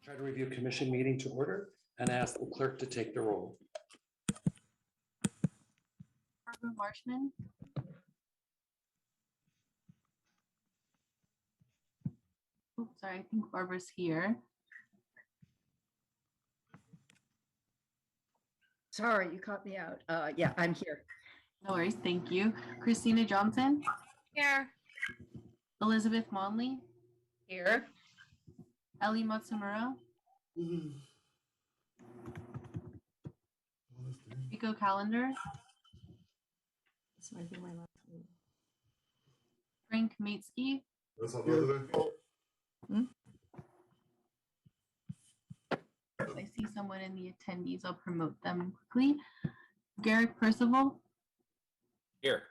Charter Review Commission meeting to order and ask the clerk to take the roll. Barbara Marshman. Oh, sorry, I think Barbara's here. Sorry, you caught me out. Yeah, I'm here. No worries, thank you. Christina Johnson. Here. Elizabeth Monley. Here. Ellie Matsumura. Rico Calendar. This might be my last one. Frank Matesky. What's up, Elizabeth? I see someone in the attendees. I'll promote them quickly. Garrick Percival. Here.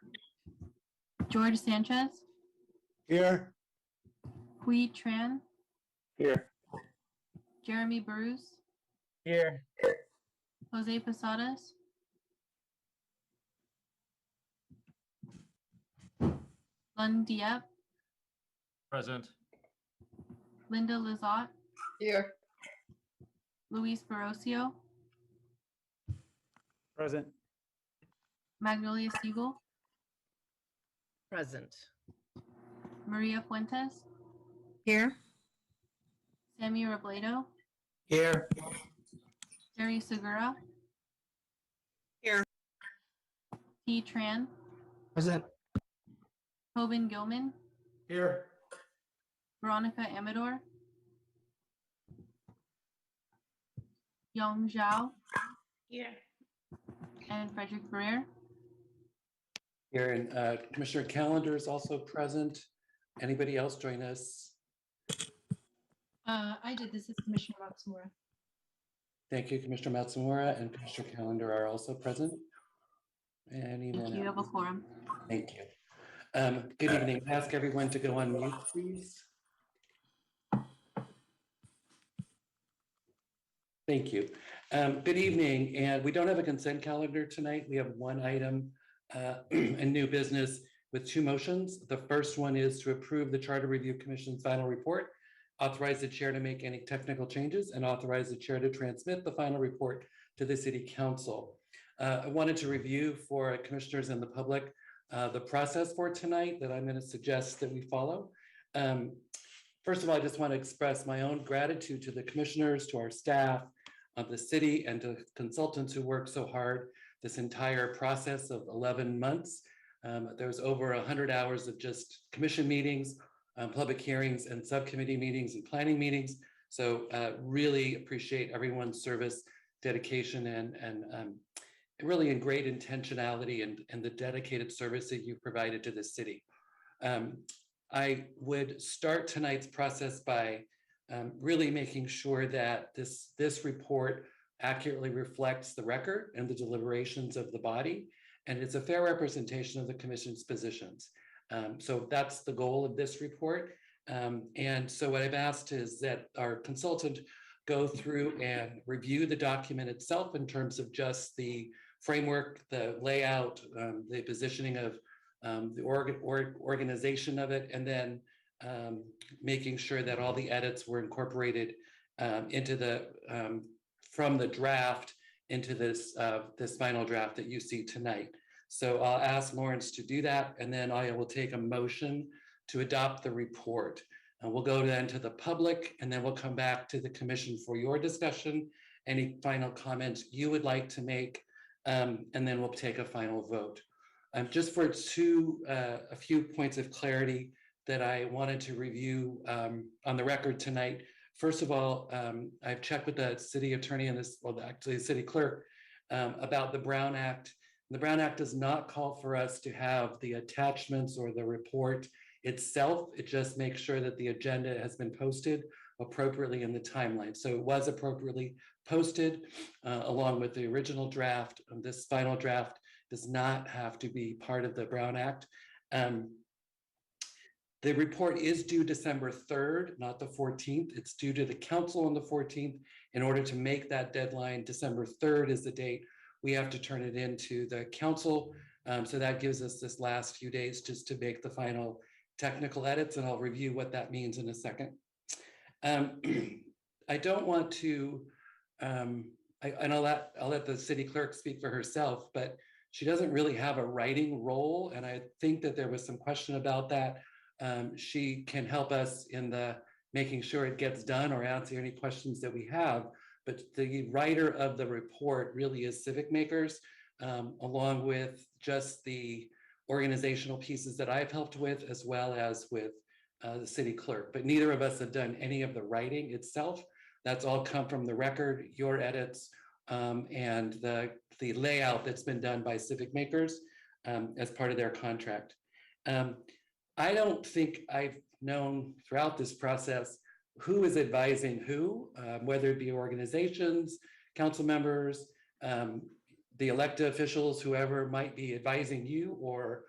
George Sanchez. Here. Hui Tran. Here. Jeremy Bruce. Here. Jose Posadas. Lund Diep. Present. Linda Lizotte. Here. Luis Barrocio. Present. Magnolia Siegel. Present. Maria Fuentes. Here. Sammy Robledo, Here. Jerry Segura, Here. T. Tran, Present. Tobin Gilman, Here. Veronica Amador, Yong Zhao, Here. and Frederick Ferrer. Here, and Commissioner Calendar is also present. Anybody else join us? I did. This is Commissioner Matsumura. Thank you, Commissioner Matsumura, and Commissioner Calendar are also present. Anyone Thank you. You have a else? quorum. Thank you. Good evening. Ask everyone to go on mute, please. Thank you. Good evening, and we don't have a consent calendar tonight. We have one item, a new business with two motions. The first one is to approve the Charter Review Commission's final report, authorize the chair to make any technical changes, and authorize the chair to transmit the final report to the City Council. I wanted to review for commissioners and the public the process for tonight that I'm going to suggest that we follow. First of all, I just want to express my own gratitude to the commissioners, to our staff of the city, and to consultants who worked so hard this entire process of 11 months. There was over 100 hours of just commission meetings, public hearings, and subcommittee meetings and planning meetings. So really appreciate everyone's service, dedication, and really in great intentionality and the dedicated service that you've provided to the city. I would start tonight's process by really making sure that this report accurately reflects the record and the deliberations of the body, and it's a fair representation of the commission's positions. So that's the goal of this report. And so what I've asked is that our consultant go through and review the document itself in terms of just the framework, the layout, the positioning of the organization of it, and then making sure that all the edits were incorporated into the from the draft into this this final draft that you see tonight. So I'll ask Lawrence to do that, and then I will take a motion to adopt the report. And we'll go then to the public, and then we'll come back to the commission for your discussion, any final comments you would like to make, and then we'll take a final vote. Just for a few points of clarity that I wanted to review on the record tonight. First of all, I've checked with the city attorney and actually the city clerk about the Brown Act. The Brown Act does not call for us to have the attachments or the report itself. It just makes sure that the agenda has been posted appropriately in the timeline. So it was appropriately posted along with the original draft. This final draft does not have to be part of the Brown Act. The report is due December 3rd, not the 14th. It's due to the council on the 14th. In order to make that deadline, December 3rd is the date. We have to turn it into the council. So that gives us this last few days just to make the final technical edits, and I'll review what that means in a second. I don't want to, and I'll let the city clerk speak for herself, but she doesn't really have a writing role. And I think that there was some question about that. She can help us in the making sure it gets done or answer any questions that we have. But the writer of the report really is Civic Makers, along with just the organizational pieces that I've helped with, as well as with the city clerk. But neither of us have done any of the writing itself. That's all come from the record, your edits, and the layout that's been done by Civic Makers as part of their contract. I don't think I've known throughout this process who is advising who, whether it be organizations, council members, the elected officials, whoever might be advising you, or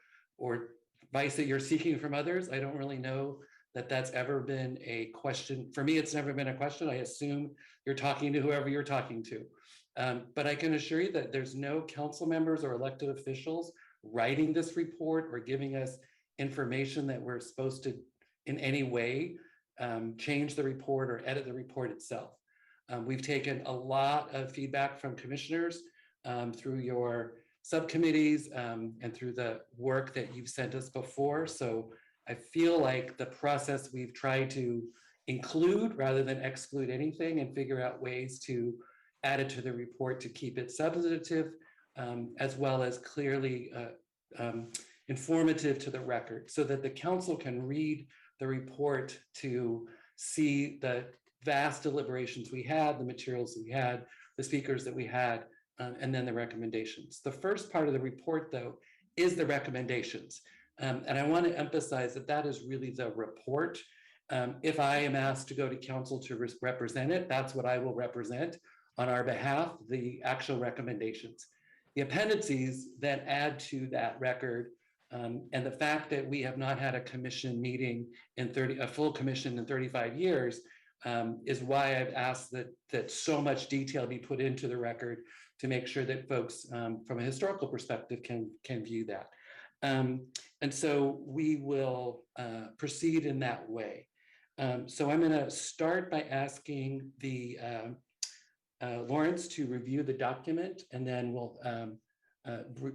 advice that you're seeking from others. I don't really know that that's ever been a question. For me, it's never been a question. I assume you're talking to whoever you're talking to. But I can assure you that there's no council members or elected officials writing this report or giving us information that we're supposed to in any way change the report or edit the report itself. We've taken a lot of feedback from commissioners through your subcommittees and through the work that you've sent us before. So I feel like the process we've tried to include rather than exclude anything and figure out ways to add it to the report to keep it substantive, as well as clearly informative to the record, so that the council can read the report to see the vast deliberations we had, the materials that we had, the speakers that we had, and then the recommendations. The first part of the report, though, is the recommendations. And I want to emphasize that that is really the report. If I am asked to go to council to represent it, that's what I will represent on our behalf, the actual recommendations. The appendices that add to that record, and the fact that we have not had a commission meeting in a full commission in 35 years, is why I've asked that so much detail be put into the record to make sure that folks from a historical perspective can view that. And so we will proceed in that way. So I'm going to start by asking the Lawrence to review the document, and then we'll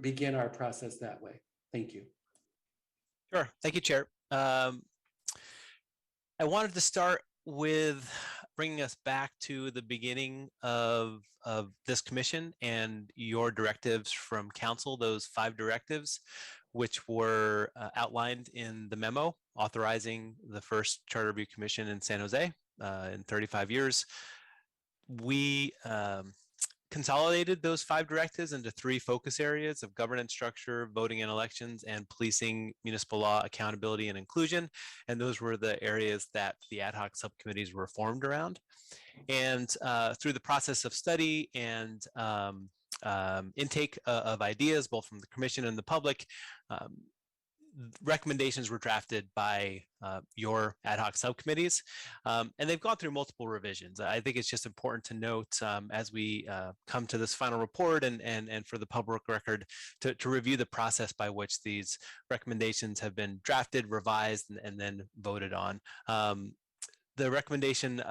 begin our process that way. Thank you. Sure. Thank you, Chair. I wanted to start with bringing us back to the beginning of this commission and your directives from council, those 5 directives, which were outlined in the memo authorizing the first Charter Review Commission in San Jose in 35 years. We consolidated those 5 directives into 3 focus areas of governance structure, voting and elections, and policing, municipal law, accountability, and inclusion. And those were the areas that the ad hoc subcommittees were formed around. And through the process of study and intake of ideas, both from the commission and the public, recommendations were drafted by your ad hoc subcommittees, and they've gone through multiple revisions. I think it's just important to note as we come to this final report and for the public record to review the process by which these recommendations have been drafted, revised, and then voted on. The recommendation,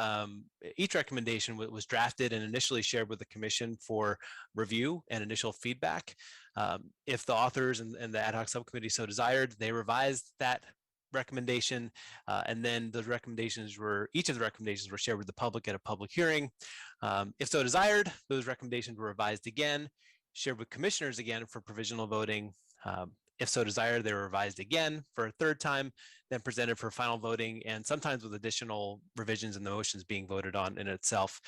each recommendation was drafted and initially shared with the commission for review and initial feedback. If the authors and the ad hoc subcommittee so desired, they revised that recommendation, and then those recommendations each of the recommendations were shared with the public at a public hearing. If so desired, those recommendations were revised again, shared with commissioners again for provisional voting. If so desired, they were revised again for a 3rd time, then presented for final voting, and sometimes with additional revisions in the motions being voted on in itself.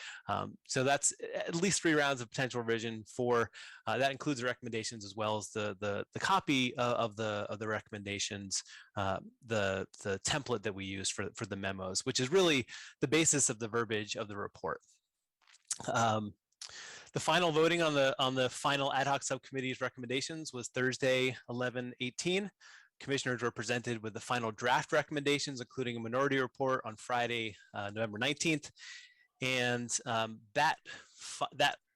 So that's at least 3 rounds of potential revision for that includes the recommendations as well as the copy of the recommendations, the template that we use for the memos, which is really the basis of the verbiage of the report. The final voting on the final ad hoc subcommittee's recommendations was Thursday, 11/18. Commissioners were presented with the final draft recommendations, including a minority report on Friday, November 19th. And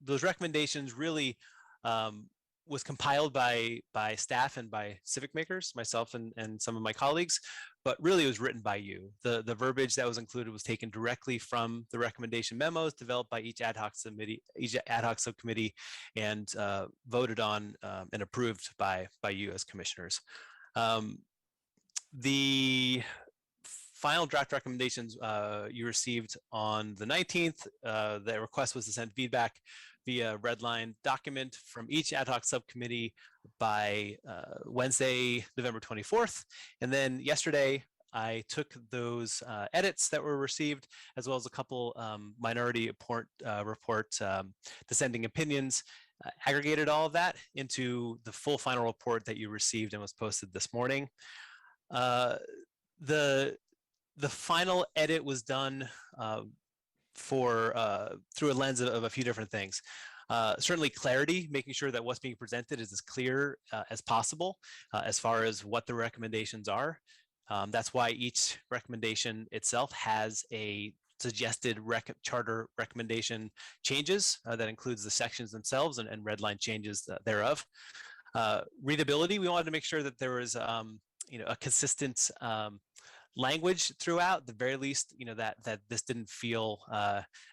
those recommendations really was compiled by staff and by civic makers, myself and some of my colleagues, but really it was written by you. The verbiage that was included was taken directly from the recommendation memos developed by each ad hoc subcommittee, and voted on and approved by you as commissioners. The final draft recommendations you received on the 19th. The request was to send feedback via red line document from each ad hoc subcommittee by Wednesday, November 24th. And then yesterday, I took those edits that were received, as well as a couple minority report dissenting opinions, aggregated all of that into the full final report that you received and was posted this morning. The final edit was done through a lens of a few different things. Certainly clarity, making sure that what's being presented is as clear as possible as far as what the recommendations are. That's why each recommendation itself has a suggested charter recommendation changes that includes the sections themselves and red line changes thereof. Readability, we wanted to make sure that there was a consistent language throughout, the very least, that this didn't feel,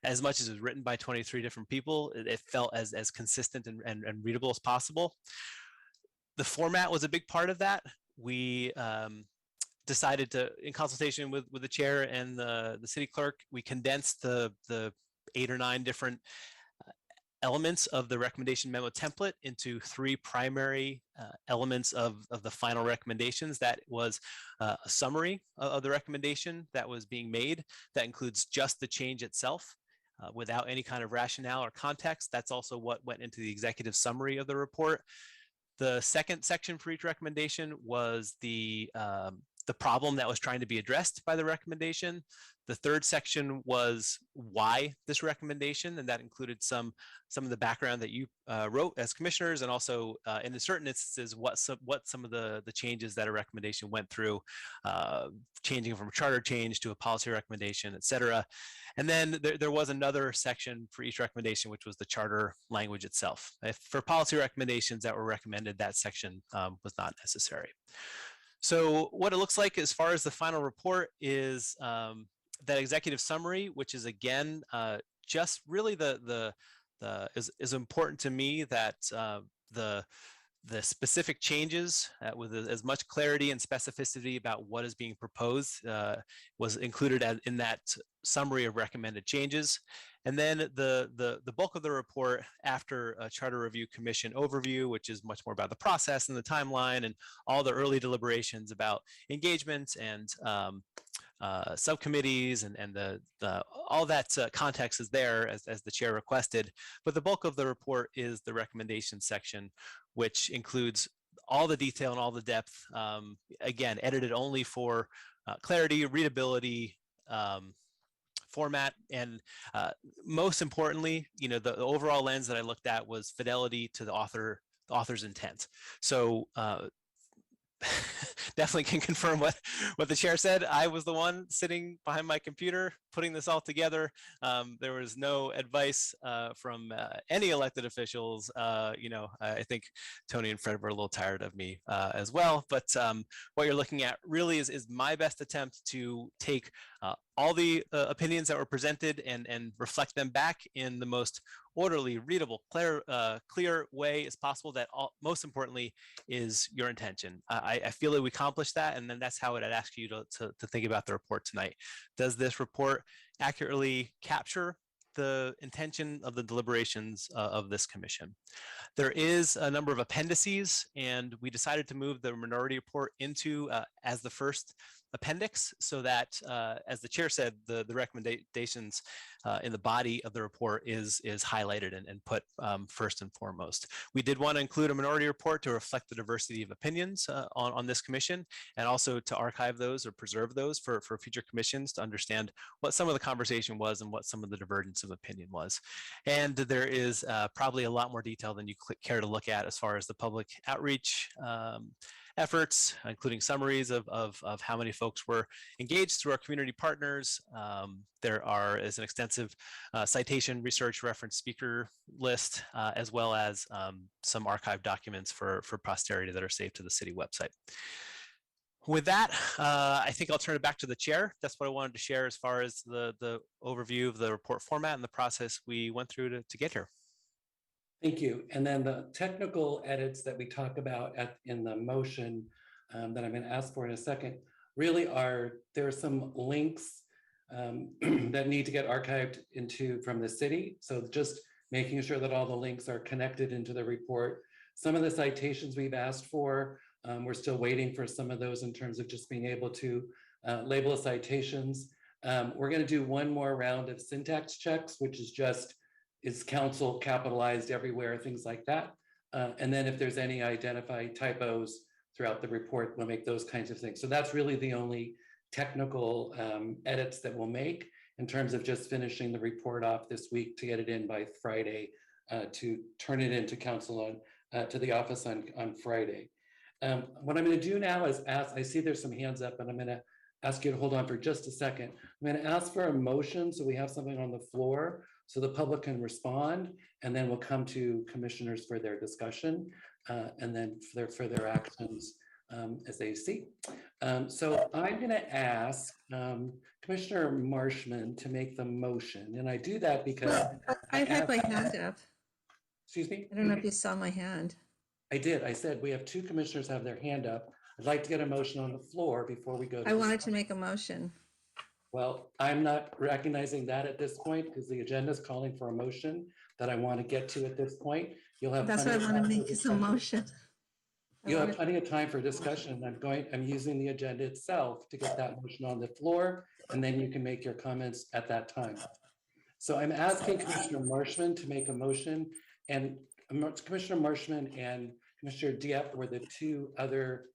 as much as it was written by 23 different people, it felt as consistent and readable as possible. The format was a big part of that. We decided to, in consultation with the chair and the city clerk, we condensed the 8 or 9 different elements of the recommendation memo template into 3 primary elements of the final recommendations. That was a summary of the recommendation that was being made. That includes just the change itself without any kind of rationale or context. That's also what went into the executive summary of the report. The second section for each recommendation was the problem that was trying to be addressed by the recommendation. The third section was why this recommendation, and that included some of the background that you wrote as commissioners, and also in certain instances what some of the changes that a recommendation went through, changing from a charter change to a policy recommendation, et cetera. And then there was another section for each recommendation, which was the charter language itself. For policy recommendations that were recommended, that section was not necessary. So what it looks like as far as the final report is that executive summary, which is again just really is important to me that the specific changes with as much clarity and specificity about what is being proposed was included in that summary of recommended changes. And then the bulk of the report, after a Charter Review Commission overview, which is much more about the process and the timeline and all the early deliberations about engagement and subcommittees and all that context is there as the chair requested. But the bulk of the report is the recommendation section, which includes all the detail and all the depth, again, edited only for clarity, readability, format, and most importantly, the overall lens that I looked at was fidelity to the author's intent. So definitely can confirm what the chair said. I was the one sitting behind my computer putting this all together. There was no advice from any elected officials. I think Tony and Fred were a little tired of me as well. But what you're looking at really is my best attempt to take all the opinions that were presented and reflect them back in the most orderly, readable, clear way as possible. That most importantly is your intention. I feel that we accomplished that, and then that's how I'd ask you to think about the report tonight. Does this report accurately capture the intention of the deliberations of this commission? There is a number of appendices, and we decided to move the minority report into as the first appendix, so that, as the chair said, the recommendations in the body of the report is highlighted and put first and foremost. We did want to include a minority report to reflect the diversity of opinions on this commission, and also to archive those or preserve those for future commissions to understand what some of the conversation was and what some of the divergence of opinion was. And there is probably a lot more detail than you care to look at as far as the public outreach efforts, including summaries of how many folks were engaged through our community partners. There is an extensive citation research reference speaker list, as well as some archived documents for posterity that are saved to the city website. With that, I think I'll turn it back to the chair. That's what I wanted to share as far as the overview of the report format and the process we went through to get here. Thank you. And then the technical edits that we talk about in the motion that I'm going to ask for in a second really there are some links that need to get archived from the city. So just making sure that all the links are connected into the report. Some of the citations we've asked for, we're still waiting for some of those in terms of just being able to label the citations. We're going to do one more round of syntax checks, which is council capitalized everywhere, things like that. And then if there's any identified typos throughout the report, we'll make those kinds of things. So that's really the only technical edits that we'll make in terms of just finishing the report off this week to get it in by Friday, to turn it into council to the office on Friday. What I'm going to do now is I see there's some hands up, and I'm going to ask you to hold on for just a second. I'm going to ask for a motion so we have something on the floor so the public can respond, and then we'll come to commissioners for their discussion and then for their actions as they see. So I'm going to ask Commissioner Marshman to make the motion, and I do that because I've had my hand up. Excuse me? I don't know if you saw my hand. I did. I said we have 2 commissioners have their hand up. I'd like to get a motion on the floor before we go. I wanted to make a motion. Well, I'm not recognizing that at this point because the agenda is calling for a motion that I want to get to at this point. You'll have. That's why I plenty of want to time for make this a discussion. motion. You have plenty of time for discussion. I'm using the agenda itself to get that motion on the floor, and then you can make your comments at that time. So I'm asking Commissioner Marshman to make a motion, and Commissioner Marshman and Commissioner Dieppe were the two other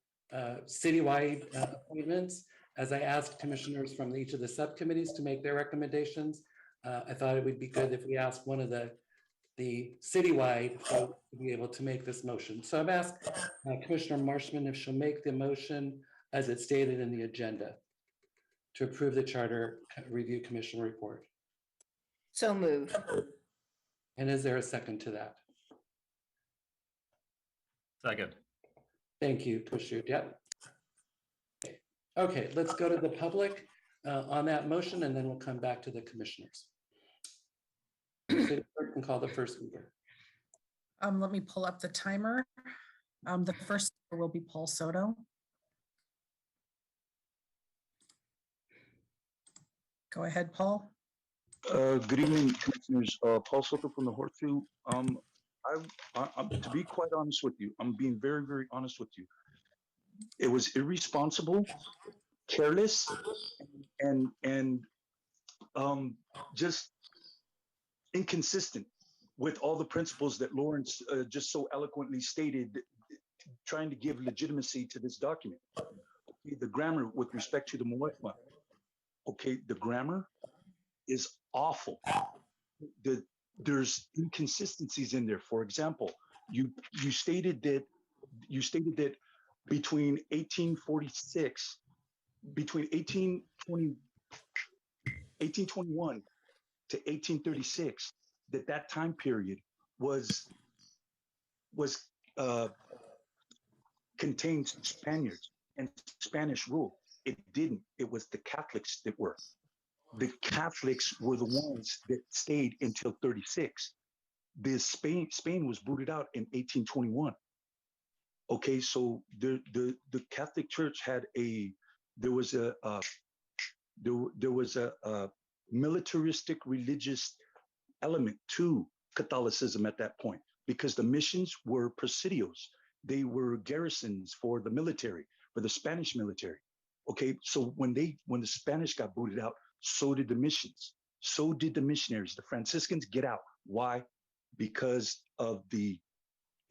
citywide appointments. As I asked commissioners from each of the subcommittees to make their recommendations, I thought it would be good if we asked one of the citywide folks to be able to make this motion. So I've asked Commissioner Marshman if she'll make the motion as it's stated in the agenda to approve the Charter Review Commission report. So moved. And is there a second to that? Second. Thank you, Commissioner Dieppe. Okay, let's go to the public on that motion, and then we'll come back to the commissioners. City Clerk can call the first speaker. Let me pull up the timer. The first speaker will be Paul Soto. Go ahead, Paul. Good evening, commissioners. Paul Soto from the Horseshoe. To be quite honest with you, I'm being very, very honest with you. It was irresponsible, careless, and just inconsistent with all the principles that Lawrence just so eloquently stated, trying to give legitimacy to this document. Okay, the grammar with respect to the Moekma. Okay, the grammar is awful. There's inconsistencies in there. For example, you stated that between 1821 to 1836, that time period contained Spaniards and Spanish rule. It didn't. It was the Catholics that were. The Catholics were the ones that stayed until 36. Spain was booted out in 1821. Okay, so the Catholic Church had there was a militaristic religious element to Catholicism at that point, because the missions were presidios. They were garrisons for the military, for the Spanish military. Okay, so when the Spanish got booted out, so did the missions. So did the missionaries. The Franciscans get out. Why? Because of the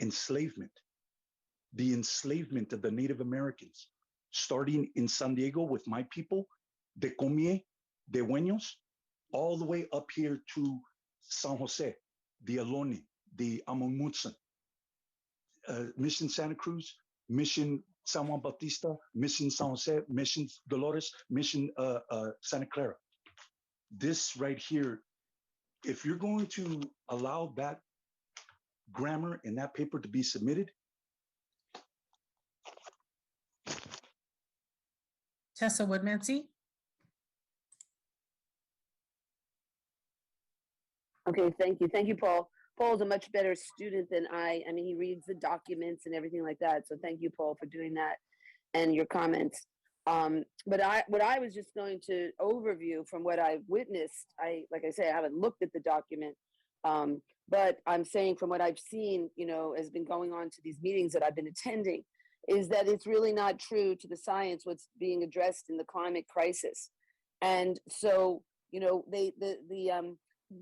enslavement of the Native Americans, starting in San Diego with my people, de Comie, de Dueños, all the way up here to San Jose, the Aloni, the Amamutsan, Mission Santa Cruz, Mission San Juan Bautista, Mission San Jose, Mission Dolores, Mission Santa Clara. This right here, if you're going to allow that grammar in that paper to be submitted. Tessa Woodmansey. Okay, thank you. Thank you, Paul. Paul's a much better student than I. I mean, he reads the documents and everything like that. So thank you, Paul, for doing that and your comments. But what I was just going to overview from what I've witnessed, like I say, I haven't looked at the document, but I'm saying from what I've seen, has been going on to these meetings that I've been attending, is that it's really not true to the science what's being addressed in the climate crisis. And so,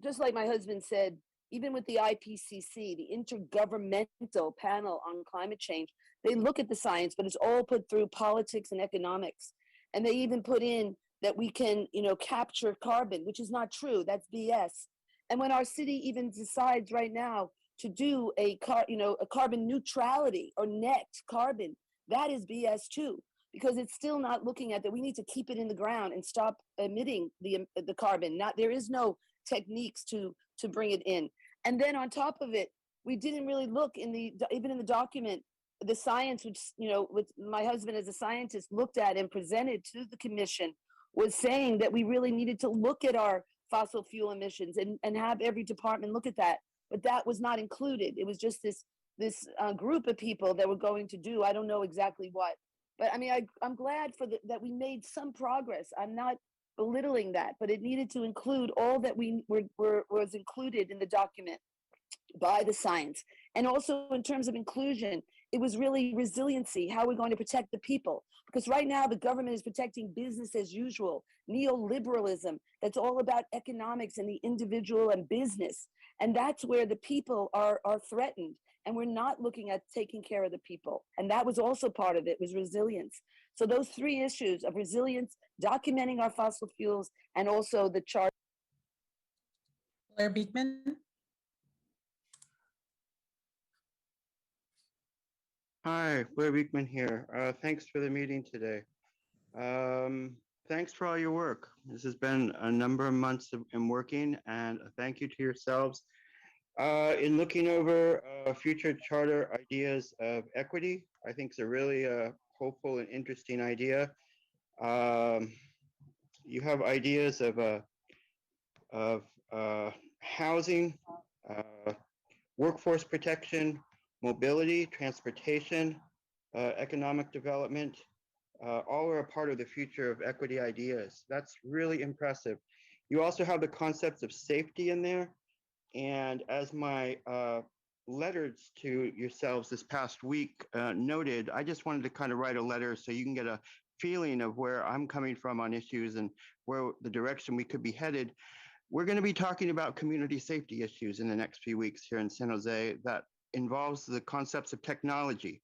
just like my husband said, even with the IPCC, the Intergovernmental Panel on Climate Change, they look at the science, but it's all put through politics and economics. And they even put in that we can, capture carbon, which is not true. That's BS. And when our city even decides right now to do a carbon neutrality or net carbon, that is BS too, because it's still not looking at that. We need to keep it in the ground and stop emitting the carbon. There is no techniques to bring it in. And then on top of it, we didn't really look even in the document, the science, which, with my husband as a scientist looked at and presented to the commission, was saying that we really needed to look at our fossil fuel emissions and have every department look at that. But that was not included. It was just this group of people that were going to do, I don't know exactly what. But I mean, I'm glad that we made some progress. I'm not belittling that, but it needed to include all that was included in the document by the science. And also in terms of inclusion, it was really resiliency. How are we going to protect the people? Because right now the government is protecting business as usual, neoliberalism, that's all about economics and the individual and business. And that's where the people are threatened. And we're not looking at taking care of the people. And that was also part of it, was resilience. So those three issues of resilience, documenting our fossil fuels, and also the chart. Blair Beekman. Hi, Blair Beekman here. Thanks for the meeting today. Thanks for all your work. This has been a number of months in working, and a thank you to yourselves. In looking over future charter ideas of equity, I think it's a really hopeful and interesting idea. You have ideas of housing, workforce protection, mobility, transportation, economic development, all are a part of the future of equity ideas. That's really impressive. You also have the concepts of safety in there. And as my letters to yourselves this past week noted, I just wanted to kind of write a letter so you can get a feeling of where I'm coming from on issues and where the direction we could be headed. We're going to be talking about community safety issues in the next few weeks here in San Jose that involves the concepts of technology.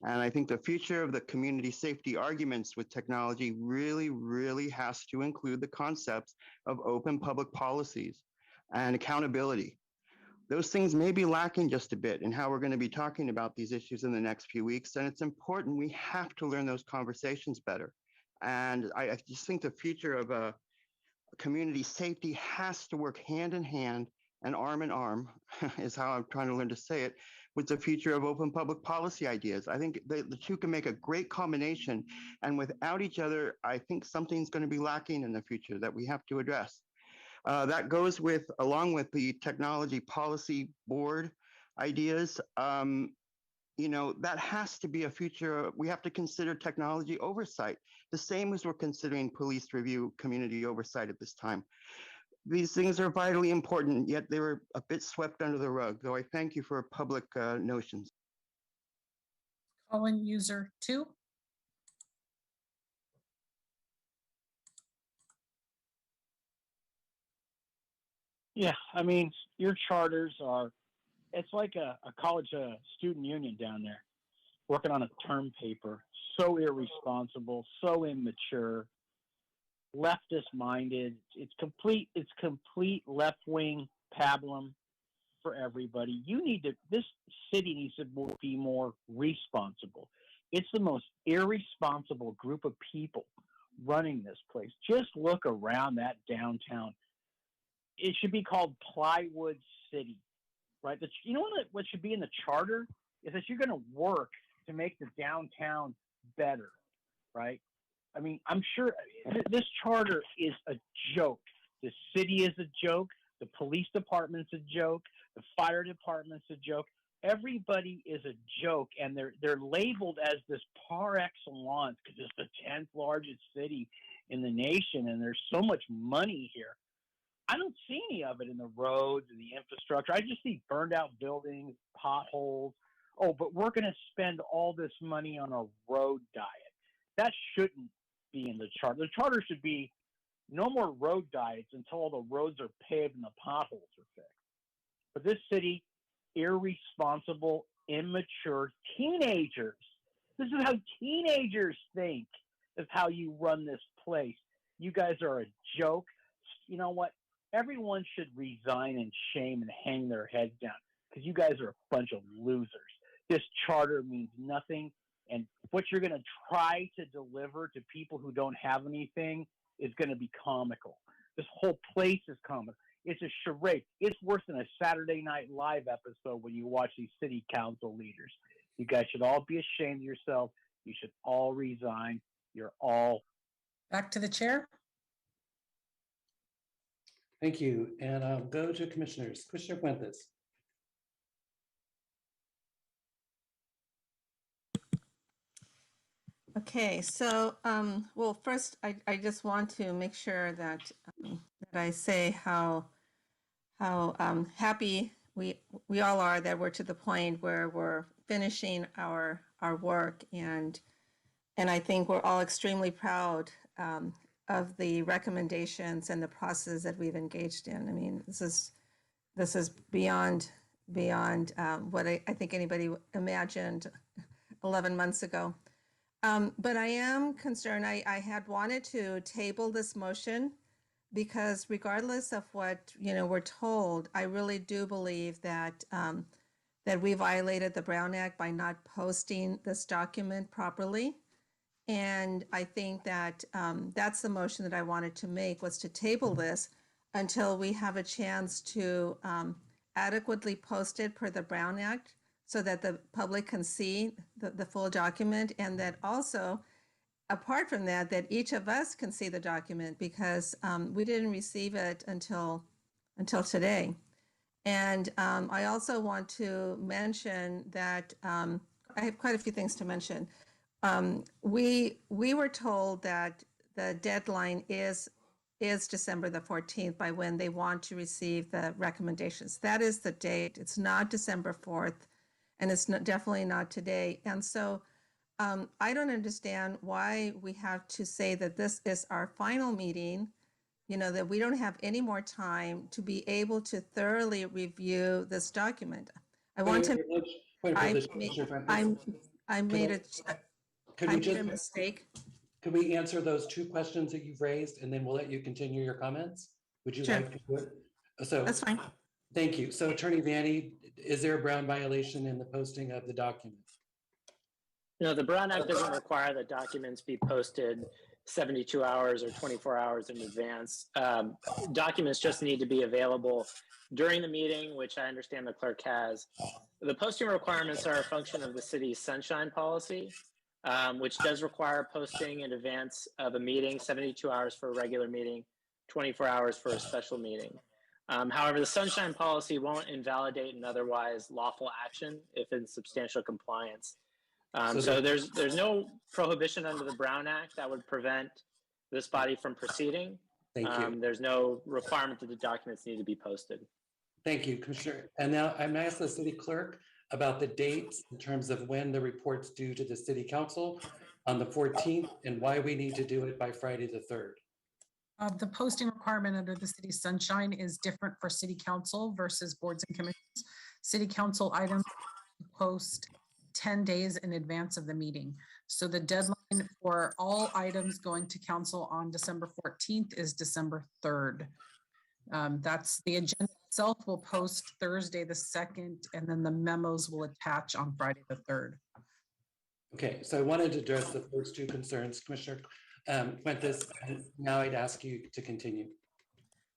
And I think the future of the community safety arguments with technology really, really has to include the concepts of open public policies and accountability. Those things may be lacking just a bit in how we're going to be talking about these issues in the next few weeks. And it's important, we have to learn those conversations better. And I just think the future of community safety has to work hand in hand and arm in arm, is how I'm trying to learn to say it, with the future of open public policy ideas. I think the two can make a great combination. And without each other, I think something's going to be lacking in the future that we have to address. That goes along with the technology policy board ideas. You know, that has to be a future. We have to consider technology oversight, the same as we're considering police review community oversight at this time. These things are vitally important, yet they were a bit swept under the rug, though I thank you for public notions. Colin user 2. Yeah, I mean, your charters are, it's like a college student union down there working on a term paper. So irresponsible, so immature, leftist minded. It's complete left-wing pablum for everybody. This city needs to be more responsible. It's the most irresponsible group of people running this place. Just look around that downtown. It should be called Plywood City, right? You know what should be in the charter is that you're going to work to make the downtown better, right? I mean, I'm sure this charter is a joke. The city is a joke. The police department's a joke. The fire department's a joke. Everybody is a joke, and they're labeled as this par excellence because it's the 10th largest city in the nation, and there's so much money here. I don't see any of it in the roads and the infrastructure. I just see burned out buildings, potholes. Oh, but we're going to spend all this money on a road diet. That shouldn't be in the charter. The charter should be no more road diets until all the roads are paved and the potholes are fixed. But this city, irresponsible, immature teenagers. This is how teenagers think, is how you run this place. You guys are a joke. You know what? Everyone should resign in shame and hang their heads down because you guys are a bunch of losers. This charter means nothing. And what you're going to try to deliver to people who don't have anything is going to be comical. This whole place is comical. It's a charade. It's worse than a Saturday Night Live episode when you watch these city council leaders. You guys should all be ashamed of yourself. You should all resign. You're all. Back to the chair. Thank you. And I'll go to commissioners. Commissioner Fuentes. Okay, so, well, first, I just want to make sure that, that I say how happy we all are that we're to the point where we're finishing our work, and I think we're all extremely proud of the recommendations and the process that we've engaged in. I mean, this is beyond what I think anybody imagined 11 months ago. But I am concerned. I had wanted to table this motion because regardless of what we're told, I really do believe that that we violated the Brown Act by not posting this document properly. And I think that that's the motion that I wanted to make, was to table this until we have a chance to adequately post it per the Brown Act, so that the public can see the full document, and that also, apart from that, that each of us can see the document, because we didn't receive it until today. And I also want to mention that I have quite a few things to mention. We were told that the deadline is December the 14th, by when they want to receive the recommendations. That is the date. It's not December 4th. And it's definitely not today. And so I don't understand why we have to say that this is our final meeting, that we don't have any more time to be able to thoroughly review this document. I made a mistake. Could we answer those two questions that you've raised, and then we'll let you continue your comments? Would you Sure. like to do it? So That's fine. thank you. So Attorney Vanny, is there a Brown violation in the posting of the document? No, the Brown Act doesn't require that documents be posted 72 hours or 24 hours in advance. Documents just need to be available during the meeting, which I understand the clerk has. The posting requirements are a function of the city's sunshine policy, which does require posting in advance of a meeting, 72 hours for a regular meeting, 24 hours for a special meeting. However, the sunshine policy won't invalidate an otherwise lawful action if in substantial compliance. So there's no prohibition under the Brown Act that would prevent this body from proceeding. Thank you. There's no requirement that the documents need to be posted. Thank you, Commissioner. And now I'm going to ask the city clerk about the dates in terms of when the report's due to the city council on the 14th, and why we need to do it by Friday the 3rd. The posting requirement under the city sunshine is different for city council versus boards and commissions. City council items post 10 days in advance of the meeting. So the deadline for all items going to council on December 14th is December 3rd. That's the agenda itself will post Thursday the 2nd, and then the memos will attach on Friday the 3rd. Okay, so I wanted to address the first two concerns, Commissioner Fuentes. Now I'd ask you to continue.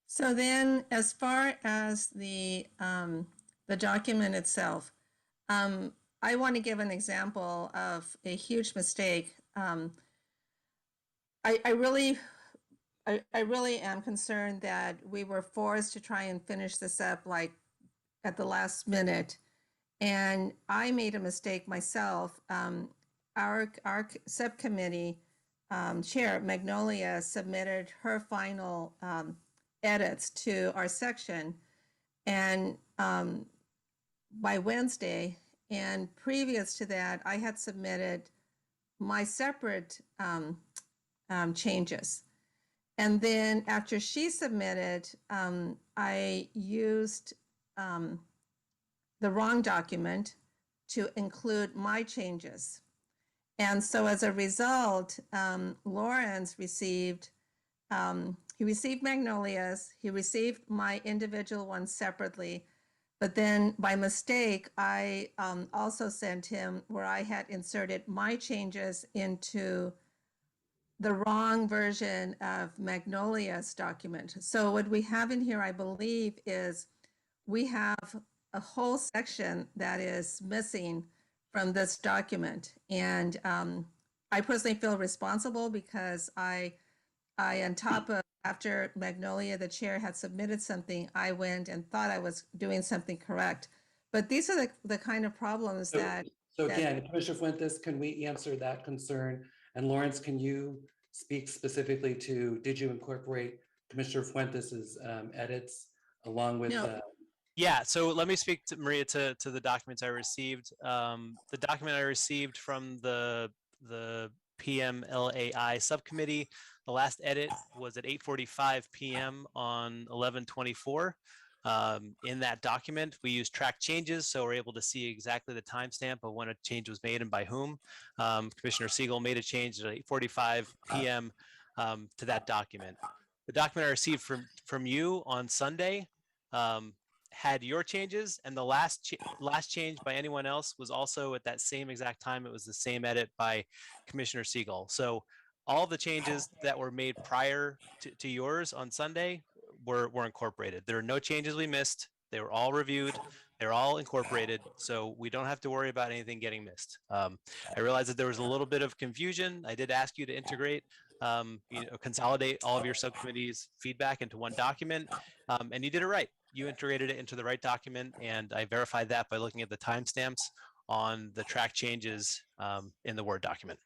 So then, as far as the document itself, I want to give an example of a huge mistake. I really am concerned that we were forced to try and finish this up like at the last minute, and I made a mistake myself. Our subcommittee chair, Magnolia, submitted her final edits to our section, and by Wednesday, and previous to that, I had submitted my separate changes. And then after she submitted, I used the wrong document to include my changes. And so as a result, Lawrence received, he received Magnolia's, he received my individual ones separately, but then by mistake, I also sent him where I had inserted my changes into the wrong version of Magnolia's document. So what we have in here, I believe, is we have a whole section that is missing from this document. And I personally feel responsible because I on top of, after Magnolia, the chair, had submitted something, I went and thought I was doing something correct. But these are the kind of problems So again, Commissioner Fuentes, can we answer that concern And Lawrence, can you speak specifically to, did you incorporate Commissioner Fuentes's edits along with? No. Yeah, so let me speak to Maria to the documents I received. The document I received from the PMLAI subcommittee, the last edit was at 8:45 p.m. on 11/24. In that document, we use track changes, so we're able to see exactly the timestamp of when a change was made and by whom. Commissioner Siegel made a change at 8:45 p.m. To that document. The document I received from you on Sunday had your changes, and the last change by anyone else was also at that same exact time. It was the same edit by Commissioner Siegel. So all the changes that were made prior to yours on Sunday were incorporated. There are no changes we missed. They were all reviewed. They're all incorporated, so we don't have to worry about anything getting missed. I realized that there was a little bit of confusion. I did ask you to integrate, consolidate all of your subcommittees' feedback into one document, and you did it right. You integrated it into the right document, and I verified that by looking at the timestamps on the track changes in the Word document.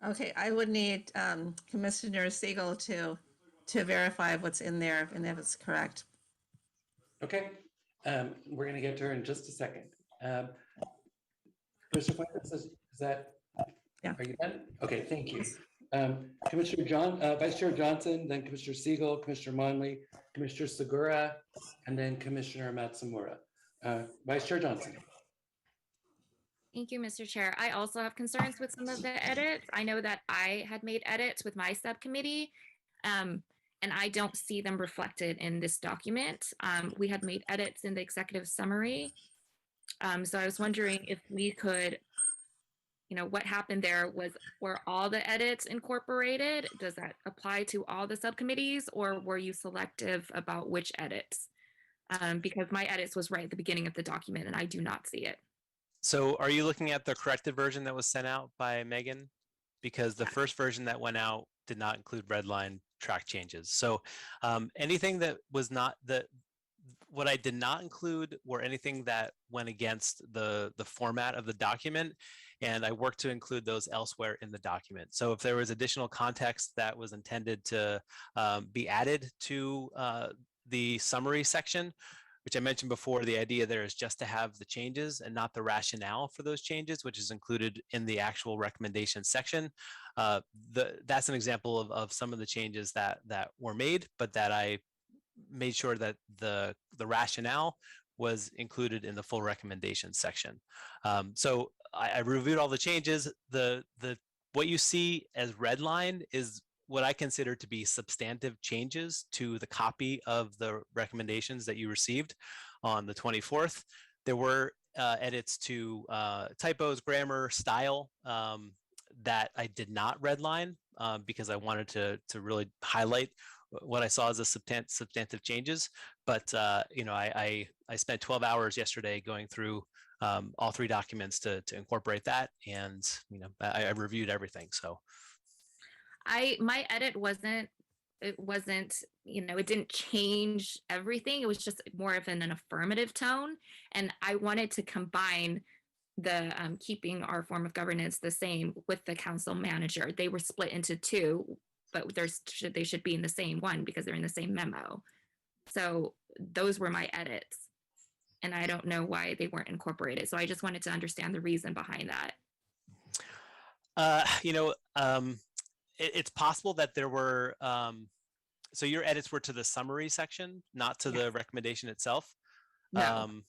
Okay, I would need Commissioner Siegel to verify what's in there and if it's correct. Okay, we're going to get to her in just a second. Commissioner Fuentes, is that? Yeah. Are you done? Okay, thank you. Commissioner Vice Chair Johnson, then Commissioner Siegel, Commissioner Monley, Commissioner Segura, and then Commissioner Matsumura. Vice Chair Johnson. Thank you, Mr. Chair. I also have concerns with some of the edits. I know that I had made edits with my subcommittee, and I don't see them reflected in this document. We had made edits in the executive summary. So I was wondering if we could, what happened there were all the edits incorporated? Does that apply to all the subcommittees, or were you selective about which edits? Because my edits was right at the beginning of the document and I do not see it. So are you looking at the corrected version that was sent out by Megan? Because the first version that went out did not include red line track changes. So anything that was not what I did not include were anything that went against the format of the document, and I worked to include those elsewhere in the document. So if there was additional context that was intended to be added to the summary section, which I mentioned before, the idea there is just to have the changes and not the rationale for those changes, which is included in the actual recommendation section. That's an example of some of the changes that were made, but that I made sure that the rationale was included in the full recommendation section. So I reviewed all the changes. What you see as red line is what I consider to be substantive changes to the copy of the recommendations that you received on the 24th. There were edits to typos, grammar, style that I did not redline because I wanted to really highlight what I saw as a substantive changes. But I spent 12 hours yesterday going through all three documents to incorporate that, and I reviewed everything. So my edit it didn't change everything. It was just more of an affirmative tone, and I wanted to combine the keeping our form of governance the same with the council manager. They were split into two, but they should be in the same one because they're in the same memo. So those were my edits, and I don't know why they weren't incorporated. So I just wanted to understand the reason behind that. It's possible that there were, so your edits were to the summary section, not to the recommendation itself. No.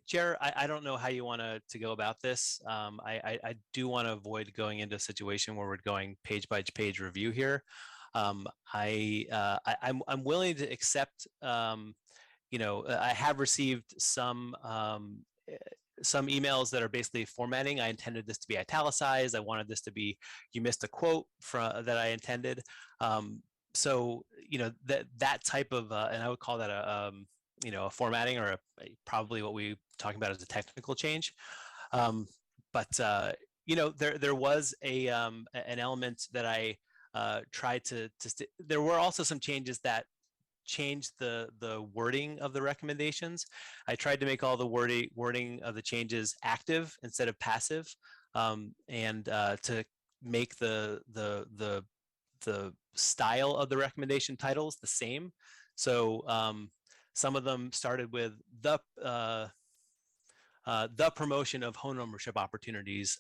Chair, I don't know how you want to go about this. I do want to avoid going into a situation where we're going page by page review here. I'm willing to accept, I have received some emails that are basically formatting. I intended this to be italicized. I wanted this to be, you missed a quote that I intended. So, that type of, and I would call that a formatting, or probably what we're talking about as a technical change. But there was an element that I tried to there were also some changes that change the wording of the recommendations. I tried to make all the wording of the changes active instead of passive, and to make the style of the recommendation titles the same. So some of them started with the promotion of home ownership opportunities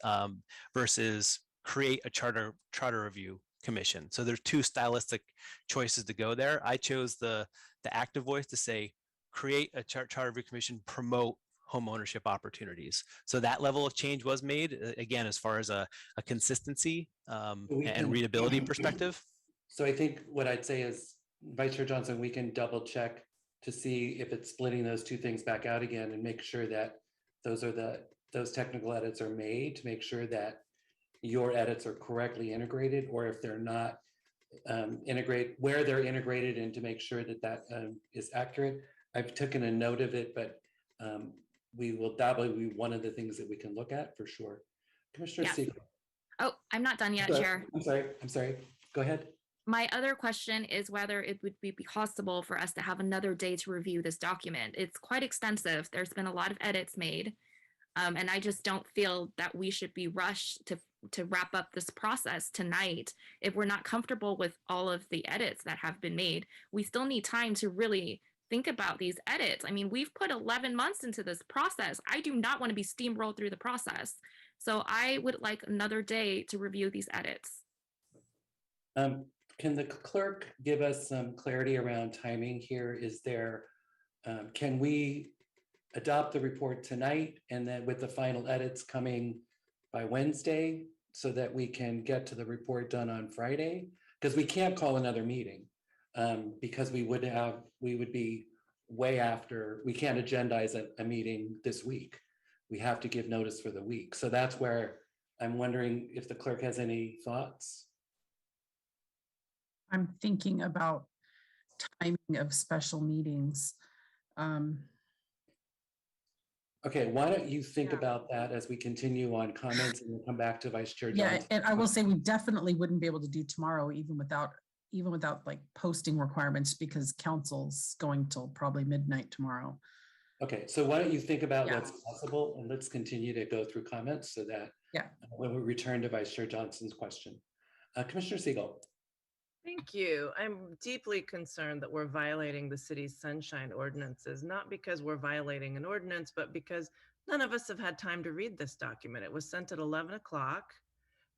versus create a charter review commission. So there's two stylistic choices to go there. I chose the active voice to say create a charter review commission, promote home ownership opportunities. So that level of change was made, again, as far as a consistency and readability perspective. So I think what I'd say is, Vice Chair Johnson, we can double check to see if it's splitting those two things back out again and make sure that those technical edits are made, to make sure that your edits are correctly integrated, or if they're not, where they're integrated, and to make sure that is accurate. I've taken a note of it, but that will be one of the things that we can look at for sure. Commissioner Siegel. Oh, I'm not done yet, Chair. I'm sorry. Go ahead. My other question is whether it would be possible for us to have another day to review this document. It's quite extensive. There's been a lot of edits made. And I just don't feel that we should be rushed to wrap up this process tonight. If we're not comfortable with all of the edits that have been made, we still need time to really think about these edits. I mean, we've put 11 months into this process. I do not want to be steamrolled through the process. So I would like another day to review these edits. Can the clerk give us some clarity around timing here? Can we adopt the report tonight, and then with the final edits coming by Wednesday, so that we can get to the report done on Friday? Because we can't call another meeting, because we would be way after. We can't agendize a meeting this week. We have to give notice for the week. So that's where I'm wondering if the clerk has any thoughts. I'm thinking about timing of special meetings. Okay, why don't you think about that as we continue on comments, and we'll come back to Vice Chair Johnson. Yeah, and I will say we definitely wouldn't be able to do tomorrow, even without like posting requirements, because council's going till probably midnight tomorrow. Okay, so why don't you think about what's possible, and let's continue to go through comments so that when we return to Vice Chair Johnson's question. Commissioner Siegel. Thank you. I'm deeply concerned that we're violating the city's sunshine ordinances, not because we're violating an ordinance, but because none of us have had time to read this document. It was sent at 11 o'clock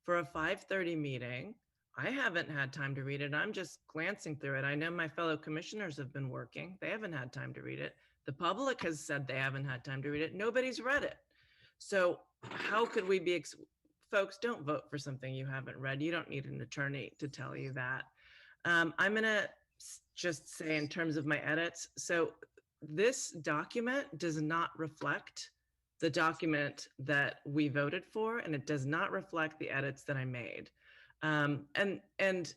for a 5:30 meeting. I haven't had time to read it. I'm just glancing through it. I know my fellow commissioners have been working. They haven't had time to read it. The public has said they haven't had time to read it. Nobody's read it. So how could we be, folks, don't vote for something you haven't read. You don't need an attorney to tell you that. I'm going to just say in terms of my edits. So this document does not reflect the document that we voted for, and it does not reflect the edits that I made. And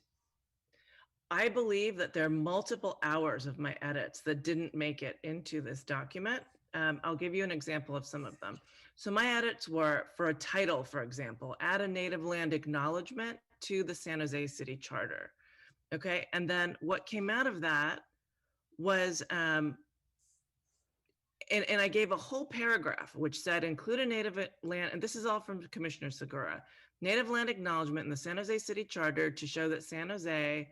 I believe that there are multiple hours of my edits that didn't make it into this document. I'll give you an example of some of them. So my edits were for a title, for example, add a native land acknowledgement to the San Jose City Charter. Okay, and then what came out of that was, and I gave a whole paragraph which said include a native land, and this is all from Commissioner Segura, native land acknowledgement in the San Jose City Charter to show that San Jose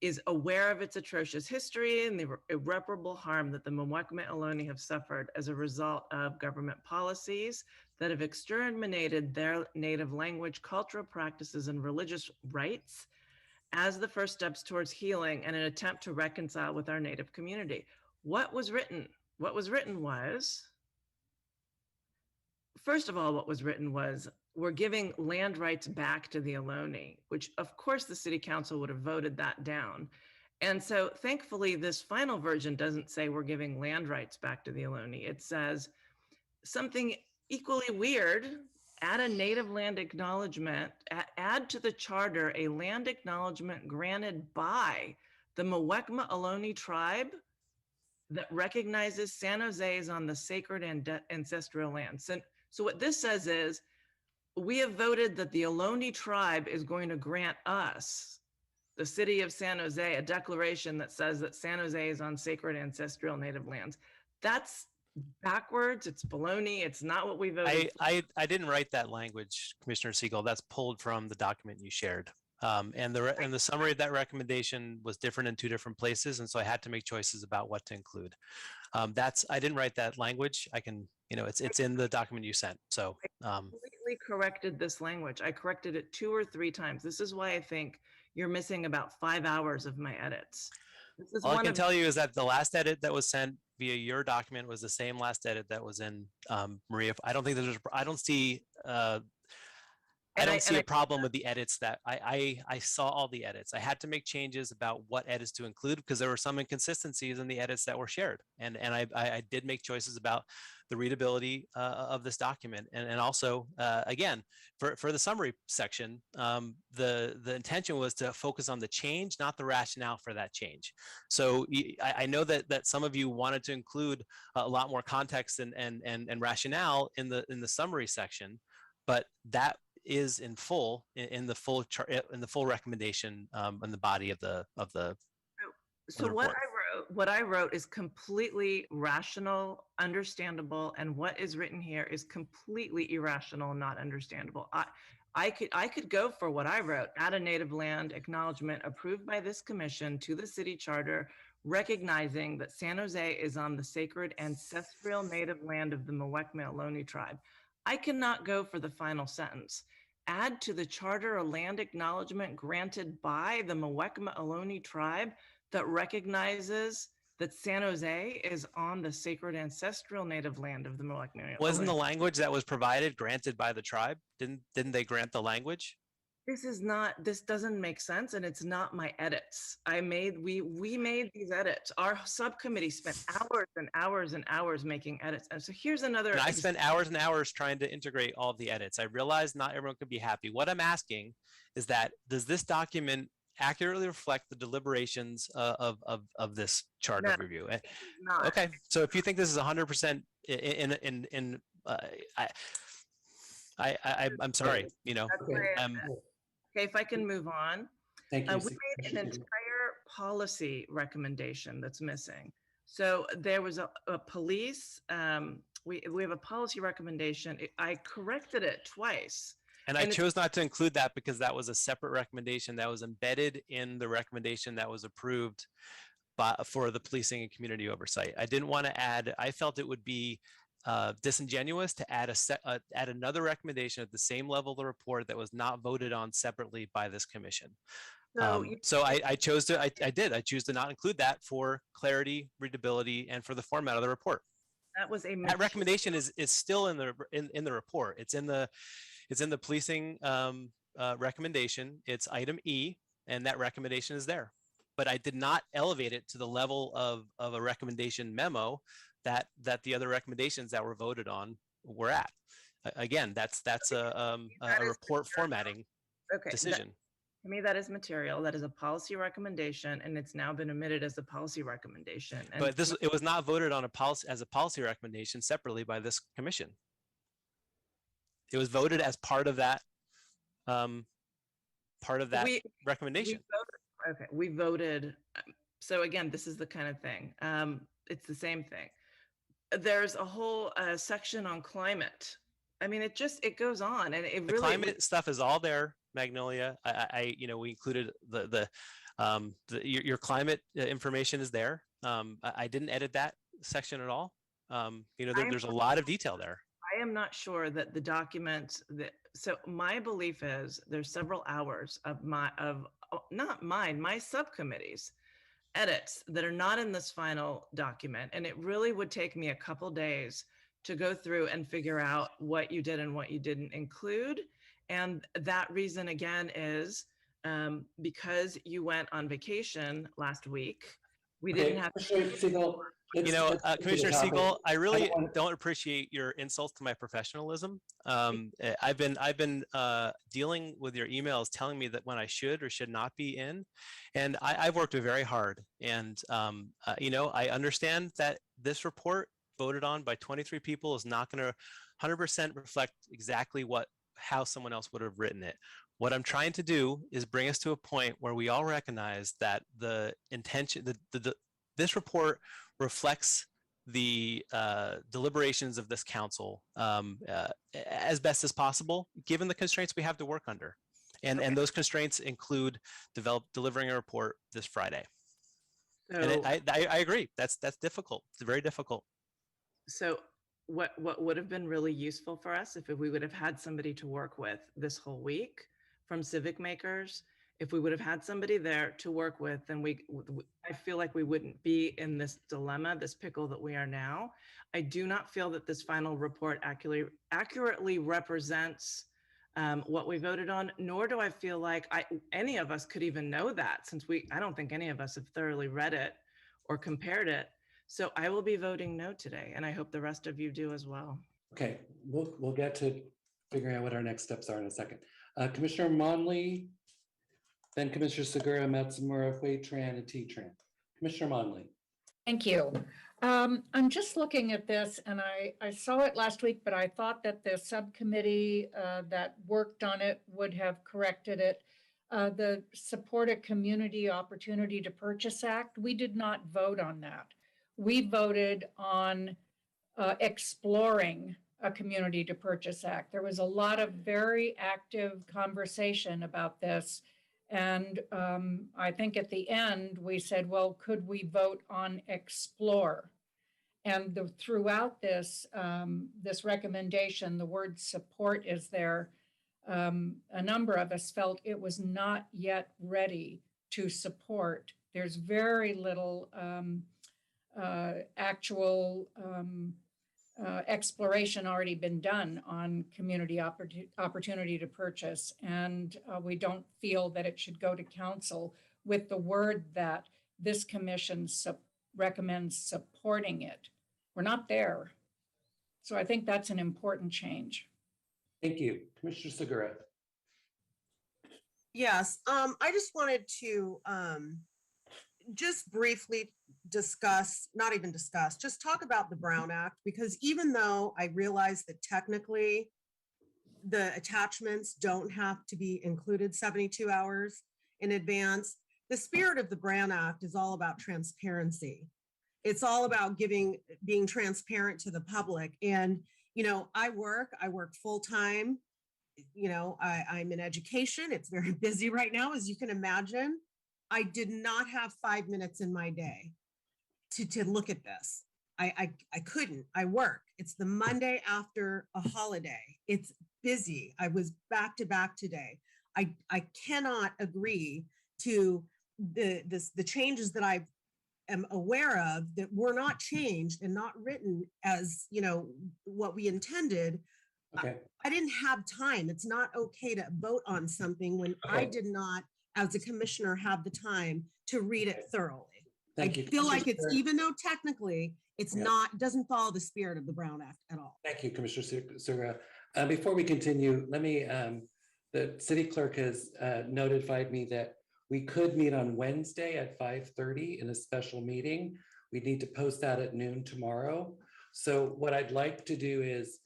is aware of its atrocious history and the irreparable harm that the Muwekma Ohlone have suffered as a result of government policies that have exterminated their native language, cultural practices, and religious rights as the first steps towards healing and an attempt to reconcile with our native community. What was written? What was written was, first of all, what was written was, we're giving land rights back to the Ohlone, which of course the city council would have voted that down. And so thankfully this final version doesn't say we're giving land rights back to the Ohlone. It says something equally weird, add a native land acknowledgement, add to the charter a land acknowledgement granted by the Muwekma Ohlone tribe that recognizes San Jose is on the sacred and ancestral land. So what this says is, we have voted that the Ohlone tribe is going to grant us the city of San Jose, a declaration that says that San Jose is on sacred ancestral native lands. That's backwards. It's baloney. It's not what we voted. I didn't write that language, Commissioner Siegel. That's pulled from the document you shared. And the summary of that recommendation was different in 2 different places, and so I had to make choices about what to include. I didn't write that language. I can, it's in the document you sent. So I completely corrected this language. I corrected it 2 or 3 times. This is why I think you're missing about 5 hours of my edits. This is all I can tell you is that the last edit that was sent via your document was the same last edit that was in Maria. I don't think I don't see a problem with the edits that I saw all the edits. I had to make changes about what edits to include because there were some inconsistencies in the edits that were shared. And I did make choices about the readability of this document. And also, again, for the summary section, the intention was to focus on the change, not the rationale for that change. So I know that some of you wanted to include a lot more context and rationale in the summary section, but that is in full in the full recommendation in the body of the so what I wrote is completely rational, understandable, and what is written here is completely irrational, not understandable. I could go for what I wrote: add a native land acknowledgement approved by this commission to the city charter, recognizing that San Jose is on the sacred ancestral native land of the Muwekma Ohlone tribe. I cannot go for the final sentence. Add to the charter a land acknowledgement granted by the Muwekma Ohlone tribe that recognizes that San Jose is on the sacred ancestral native land of the Muwekma Ohlone. Wasn't the language that was provided granted by the tribe? Didn't they grant the language? This doesn't make sense, and it's not my edits. We made these edits. Our subcommittee spent hours and hours and hours making edits. And so here's another. And I spent hours and hours trying to integrate all the edits. I realized not everyone could be happy. What I'm asking is that, does this document accurately reflect the deliberations of this charter review? Not. Okay, so if you think this is 100% I'm sorry, Okay, if I can move on. Thank you. We made an entire policy recommendation that's missing. So there was a police, we have a policy recommendation. I corrected it twice. And I chose not to include that because that was a separate recommendation that was embedded in the recommendation that was approved for the policing and community oversight. I didn't want to add, I felt it would be disingenuous to add add another recommendation at the same level of the report that was not voted on separately by this commission. So I chose to, I choose to not include that for clarity, readability, and for the format of the report. That recommendation is still in the report. It's in the policing recommendation. It's item E, and that recommendation is there. But I did not elevate it to the level of a recommendation memo that the other recommendations that were voted on were at. Again, that's a report formatting decision. To me, that is material. That is a policy recommendation, and it's now been omitted as a policy recommendation. And but it was not voted on as a policy recommendation separately by this commission. It was voted as part of that recommendation. We voted. So again, this is the kind of thing. It's the same thing. There's a whole section on climate. I mean, it goes on, and it the really climate stuff is all there, Magnolia. We included your climate information is there. I didn't edit that section at all. There's a lot of detail there. I am not sure that the document so my belief is there's several hours of my subcommittee's edits that are not in this final document. And it really would take me a couple days to go through and figure out what you did and what you didn't include. And that reason again is because you went on vacation last week. We didn't have Commissioner Siegel, I really don't appreciate your insults to my professionalism. I've been dealing with your emails telling me that when I should or should not be in, and I've worked very hard. And I understand that this report voted on by 23 people is not going to 100% reflect exactly how someone else would have written it. What I'm trying to do is bring us to a point where we all recognize that the intention, this report reflects the deliberations of this council as best as possible, given the constraints we have to work under. And those constraints include delivering a report this Friday. And So, I agree, that's difficult. It's very difficult. so what would have been really useful for us if we would have had somebody to work with this whole week from Civic Makers, if we would have had somebody there to work with, then I feel like we wouldn't be in this dilemma, this pickle that we are now. I do not feel that this final report accurately represents what we voted on, nor do I feel like any of us could even know that, since I don't think any of us have thoroughly read it or compared it. So I will be voting no today, and I hope the rest of you do as well. Okay, we'll get to figuring out what our next steps are in a second. Commissioner Monley, then Commissioner Segura, Matsumura, Hui-Tran, and T-Tran. Commissioner Monley. Thank you. I'm just looking at this, and I saw it last week, but I thought that the subcommittee that worked on it would have corrected it. The Support a Community Opportunity to Purchase Act, we did not vote on that. We voted on exploring a Community to Purchase Act. There was a lot of very active conversation about this. And I think at the end, we said, well, could we vote on explore? And throughout this, this recommendation, the word support is there. A number of us felt it was not yet ready to support. There's very little actual exploration already been done on community opportunity to purchase. And we don't feel that it should go to council with the word that this commission recommends supporting it. We're not there. So I think that's an important change. Thank you. Commissioner Segura. Yes, I just wanted to just briefly discuss, not even discuss, just talk about the Brown Act, because even though I realize that technically the attachments don't have to be included 72 hours in advance, the spirit of the Brown Act is all about transparency. It's all about being transparent to the public. And, you know, I work full-time. You know, I'm in education. It's very busy right now, as you can imagine. I did not have 5 minutes in my day to look at this. I couldn't. I work. It's the Monday after a holiday. It's busy. I was back to back today. I cannot agree to the changes that I am aware of that were not changed and not written as, you know, what we intended. Okay. I didn't have time. It's not okay to vote on something when I did not, as a commissioner, have the time to read it thoroughly. Thank you. I feel like it's, even though technically it's not, doesn't follow the spirit of the Brown Act at all. Thank you, Commissioner Segura. Before we continue, let me, the city clerk has notified me that we could meet on Wednesday at 5:30 in a special meeting. We need to post that at noon tomorrow. So what I'd like to do is,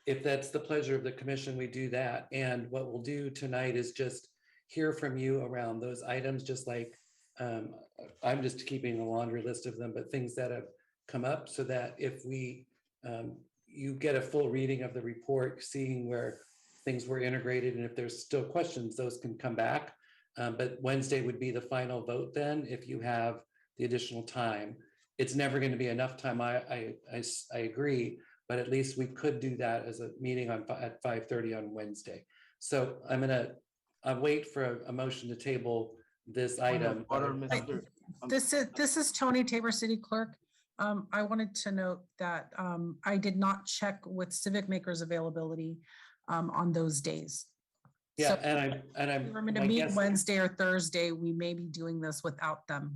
if that's the pleasure of the commission, we do that. And what we'll do tonight is just hear from you around those items, just like I'm just keeping a laundry list of them, but things that have come up, so that if we, you get a full reading of the report, seeing where things were integrated, and if there's still questions, those can come back. But Wednesday would be the final vote then, if you have the additional time. It's never going to be enough time, I agree, but at least we could do that as a meeting at 5:30 on Wednesday. So I'll wait for a motion to table this item. This is Tony Tabor, City Clerk. I wanted to note that I did not check with Civic Makers availability on those days. Yeah, So and I'm if we're going to meet Wednesday or Thursday, we may be doing this without them.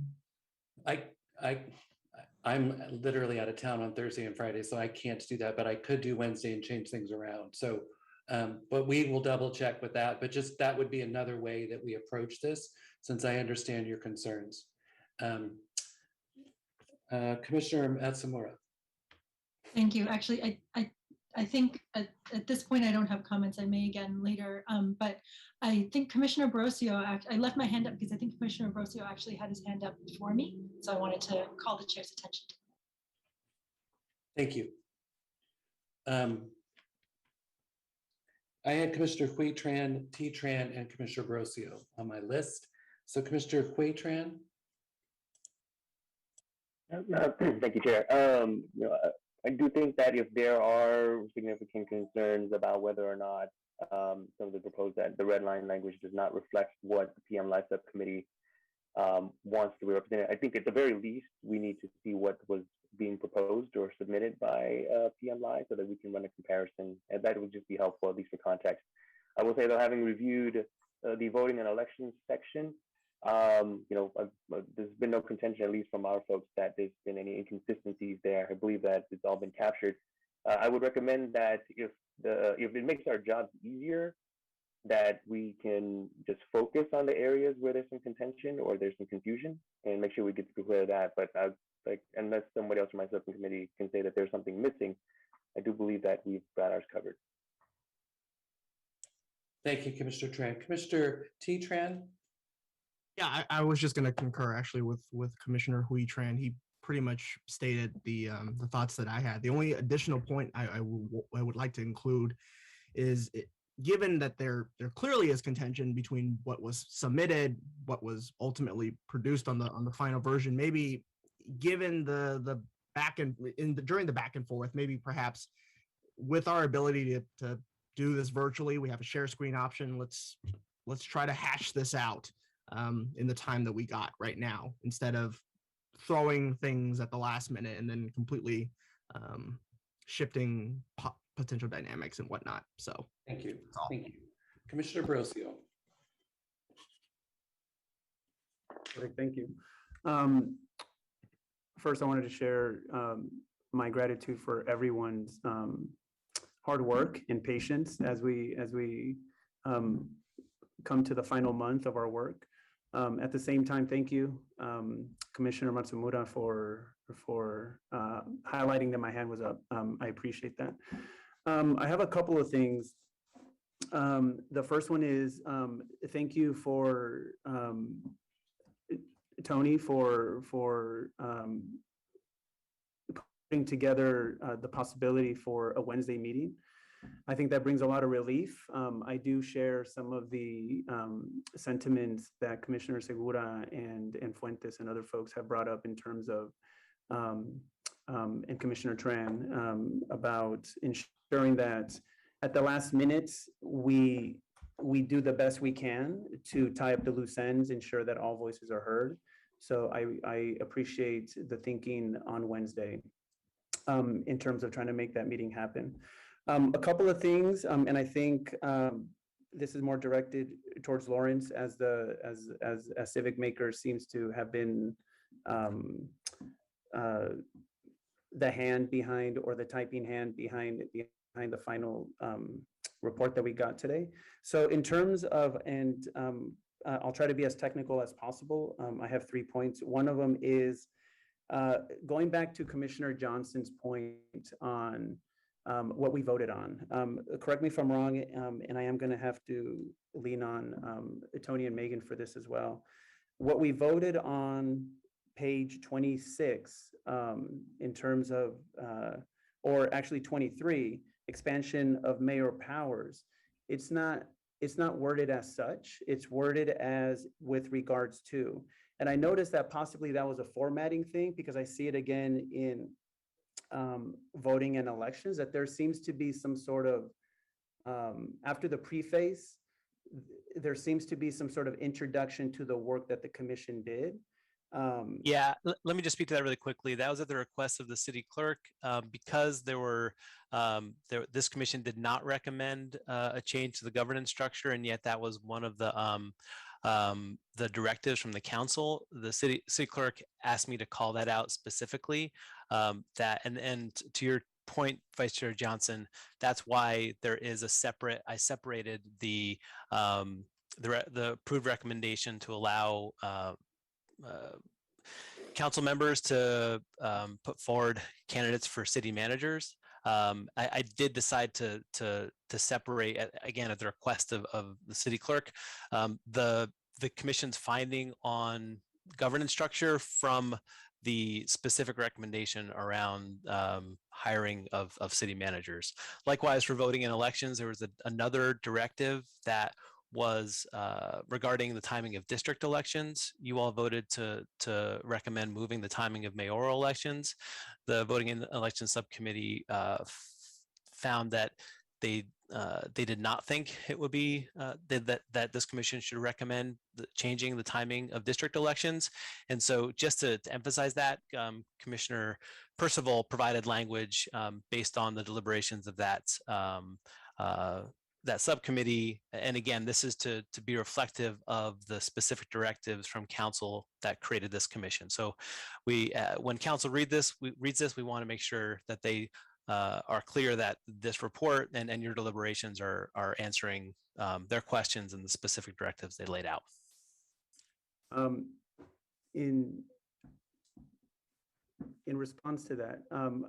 I'm literally out of town on Thursday and Friday, so I can't do that, but I could do Wednesday and change things around. So, but we will double check with that, but just that would be another way that we approach this, since I understand your concerns. Commissioner Matsumura. Thank you. Actually, I think at this point, I don't have comments. I may again later. But I think Commissioner Brosio, I left my hand up because I think Commissioner Brosio actually had his hand up before me. So I wanted to call the chair's attention to it. Thank you. I had Commissioner Huitran, T-Tran, and Commissioner Brosio on my list. So Commissioner Huitran. Thank you, Chair. I do think that if there are significant concerns about whether or not some of the proposed that the red line language does not reflect what the PM Live Subcommittee wants to be represented, I think at the very least we need to see what was being proposed or submitted by PM Live so that we can run a comparison, and that would just be helpful, at least for context. I will say, though, having reviewed the voting and elections section, there's been no contention, at least from our folks, that there's been any inconsistencies there. I believe that it's all been captured. I would recommend that if it makes our jobs easier, that we can just focus on the areas where there's some contention or there's some confusion and make sure we get to clear that. But unless somebody else from my subcommittee can say that there's something missing, I do believe that we've got ours covered. Thank you, Commissioner Tran. Commissioner T-Tran? Yeah, I was just going to concur actually with Commissioner Huitran. He pretty much stated the thoughts that I had. The only additional point I would like to include is given that there clearly is contention between what was submitted, what was ultimately produced on the final version, maybe given the during the back and forth, maybe perhaps with our ability to do this virtually, we have a share screen option. Let's try to hash this out in the time that we got right now, instead of throwing things at the last minute and then completely shifting potential dynamics and whatnot. So thank you. Thank you. Commissioner Brosio. Perfect, thank you. First, I wanted to share my gratitude for everyone's hard work and patience as we come to the final month of our work. At the same time, thank you, Commissioner Matsumura, for highlighting that my hand was up. I appreciate that. I have a couple of things. The first one is thank you for Tony for putting together the possibility for a Wednesday meeting. I think that brings a lot of relief. I do share some of the sentiments that Commissioner Segura and Fuentes and other folks have brought up in terms of, and Commissioner Tran, about ensuring that at the last minute, we do the best we can to tie up the loose ends, ensure that all voices are heard. So I appreciate the thinking on Wednesday in terms of trying to make that meeting happen. A couple of things, and I think this is more directed towards Lawrence, as Civic Maker seems to have been the hand behind, or the typing hand behind the final report that we got today. So in terms of, and I'll try to be as technical as possible. I have 3 points. One of them is going back to Commissioner Johnson's point on what we voted on. Correct me if I'm wrong, and I am going to have to lean on Tony and Megan for this as well. What we voted on page 26 in terms of, or actually 23, expansion of mayor powers, it's not worded as such. It's worded as with regards to. And I noticed that possibly that was a formatting thing, because I see it again in voting and elections, that there seems to be some sort of, after the preface, there seems to be some sort of introduction to the work that the commission did. Yeah, let me just speak to that really quickly. That was at the request of the city clerk, because this commission did not recommend a change to the governance structure, and yet that was one of the directives from the council. The city clerk asked me to call that out specifically. That and to your point, Vice Chair Johnson, that's why there is I separated the approved recommendation to allow council members to put forward candidates for city managers I did decide to separate, again, at the request of the city clerk, the commission's finding on governance structure from the specific recommendation around hiring of city managers. Likewise, for voting in elections, there was another directive that was regarding the timing of district elections. You all voted to recommend moving the timing of mayoral elections. The Voting in Elections Subcommittee found that they did not think it would be that this commission should recommend changing the timing of district elections. And so just to emphasize that, Commissioner Percival provided language based on the deliberations of that subcommittee. And again, this is to be reflective of the specific directives from council that created this commission. So we, when council reads this, we want to make sure that they are clear that this report and your deliberations are answering their questions and the specific directives they laid out. In response to that,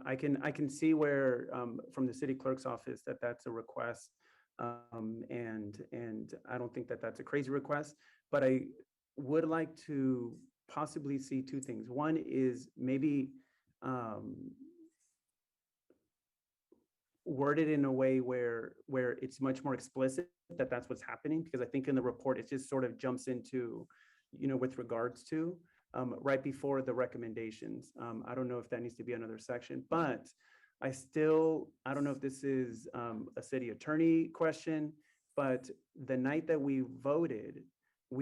I can see where from the city clerk's office that's a request, and I don't think that's a crazy request, but I would like to possibly see two things. One is maybe worded in a way where it's much more explicit that that's what's happening, because I think in the report it just sort of jumps into, with regards to right before the recommendations. I don't know if that needs to be another section, but I don't know if this is a city attorney question, but the night that we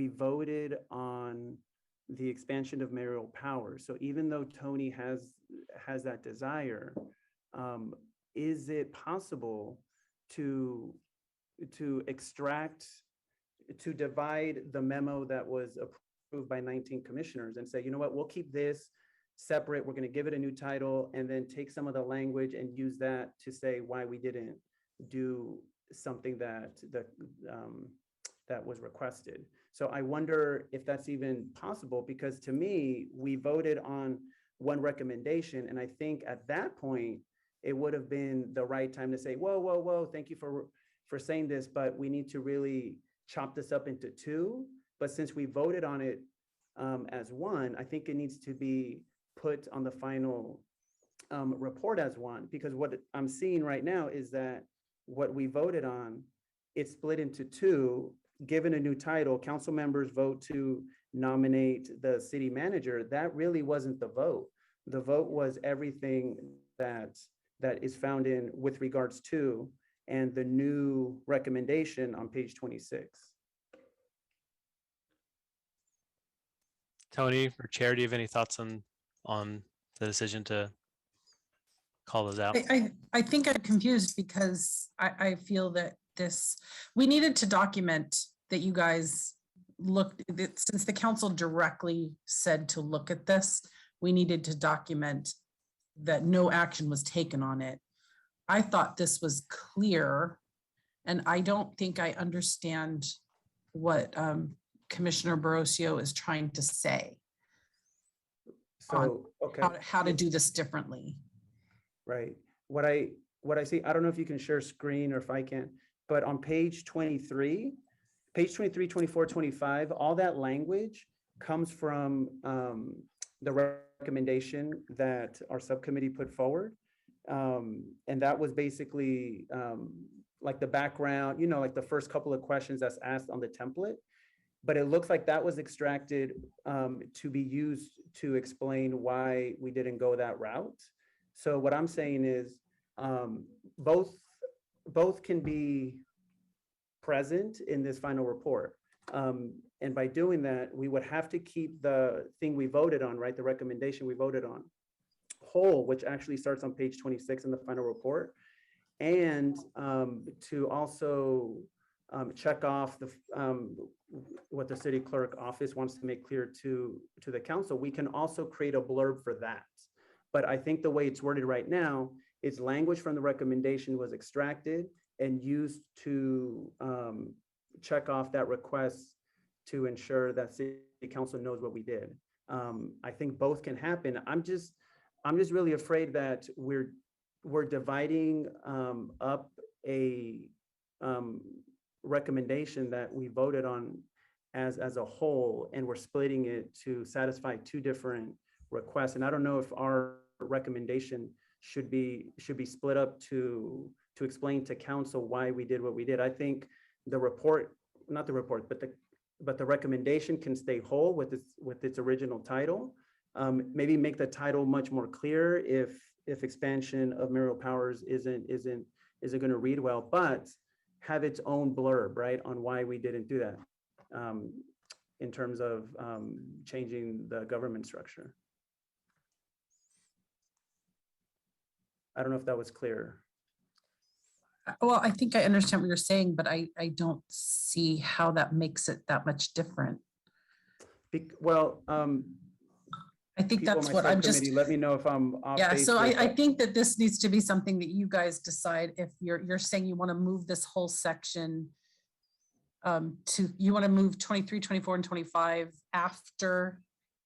voted on the expansion of mayoral powers. So even though Tony has that desire, is it possible to divide the memo that was approved by 19 commissioners and say, you know what, we'll keep this separate, we're going to give it a new title, and then take some of the language and use that to say why we didn't do something that was requested. So I wonder if that's even possible, because to me, we voted on one recommendation, and I think at that point, it would have been the right time to say, whoa, thank you for saying this, but we need to really chop this up into two. But since we voted on it as one, I think it needs to be put on the final report as one, because what I'm seeing right now is that what we voted on, it's split into two, given a new title, council members vote to nominate the city manager. That really wasn't the vote. The vote was everything that is found in with regards to, and the new recommendation on page 26. Tony or Chair, do you have any thoughts on the decision to call those out? I think I'm confused because I feel that we needed to document that you guys since the council directly said to look at this, we needed to document that no action was taken on it. I thought this was clear, and I don't think I understand what Commissioner Barocio is trying to say. So, okay. How to do this differently. Right. What I see, I don't know if you can share screen or if I can, but on page 23, 24, 25, all that language comes from the recommendation that our subcommittee put forward. And that was basically like the background, like the first couple of questions that's asked on the template. But it looks like that was extracted to be used to explain why we didn't go that route. So what I'm saying is both can be present in this final report. And by doing that, we would have to keep the thing we voted on, right? The recommendation we voted on whole, which actually starts on page 26 in the final report. And to also check off what the city clerk office wants to make clear to the council. We can also create a blurb for that. But I think the way it's worded right now is language from the recommendation was extracted and used to check off that request to ensure that city council knows what we did. I think both can happen. I'm just really afraid that we're we're dividing up a recommendation that we voted on as a whole, and we're splitting it to satisfy two different requests. And I don't know if our recommendation should be split up to explain to council why we did what we did. I think the report, not the report, but the recommendation can stay whole with its original title. Maybe make the title much more clear if expansion of mayoral powers isn't going to read well, but have its own blurb, right, on why we didn't do that in terms of changing the government structure. I don't know if that was clear. Well, I think I understand what you're saying, but I don't see how that makes it that much different. I think that's what I'm just. Let me know if I'm off. Yeah, base so with I that. think that this needs to be something that you guys decide. If you're saying you want to move this whole section you want to move 23, 24, and 25 after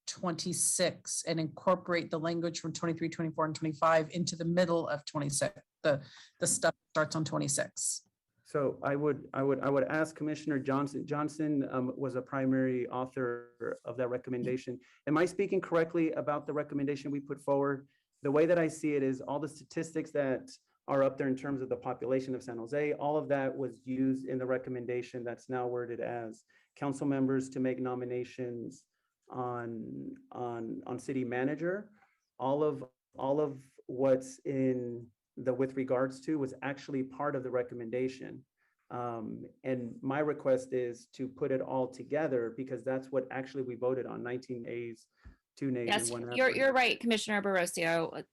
26 and incorporate the language from 23, 24, and 25 into the middle of 26. The stuff starts on 26. So I would ask Commissioner Johnson. Johnson was a primary author of that recommendation. Am I speaking correctly about the recommendation we put forward? The way that I see it is all the statistics that are up there in terms of the population of San Jose, all of that was used in the recommendation that's now worded as council members to make nominations on city manager. All of what's in the with regards to was actually part of the recommendation. And my request is to put it all together because that's what actually we voted on, 19 A's, 2 nays, Yes, and 1 you're right, Commissioner Barroso.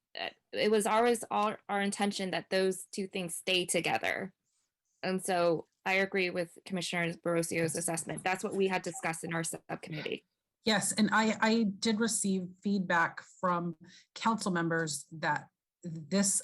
It was always our intention that those two things stay together. And so I agree with Commissioner Barroso's assessment. That's what we had discussed in our subcommittee. Yes, and I did receive feedback from council members that this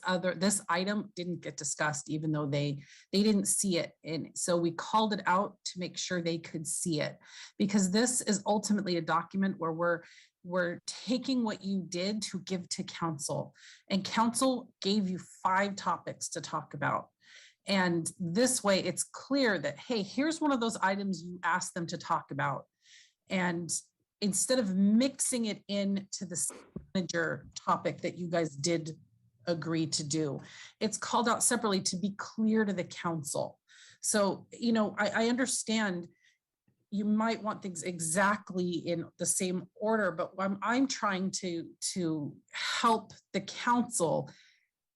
item didn't get discussed, even though they didn't see it. And so we called it out to make sure they could see it, because this is ultimately a document where we're taking what you did to give to council, and council gave you 5 topics to talk about. And this way it's clear that, hey, here's one of those items you asked them to talk about. And instead of mixing it into the manager topic that you guys did agree to do, it's called out separately to be clear to the council. So, you know, I understand you might want things exactly in the same order, but I'm trying to help the council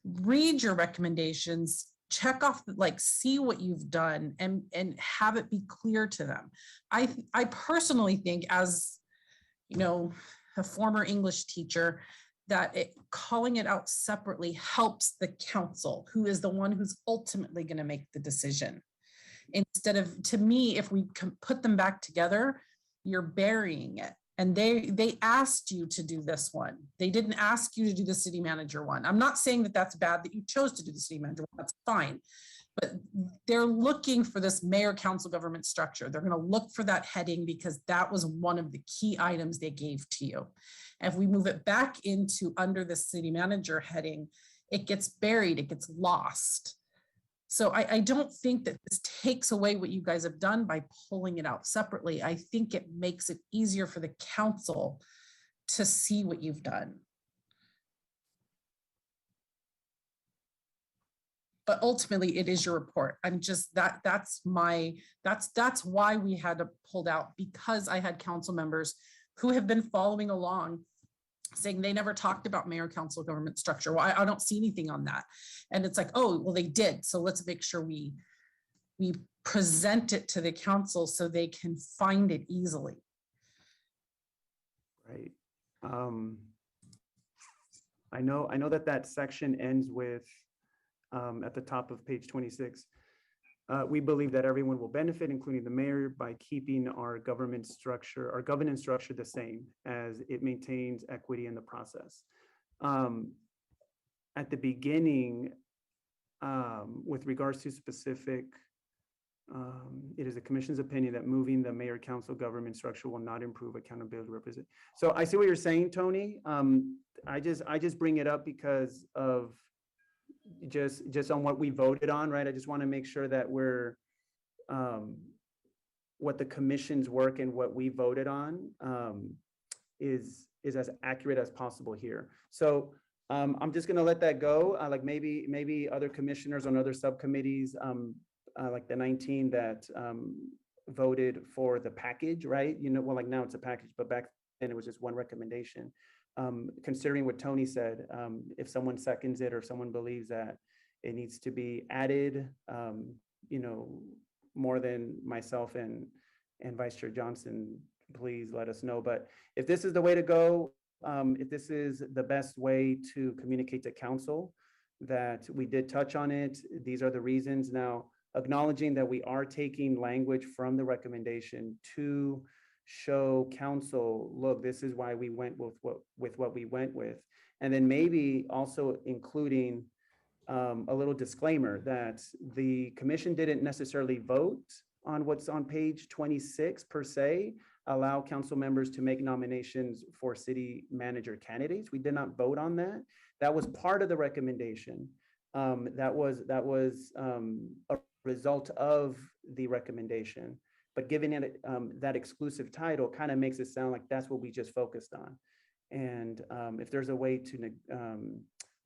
read your recommendations, check off, like, see what you've done and have it be clear to them. I personally think, as you know, a former English teacher, that calling it out separately helps the council, who is the one who's ultimately going to make the decision. Instead of, to me, if we can put them back together, you're burying it. And they asked you to do this one. They didn't ask you to do the city manager one. I'm not saying that that's bad that you chose to do the city manager one. That's fine. But they're looking for this mayor council government structure. They're going to look for that heading because that was one of the key items they gave to you. And if we move it back into under the city manager heading, it gets buried, it gets lost. So I don't think that this takes away what you guys have done by pulling it out separately. I think it makes it easier for the council to see what you've done. But ultimately it is your report. I'm just, that's why we had to pull out, because I had council members who have been following along saying they never talked about mayor council government structure. Well, I don't see anything on that. And it's like, oh, well, they did. So let's make sure we present it to the council so they can find it easily. Right. I know that section ends with, at the top of page 26, we believe that everyone will benefit, including the mayor, by keeping our governance structure the same as it maintains equity in the process. At the beginning, with regards to specific, it is the commission's opinion that moving the mayor council government structure will not improve accountability represent. So I see what you're saying, Tony. I just bring it up because of just on what we voted on, right? I just want to make sure that we're, what the commission's work and what we voted on is as accurate as possible here. So I'm just going to let that go. Like maybe other commissioners on other subcommittees, like the 19 that voted for the package, right? You know, well, like now it's a package, but back then it was just one recommendation. Considering what Tony said, if someone seconds it or someone believes that it needs to be added, you know, more than myself and Vice Chair Johnson, please let us know. But if this is the way to go, if this is the best way to communicate to council that we did touch on it, these are the reasons. Now, acknowledging that we are taking language from the recommendation to show council, look, this is why we went with what we went with. And then maybe also including a little disclaimer that the commission didn't necessarily vote on what's on page 26 per se, allow council members to make nominations for city manager candidates. We did not vote on that. That was part of the recommendation. That was a result of the recommendation. But giving it that exclusive title kind of makes it sound like that's what we just focused on. And if there's a way to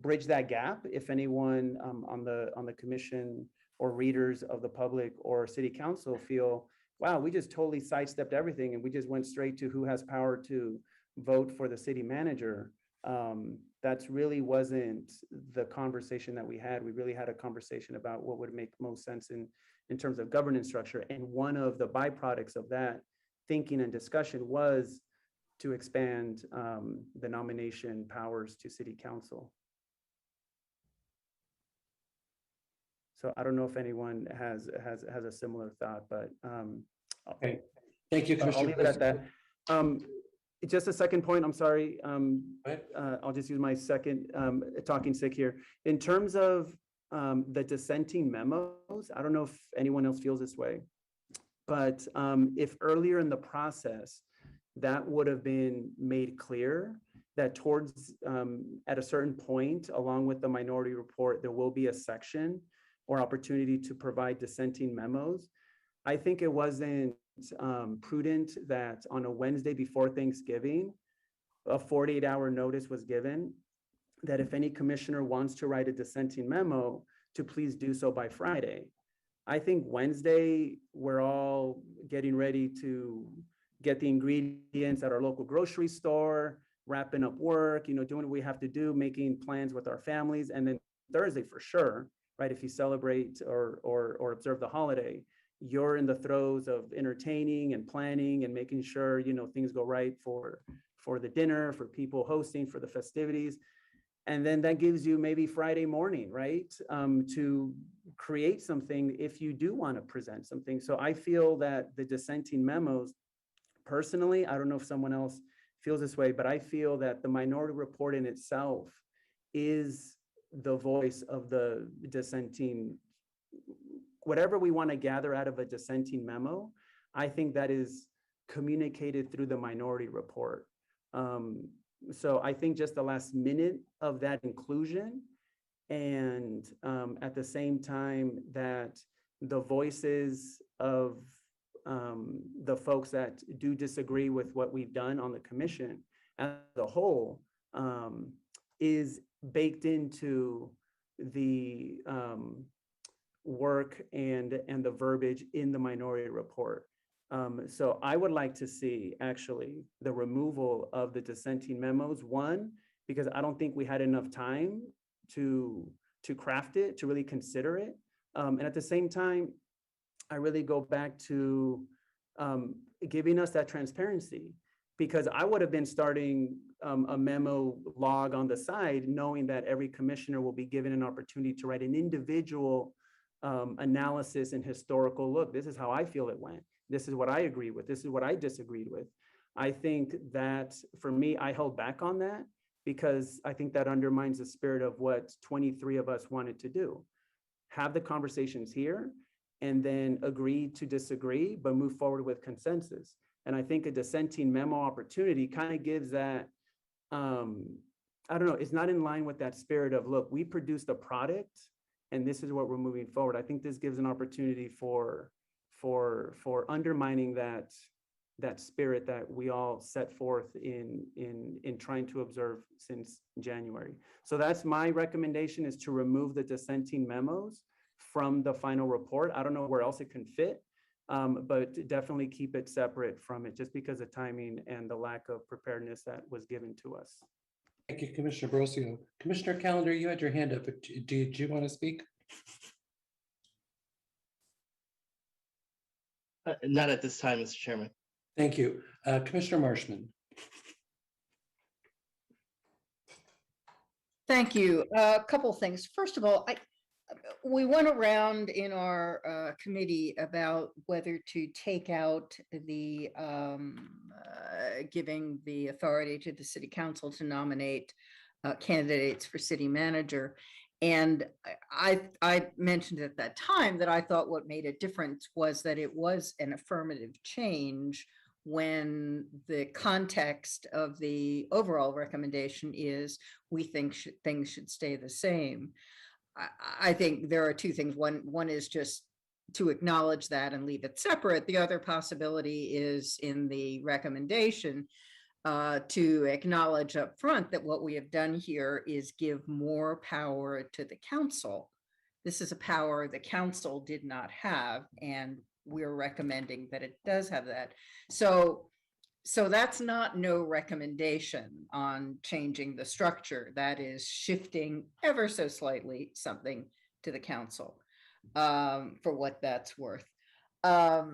bridge that gap, if anyone on the commission or readers of the public or city council feel, wow, we just totally sidestepped everything and we just went straight to who has power to vote for the city manager. That's really wasn't the conversation that we had. We really had a conversation about what would make most sense in terms of governance structure. And one of the byproducts of that thinking and discussion was to expand the nomination powers to city council. So I don't know if anyone has a similar thought, but okay. Thank you, I'll Commissioner. leave it at that. Just a second point, I'm sorry. I'll just use my second talking stick here. In terms of the dissenting memos, I don't know if anyone else feels this way, but if earlier in the process, that would have been made clear that towards, at a certain point, along with the minority report, there will be a section or opportunity to provide dissenting memos. I think it wasn't prudent that on a Wednesday before Thanksgiving, a 48-hour notice was given that if any commissioner wants to write a dissenting memo, to please do so by Friday. I think Wednesday, we're all getting ready to get the ingredients at our local grocery store, wrapping up work, doing what we have to do, making plans with our families. And then Thursday for sure, right? If you celebrate or observe the holiday, you're in the throes of entertaining and planning and making sure, things go right for the dinner, for people hosting, for the festivities. And then that gives you maybe Friday morning, right? To create something if you do want to present something. So I feel that the dissenting memos, personally, I don't know if someone else feels this way, but I feel that the minority report in itself is the voice of the dissenting. Whatever we want to gather out of a dissenting memo, I think that is communicated through the minority report. So I think just the last minute of that inclusion, and at the same time that the voices of the folks that do disagree with what we've done on the commission as a whole is baked into the work and the verbiage in the minority report. So I would like to see actually the removal of the dissenting memos, one, because I don't think we had enough time to craft it, to really consider it. And at the same time, I really go back to giving us that transparency, because I would have been starting a memo log on the side, knowing that every commissioner will be given an opportunity to write an individual analysis and historical look. This is how I feel it went. This is what I agree with. This is what I disagreed with. I think that for me, I held back on that because I think that undermines the spirit of what 23 of us wanted to do. Have the conversations here and then agree to disagree, but move forward with consensus. And I think a dissenting memo opportunity kind of gives that I don't know, it's not in line with that spirit of, look, we produced a product and this is what we're moving forward. I think this gives an opportunity for undermining that spirit that we all set forth in trying to observe since January. So that's my recommendation, is to remove the dissenting memos from the final report. I don't know where else it can fit, but definitely keep it separate from it, just because of timing and the lack of preparedness that was given to us. Thank you, Commissioner Brosio. Commissioner Calendar, you had your hand up. Did you want to speak? Not at this time, Mr. Chairman. Thank you. Commissioner Marshman. Thank you. A couple things. First of all, we went around in our committee about whether to take out the giving the authority to the city council to nominate candidates for city manager. And I mentioned at that time that I thought what made a difference was that it was an affirmative change when the context of the overall recommendation is we think things should stay the same. I think there are two things. One is just to acknowledge that and leave it separate. The other possibility is in the recommendation to acknowledge up front that what we have done here is give more power to the council. This is a power the council did not have, and we're recommending that it does have that. So that's not no recommendation on changing the structure. That is shifting ever so slightly something to the council, for what that's worth. I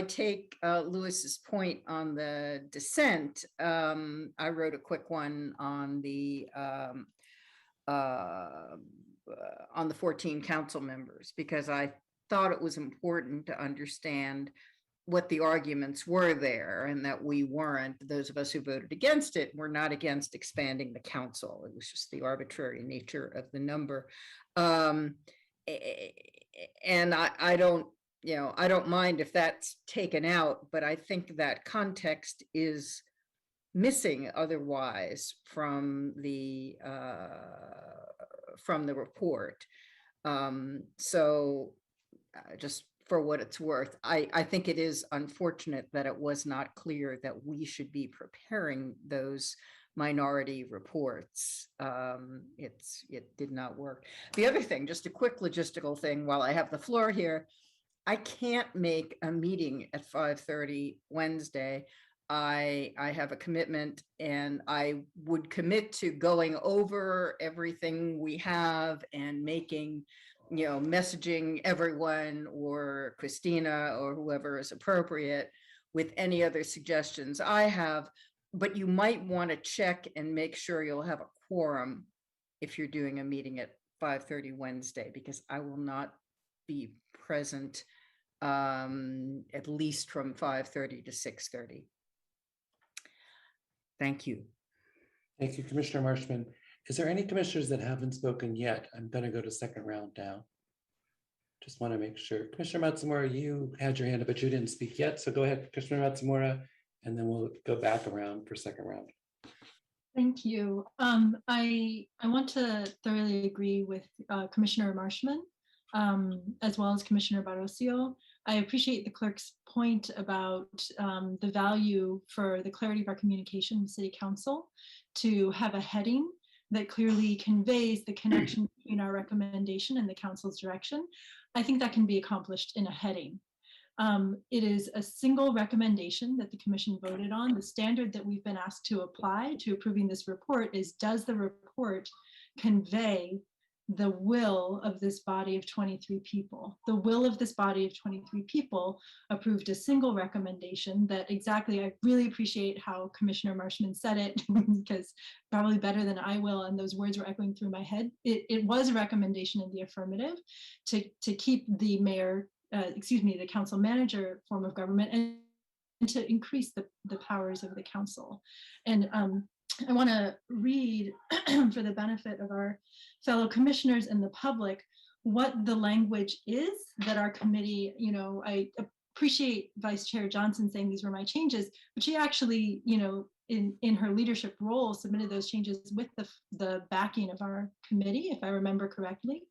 take Lewis's point on the dissent. I wrote a quick one on the 14 council members, because I thought it was important to understand what the arguments were there, and that we weren't, those of us who voted against it, were not against expanding the council. It was just the arbitrary nature of the number. And I don't mind if that's taken out, but I think that context is missing otherwise from the report. So just for what it's worth, I think it is unfortunate that it was not clear that we should be preparing those minority reports. It did not work. The other thing, just a quick logistical thing while I have the floor here, I can't make a meeting at 5:30 Wednesday. I have a commitment, and I would commit to going over everything we have and making, messaging everyone or Christina or whoever is appropriate with any other suggestions I have. But you might want to check and make sure you'll have a quorum if you're doing a meeting at 5:30 Wednesday, because I will not be present at least from 5:30 to 6:30. Thank you. Thank you, Commissioner Marshman. Is there any commissioners that haven't spoken yet? I'm going to go to second round now. Just want to make sure. Commissioner Matsumura, you had your hand up, but you didn't speak yet. So go ahead, Commissioner Matsumura, and then we'll go back around for second round. Thank you. I want to thoroughly agree with Commissioner Marshman, as well as Commissioner Barrocio. I appreciate the clerk's point about the value for the clarity of our communication with City Council to have a heading that clearly conveys the connection between our recommendation and the council's direction. I think that can be accomplished in a heading. It is a single recommendation that the commission voted on. The standard that we've been asked to apply to approving this report is, does the report convey the will of this body of 23 people? The will of this body of 23 people approved a single recommendation that exactly, I really appreciate how Commissioner Marshman said it, because probably better than I will, and those words were echoing through my head. It was a recommendation in the affirmative to keep the mayor, the council manager form of government, and to increase the powers of the council. And I want to read for the benefit of our fellow commissioners and the public what the language is that our committee, I appreciate Vice Chair Johnson saying these were my changes, but she actually, in her leadership role, submitted those changes with the backing of our committee, if I remember correctly.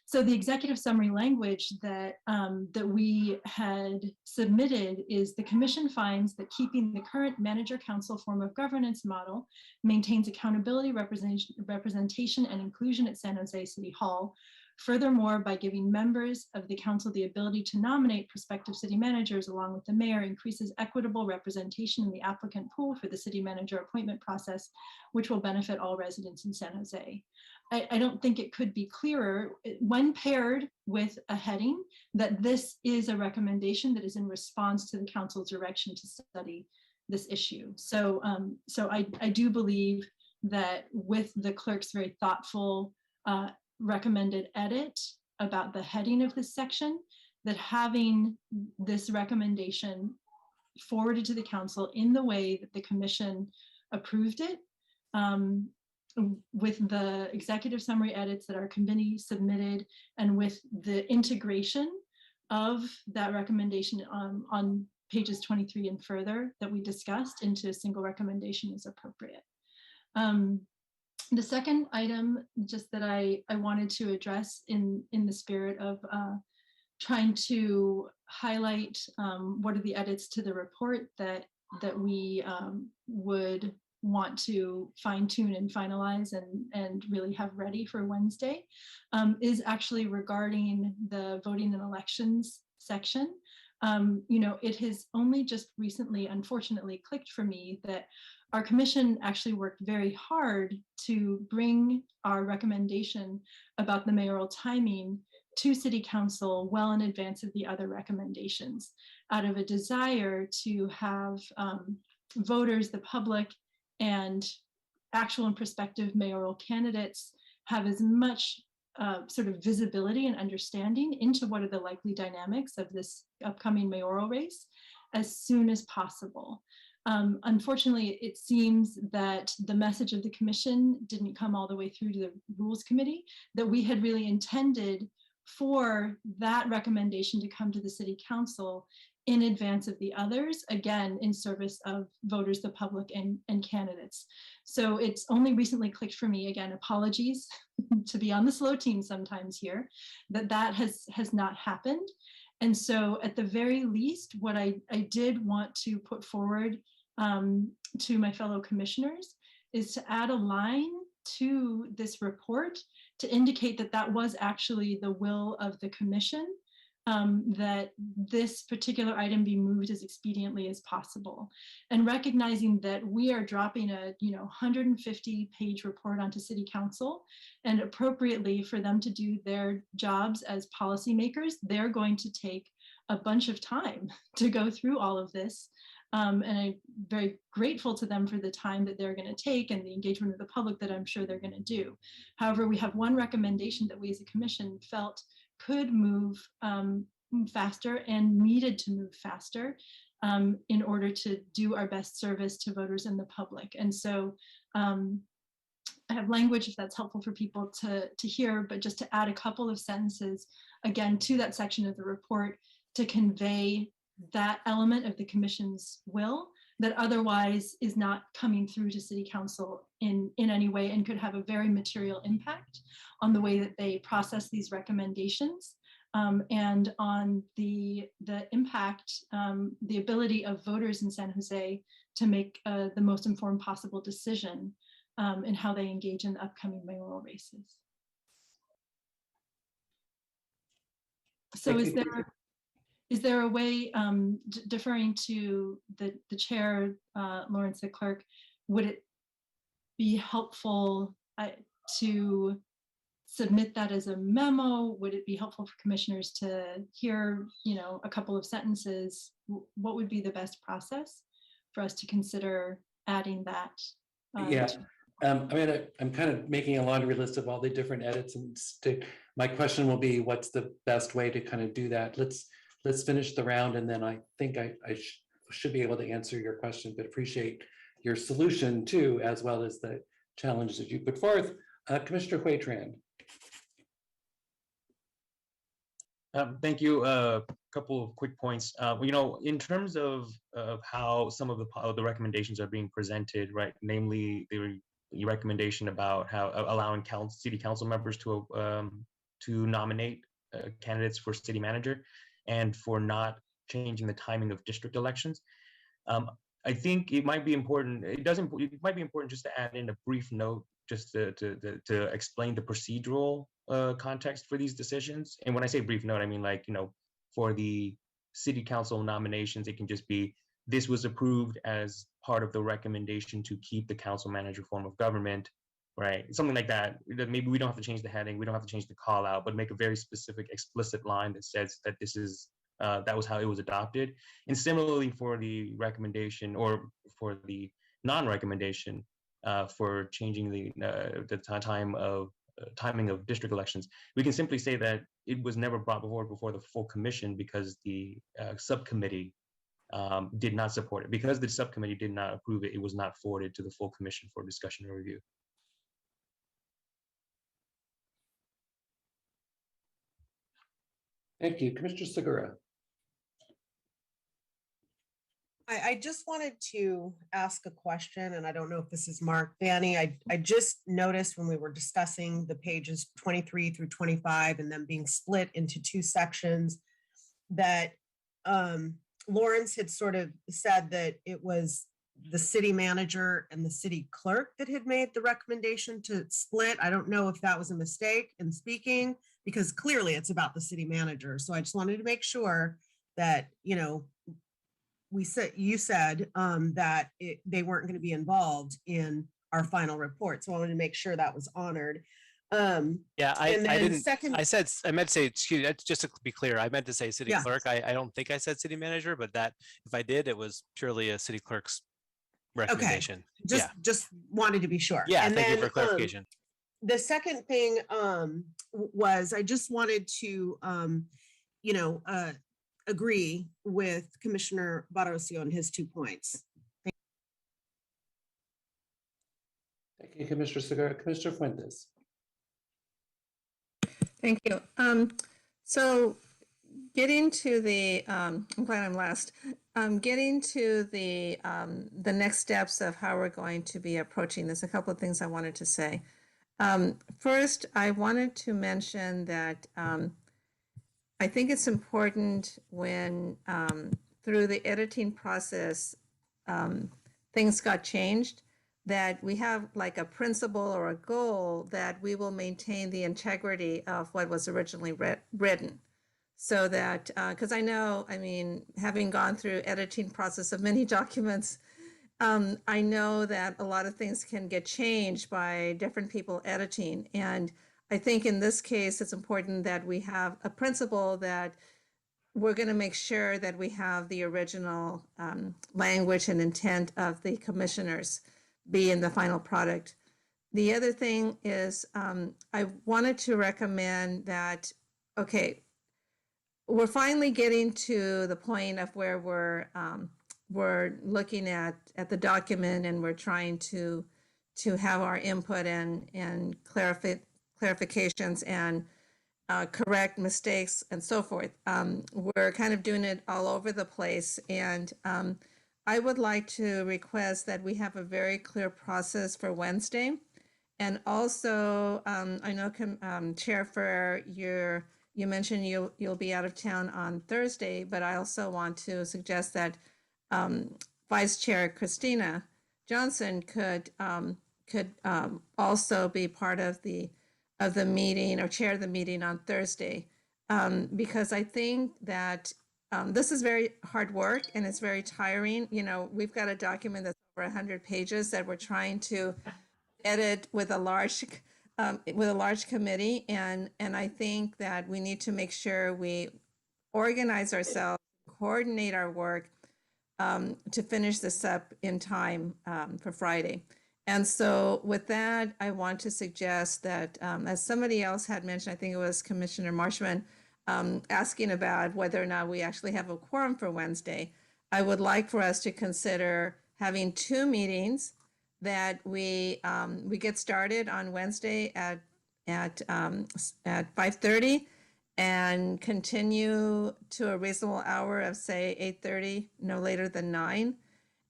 So the executive summary language that that we had submitted is: the commission finds that keeping the current manager-council form of governance model maintains accountability, representation, and inclusion at San Jose City Hall. Furthermore, by giving members of the council the ability to nominate prospective city managers along with the mayor, increases equitable representation in the applicant pool for the city manager appointment process, which will benefit all residents in San Jose. I don't think it could be clearer, when paired with a heading, that this is a recommendation that is in response to the council's direction to study this issue. So, I do believe that with the clerk's very thoughtful recommended edit about the heading of this section, that having this recommendation forwarded to the council in the way that the commission approved it, with the executive summary edits that our committee submitted, and with the integration of that recommendation on pages 23 and further that we discussed into a single recommendation, is appropriate. The second item, just that I wanted to address in the spirit of trying to highlight what are the edits to the report that we would want to fine tune and finalize and really have ready for Wednesday, is actually regarding the voting and elections section. You know, it has only just recently, unfortunately, clicked for me that our commission actually worked very hard to bring our recommendation about the mayoral timing to City Council well in advance of the other recommendations, out of a desire to have voters, the public, and actual and prospective mayoral candidates have as much sort of visibility and understanding into what are the likely dynamics of this upcoming mayoral race as soon as possible. Unfortunately, it seems that the message of the commission didn't come all the way through to the Rules Committee, that we had really intended for that recommendation to come to the City Council in advance of the others, again, in service of voters, the public, and candidates. So it's only recently clicked for me, again, apologies to be on the slow team sometimes here, that has not happened. And so at the very least, what I did want to put forward to my fellow commissioners is to add a line to this report to indicate that that was actually the will of the commission, that this particular item be moved as expediently as possible. And recognizing that we are dropping a 150-page report onto City Council, and appropriately for them to do their jobs as policymakers, they're going to take a bunch of time to go through all of this. And I'm very grateful to them for the time that they're going to take and the engagement of the public that I'm sure they're going to do. However, we have one recommendation that we as a commission felt could move faster and needed to move faster in order to do our best service to voters and the public. And so I have language, if that's helpful for people to hear, but just to add a couple of sentences, again, to that section of the report to convey that element of the commission's will that otherwise is not coming through to City Council in any way, and could have a very material impact on the way that they process these recommendations, and on the impact, the ability of voters in San Jose to make the most informed possible decision in how they engage in the upcoming mayoral races. So is there a way, deferring to the chair, Lawrence, the clerk, would it be helpful to submit that as a memo? Would it be helpful for commissioners to hear, a couple of sentences? What would be the best process for us to consider adding that? I'm kind of making a laundry list of all the different edits, and my question will be, what's the best way to kind of do that? Let's finish the round, and then I think I should be able to answer your question, but appreciate your solution too, as well as the challenges that you put forth. Commissioner Huitran. Thank you, couple of quick points. In terms of how some of the recommendations are being presented, right? Namely, the recommendation about how allowing city council members to nominate candidates for city manager, and for not changing the timing of district elections. I think it might be important. It might be important just to add in a brief note, just to explain the procedural context for these decisions. And when I say brief note, I mean, like, for the city council nominations, it can just be, this was approved as part of the recommendation to keep the council manager form of government, right? Something like that. Maybe we don't have to change the heading, we don't have to change the call out, but make a very specific, explicit line that says that this is that was how it was adopted. And similarly for the recommendation, or for the non-recommendation for changing the timing of district elections, we can simply say that it was never brought before the full commission because the subcommittee did not support it. Because the subcommittee did not approve it, it was not forwarded to the full commission for discussion and review. Thank you. Commissioner Segura. I just wanted to ask a question, and I don't know if this is Mark. Danny, I just noticed when we were discussing the pages 23 through 25 and them being split into two sections, that Lawrence had sort of said that it was the city manager and the city clerk that had made the recommendation to split. I don't know if that was a mistake in speaking, because clearly it's about the city manager. So I just wanted to make sure that, you said that they weren't going to be involved in our final report. So I wanted to make sure that was honored. Yeah, I didn't. I meant to say, excuse me, just to be clear, I meant to say city clerk. I don't think I said city manager, but that if I did, it was purely a city clerk's recommendation. Okay. Just wanted to be sure. Yeah, and thank then, you for clarification. The second thing was I just wanted to, agree with Commissioner Barocio on his 2 points. Thank you, Commissioner Segura. Commissioner Fuentes. Thank you. So getting to the, I'm glad I'm last. Getting to the next steps of how we're going to be approaching this, a couple of things I wanted to say. First, I wanted to mention that I think it's important when through the editing process, things got changed, that we have like a principle or a goal that we will maintain the integrity of what was originally written. So that, because I know, having gone through editing process of many documents, I know that a lot of things can get changed by different people editing. And I think in this case, it's important that we have a principle that we're going to make sure that we have the original language and intent of the commissioners be in the final product. The other thing is I wanted to recommend that, okay, we're finally getting to the point of where we're looking at the document, and we're trying to have our input and clarifications and correct mistakes and so forth. We're kind of doing it all over the place, and I would like to request that we have a very clear process for Wednesday. And also, I know Chair Ferrer, you mentioned you'll be out of town on Thursday, but I also want to suggest that Vice Chair Christina Johnson could also be part of the meeting or chair the meeting on Thursday, because I think that this is very hard work and it's very tiring. We've got a document that's over 100 pages that we're trying to edit with a large committee, and I think that we need to make sure we organize ourselves, coordinate our work to finish this up in time for Friday. And so with that, I want to suggest that, as somebody else had mentioned, I think it was Commissioner Marshman, asking about whether or not we actually have a quorum for Wednesday, I would like for us to consider having 2 meetings, that we get started on Wednesday at 5:30, and continue to a reasonable hour of, say, 8:30, no later than 9.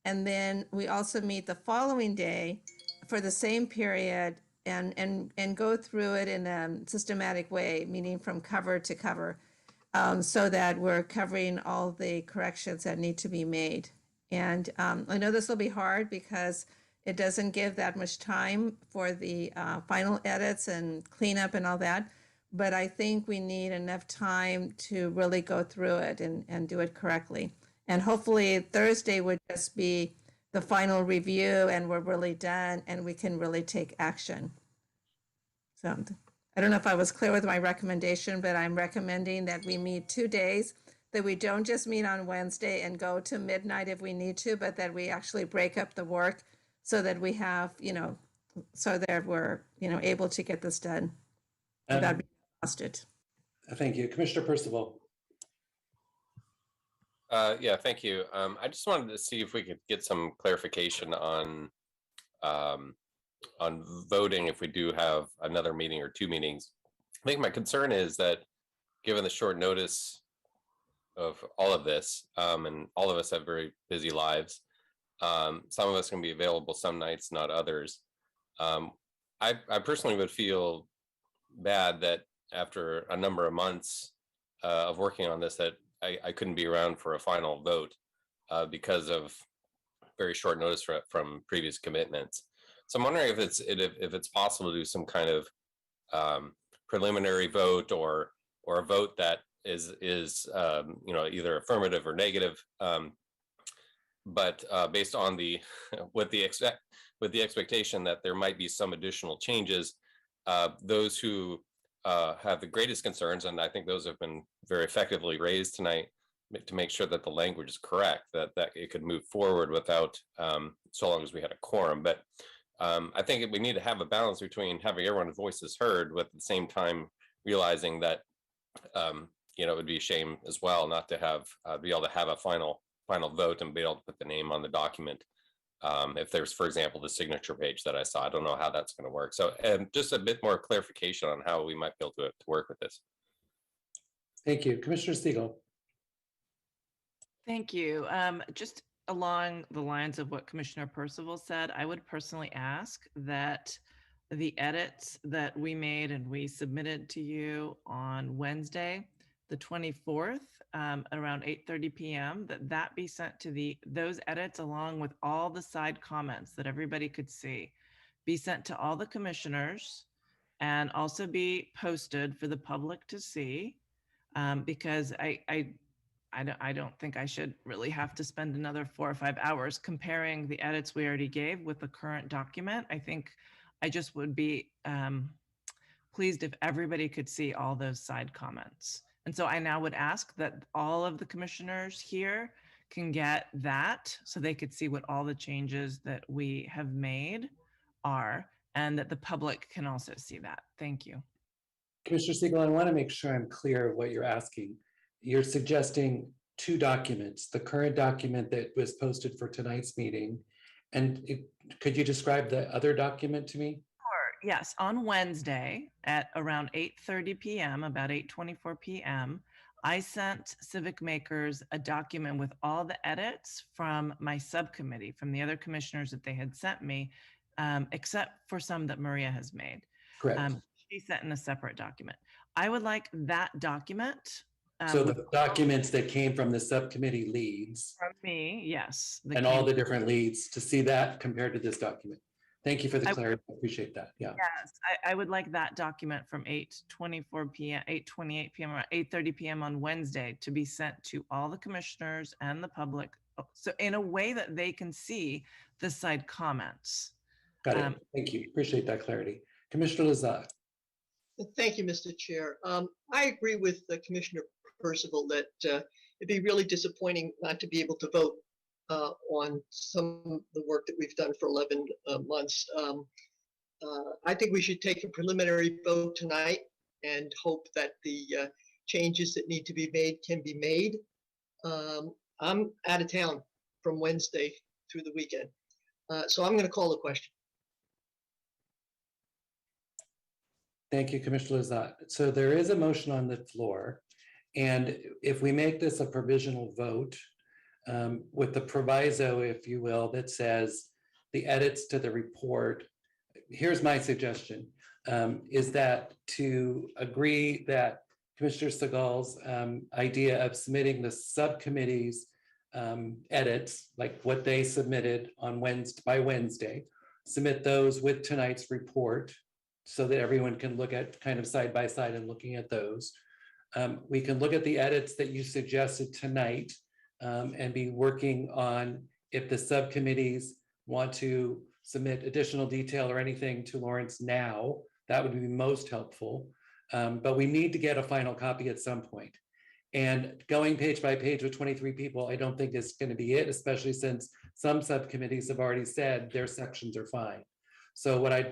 And then we also meet the following day for the same period and go through it in a systematic way, meaning from cover to cover, so that we're covering all the corrections that need to be made. And I know this will be hard because it doesn't give that much time for the final edits and cleanup and all that. But I think we need enough time to really go through it and do it correctly. And hopefully Thursday would just be the final review and we're really done and we can really take action. So I don't know if I was clear with my recommendation, but I'm recommending that we meet 2 days, that we don't just meet on Wednesday and go to midnight if we need to, but that we actually break up the work so that we have, so that we're, able to get this done without being exhausted. Thank you. Commissioner Percival. Yeah, thank you. I just wanted to see if we could get some clarification on voting if we do have another meeting or 2 meetings. I think my concern is that given the short notice of all of this, and all of us have very busy lives, some of us can be available some nights, not others. I personally would feel bad that after a number of months of working on this, that I couldn't be around for a final vote because of very short notice from previous commitments. So I'm wondering if it's possible to do some kind of preliminary vote or a vote that is either affirmative or negative, but based on with the expectation that there might be some additional changes. Those who have the greatest concerns, and I think those have been very effectively raised tonight, to make sure that the language is correct, that it could move forward without, so long as we had a quorum. But I think we need to have a balance between having everyone's voices heard, with at the same time realizing that it would be a shame as well not to be able to have a final vote and be able to put the name on the document. If there's, for example, the signature page that I saw, I don't know how that's going to work. So just a bit more clarification on how we might be able to work with this. Thank you. Commissioner Siegel. Thank you. Just along the lines of what Commissioner Percival said, I would personally ask that the edits that we made and we submitted to you on Wednesday, the 24th, around 8:30 p.m., that be sent to those edits along with all the side comments that everybody could see, be sent to all the commissioners and also be posted for the public to see, because I don't think I should really have to spend another 4 or 5 hours comparing the edits we already gave with the current document. I think I just would be pleased if everybody could see all those side comments. And so I now would ask that all of the commissioners here can get that so they could see what all the changes that we have made are, and that the public can also see that. Thank you. Commissioner Siegel, I want to make sure I'm clear of what you're asking. You're suggesting 2 documents, the current document that was posted for tonight's meeting. And could you describe the other document to me? Sure. Yes. On Wednesday at around 8:30 p.m., about 8:24 p.m., I sent Civic Makers a document with all the edits from my subcommittee, from the other commissioners that they had sent me, except for some that Maria has made. Correct. She sent in a separate document. I would like that document. So the documents that came from the subcommittee leads. From me, yes. And all the different leads, to see that compared to this document. Thank you for the clarity. I appreciate that. Yeah. Yes, I would like that document from 8:24 p.m., 8:28 p.m., or 8:30 p.m. on Wednesday to be sent to all the commissioners and the public. So in a way that they can see the side comments. Got it. Thank you. Appreciate that clarity. Commissioner Lazat. Thank you, Mr. Chair. I agree with Commissioner Percival that it'd be really disappointing not to be able to vote on some of the work that we've done for 11 months. I think we should take a preliminary vote tonight and hope that the changes that need to be made can be made. I'm out of town from Wednesday through the weekend, so I'm going to call the question. Thank you, Commissioner Lazat. So there is a motion on the floor. And if we make this a provisional vote with the proviso, if you will, that says the edits to the report, here's my suggestion, is that to agree that Commissioner Segal's idea of submitting the subcommittee's edits, like what they submitted on Wednesday, submit those with tonight's report so that everyone can look at kind of side by side and looking at those. We can look at the edits that you suggested tonight and be working on if the subcommittees want to submit additional detail or anything to Lawrence now, that would be most helpful. But we need to get a final copy at some point. And going page by page with 23 people, I don't think is going to be it, especially since some subcommittees have already said their sections are fine. So what I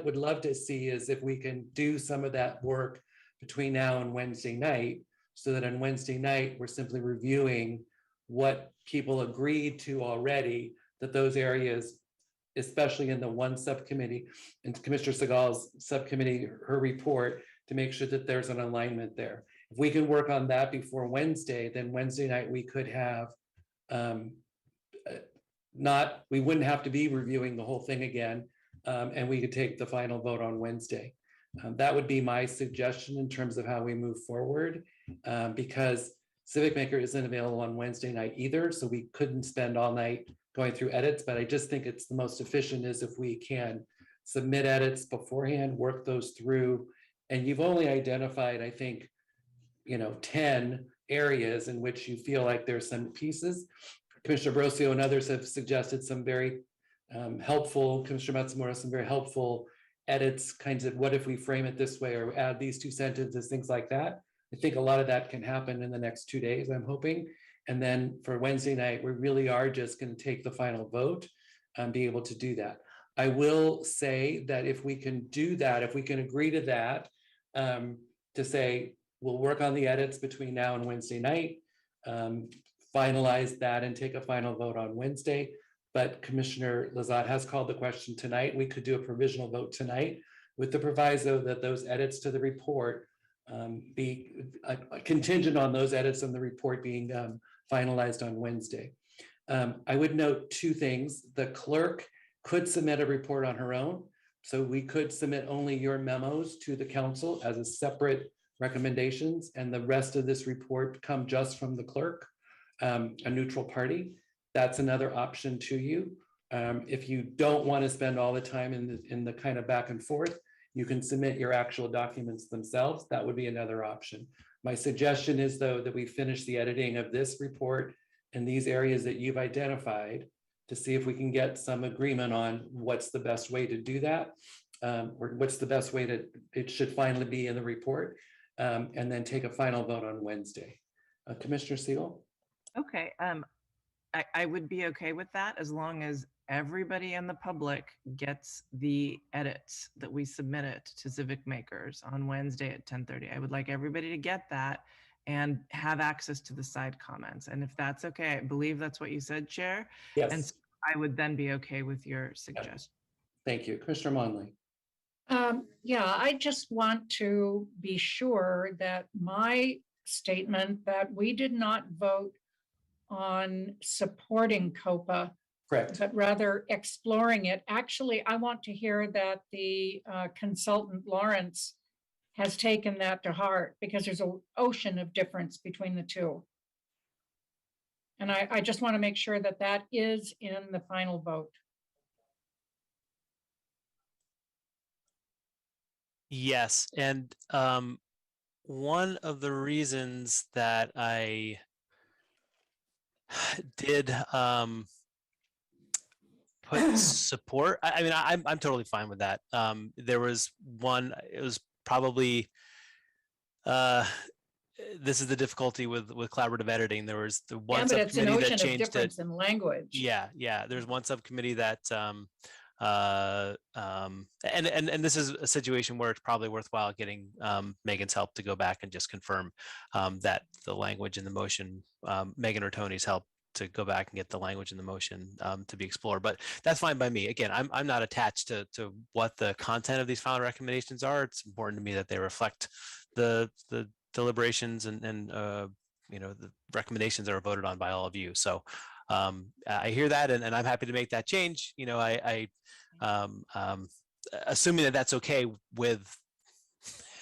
would love to see is if we can do some of that work between now and Wednesday night, so that on Wednesday night, we're simply reviewing what people agreed to already, that those areas, especially in the one subcommittee, and Commissioner Segal's subcommittee, her report, to make sure that there's an alignment there. If we can work on that before Wednesday, then Wednesday night we could have, we wouldn't have to be reviewing the whole thing again, and we could take the final vote on Wednesday. That would be my suggestion in terms of how we move forward, because Civic Maker isn't available on Wednesday night either, so we couldn't spend all night going through edits, but I just think it's the most efficient is if we can submit edits beforehand, work those through, and you've only identified, I think, 10 areas in which you feel like there's some pieces. Commissioner Brosio and others have suggested some very helpful, Commissioner Matsumura, some very helpful edits, kinds of what if we frame it this way or add these two sentences, things like that. I think a lot of that can happen in the next 2 days, I'm hoping. And then for Wednesday night, we really are just going to take the final vote and be able to do that. I will say that if we can do that, if we can agree to that, to say, we'll work on the edits between now and Wednesday night, finalize that and take a final vote on Wednesday. But Commissioner Lazat has called the question tonight. We could do a provisional vote tonight with the proviso that those edits to the report be contingent on those edits on the report being finalized on Wednesday. I would note two things. The clerk could submit a report on her own. So we could submit only your memos to the council as a separate recommendations, and the rest of this report come just from the clerk, a neutral party. That's another option to you. If you don't want to spend all the time in the kind of back and forth, you can submit your actual documents themselves. That would be another option. My suggestion is, though, that we finish the editing of this report in these areas that you've identified to see if we can get some agreement on what's the best way to do that, or what's the best way that it should finally be in the report, and then take a final vote on Wednesday. Commissioner Segal? Okay, I would be okay with that as long as everybody in the public gets the edits that we submitted to Civic Makers on Wednesday at 10:30. I would like everybody to get that and have access to the side comments. And if that's okay, I believe that's what you said, Chair. Yes. And so I would then be okay with your suggestion. Thank you. Commissioner Monley. Yeah, I just want to be sure that my statement that we did not vote on supporting COPA, correct, but rather exploring it. Actually, I want to hear that the consultant Lawrence has taken that to heart, because there's an ocean of difference between the two. And I just want to make sure that that is in the final vote. Yes, and one of the reasons that I did put support, I mean, I'm totally fine with that. There was one, it was probably, this is the difficulty with collaborative editing. There was the one but it's an subcommittee that ocean of changed it. difference in language. Yeah. There's one subcommittee that, and this is a situation where it's probably worthwhile getting Megan's help to go back and just confirm that the language in the motion, Megan or Tony's help to go back and get the language in the motion to be explored. But that's fine by me. Again, I'm not attached to what the content of these final recommendations are. It's important to me that they reflect the deliberations and the recommendations that are voted on by all of you. So I hear that, and I'm happy to make that change. Assuming that that's okay with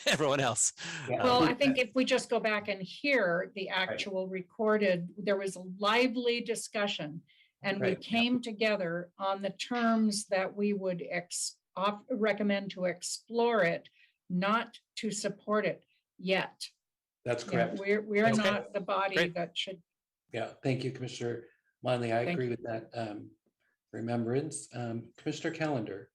everyone else. Well, I think if we just go back and hear the actual recorded, there was a lively discussion, and we came together on the terms that we would recommend to explore it, not to support it yet. That's correct. We're not the body that should. Yeah, thank you, Commissioner Monley. I agree with that remembrance. Commissioner Calendar.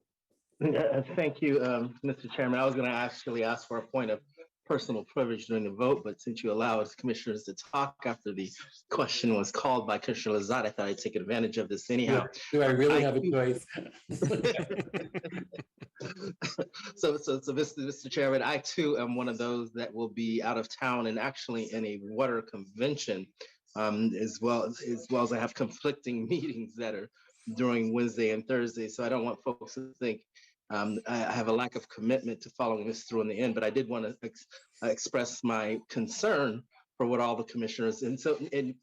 Thank you, Mr. Chairman. I was going to actually ask for a point of personal privilege during the vote, but since you allow us commissioners to talk after the question was called by Commissioner Lazat, I thought I'd take advantage of this anyhow. Do I really have a choice? So, Mr. Chairman, I too am one of those that will be out of town and actually in a water convention, as well as I have conflicting meetings that are during Wednesday and Thursday. So I don't want folks to think I have a lack of commitment to following this through in the end, but I did want to express my concern for what all the commissioners and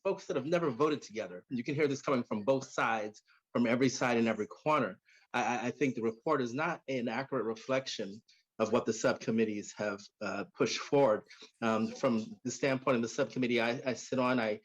folks that have never voted together. You can hear this coming from both sides, from every side and every corner. I think the report is not an accurate reflection of what the subcommittees have pushed forward. From the standpoint of the subcommittee I sit on, I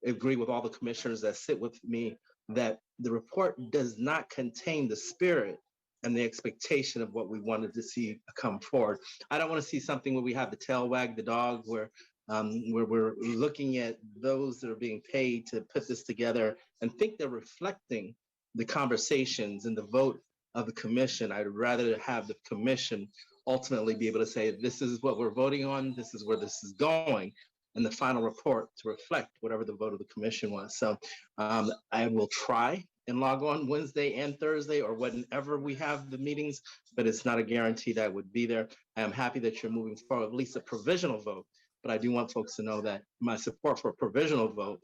agree with all the commissioners that sit with me that the report does not contain the spirit and the expectation of what we wanted to see come forward. I don't want to see something where we have the tail wag the dog, where we're looking at those that are being paid to put this together and think they're reflecting the conversations and the vote of the commission. I'd rather have the commission ultimately be able to say, this is what we're voting on, this is where this is going, and the final report to reflect whatever the vote of the commission was. So I will try and log on Wednesday and Thursday or whenever we have the meetings, but it's not a guarantee that I would be there. I am happy that you're moving forward, at least a provisional vote, but I do want folks to know that my support for a provisional vote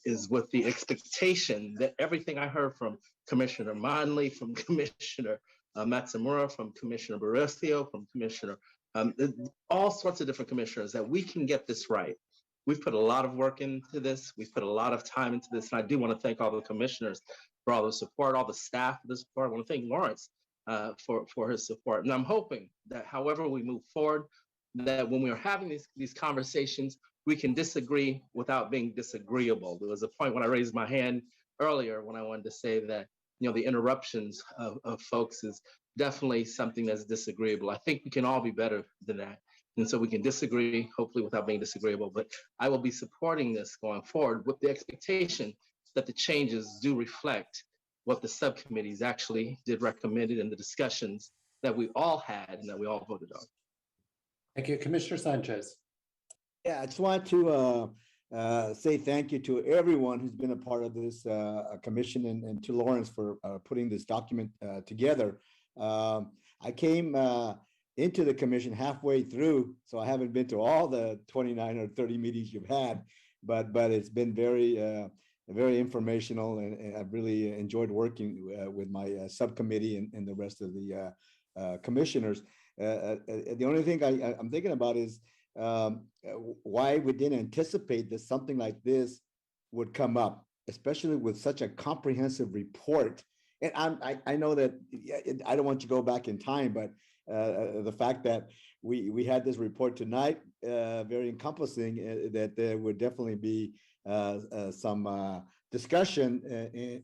is with the expectation that everything I heard from Commissioner Monley, from Commissioner Matsumura, from Commissioner Barresio, from Commissioner, all sorts of different commissioners, that we can get this right. We've put a lot of work into this. We've put a lot of time into this. And I do want to thank all the commissioners for all the support, all the staff for the support. I want to thank Lawrence for his support. And I'm hoping that however we move forward, that when we are having these conversations, we can disagree without being disagreeable. There was a point when I raised my hand earlier when I wanted to say that, the interruptions of folks is definitely something that's disagreeable. I think we can all be better than that. And so we can disagree, hopefully without being disagreeable, but I will be supporting this going forward with the expectation that the changes do reflect what the subcommittees actually did recommended in the discussions that we all had and that we all voted on. Thank you, Commissioner Sanchez. Yeah, I just want to say thank you to everyone who's been a part of this commission and to Lawrence for putting this document together. I came into the commission halfway through, so I haven't been to all the 29 or 30 meetings you've had, but it's been very informational, and I've really enjoyed working with my subcommittee and the rest of the commissioners. The only thing I'm thinking about is why we didn't anticipate that something like this would come up, especially with such a comprehensive report. And I know that I don't want you to go back in time, but the fact that we had this report tonight, very encompassing, that there would definitely be some discussion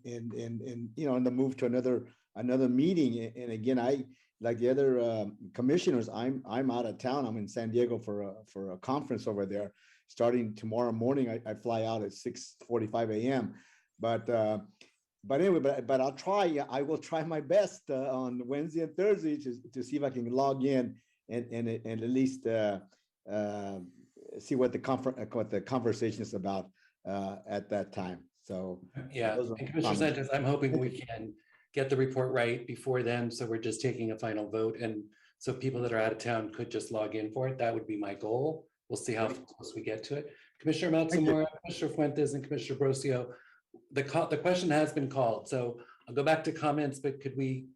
in the move to another meeting. And again, like the other commissioners, I'm out of town. I'm in San Diego for a conference over there. Starting tomorrow morning, I fly out at 6:45 a.m. But anyway, but I'll try. I will try my best on Wednesday and Thursday to see if I can log in and at least see what the conversation is about at that time. So yeah, and Commissioner Sanchez, I'm hoping we can get the report right before then, so we're just taking a final vote, and so people that are out of town could just log in for it. That would be my goal. We'll see how close we get to it. Commissioner Matsumura, Commissioner Fuentes, and Commissioner Brosio, the question has been called, so I'll go back to comments, but could we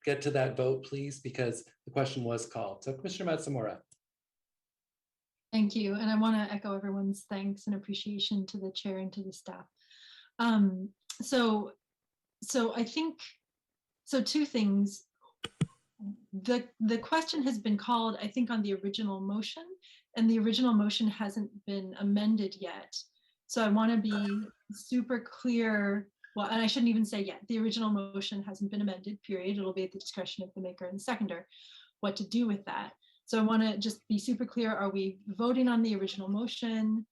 get to that vote, please? Because the question was called. So Commissioner Matsumoto. Thank you. And I want to echo everyone's thanks and appreciation to the chair and to the staff. So I think, so two things. The question has been called, I think, on the original motion, and the original motion hasn't been amended yet. So I want to be super clear. Well, and I shouldn't even say yet. The original motion hasn't been amended, period. It'll be at the discretion of the maker and the seconder what to do with that. So I want to just be super clear. Are we voting on the original motion?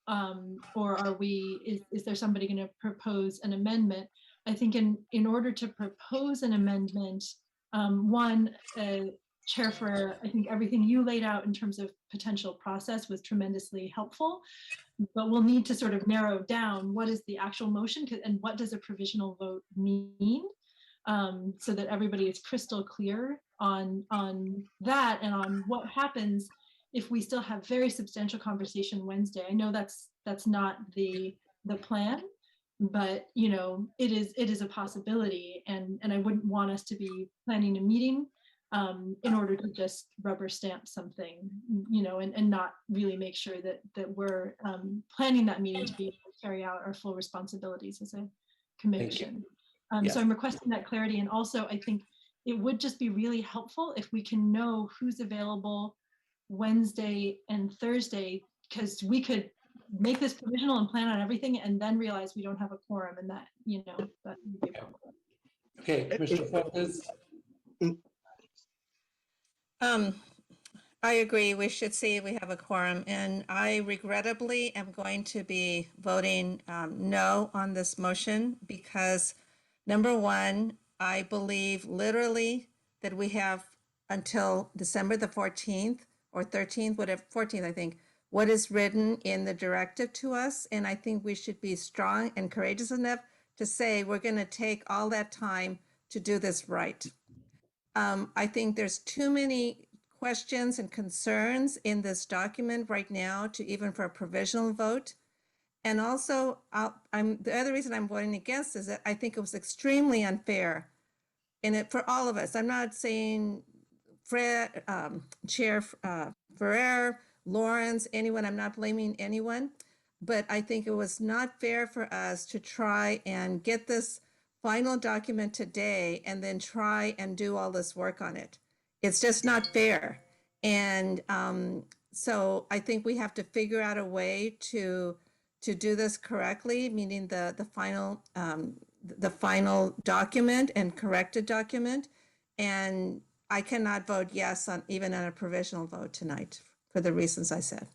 Or are we, is there somebody going to propose an amendment? I think in order to propose an amendment, one, Chair Ferrer, I think everything you laid out in terms of potential process was tremendously helpful, but we'll need to sort of narrow down what is the actual motion and what does a provisional vote mean, so that everybody is crystal clear on that and on what happens if we still have very substantial conversation Wednesday. I know that's not the plan, but you know, it is a possibility, and I wouldn't want us to be planning a meeting in order to just rubber stamp something, you know, and not really make sure that we're planning that meeting to be able to carry out our full responsibilities as a commission. Yes. So I'm requesting that clarity, and also I think it would just be really helpful if we can know who's available Wednesday and Thursday, because we could make this provisional and plan on everything and then realize we don't have a quorum, and that, you know, that would be a problem. Okay, Commissioner Fuentes. I agree. We should see we have a quorum, and I regrettably am going to be voting no on this motion because, number one, I believe literally that we have until December the 14th or 13th, whatever, 14th, I think, what is written in the directive to us. And I think we should be strong and courageous enough to say we're going to take all that time to do this right. I think there's too many questions and concerns in this document right now to even for a provisional vote. And also, the other reason I'm voting against is that I think it was extremely unfair for all of us. I'm not saying Chair Ferrer, Lawrence, anyone, I'm not blaming anyone, but I think it was not fair for us to try and get this final document today and then try and do all this work on it. It's just not fair. And so I think we have to figure out a way to do this correctly, meaning the final document and corrected document. And I cannot vote yes on even on a provisional vote tonight for the reasons I said.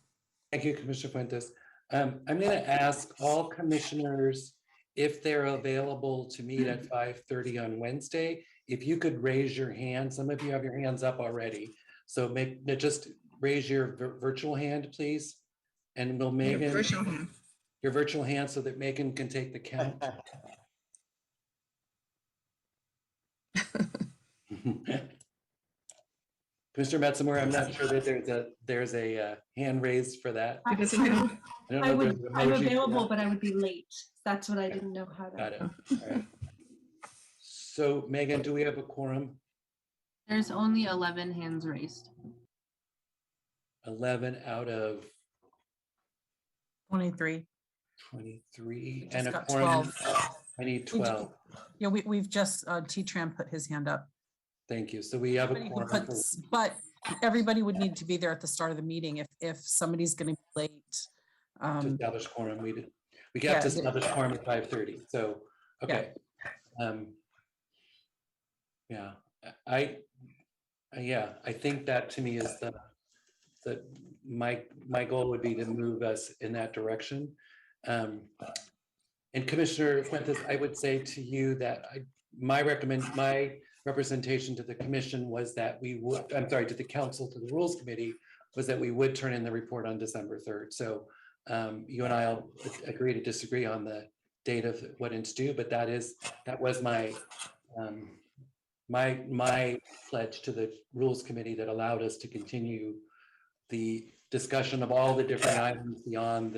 Thank you, Commissioner Fuentes. I'm going to ask all commissioners if they're available to meet at 5:30 on Wednesday. If you could raise your hand, some of you have your hands up already. So just raise your virtual hand, please. And we'll Megan, your virtual hand so that Megan can take the count. Mr. Metzmer, I'm not sure that there's a hand raised for that. I'm available, but I would be late. That's what I didn't know how to. Got it. All right. So Megan, do we have a quorum? There's only 11 hands raised. 11 out of 23. 23 Just and a got quorum. 12. I need 12. Yeah, we've just, T-Tran put his hand up. Thank you. So we have a Everybody quorum. who but everybody would need to be there at the start of the meeting if somebody's going to be late. To establish quorum, we got to establish quorum at 5:30. So okay. Yeah, I think that to me is my goal would be to move us in that direction. And Commissioner Fuentes, I would say to you that my representation to the commission was that we would, I'm sorry, to the council, to the rules committee, was that we would turn in the report on December 3rd. So you and I'll agree to disagree on the date of what it's due, but that was my my pledge to the rules committee that allowed us to continue the discussion of all the different items beyond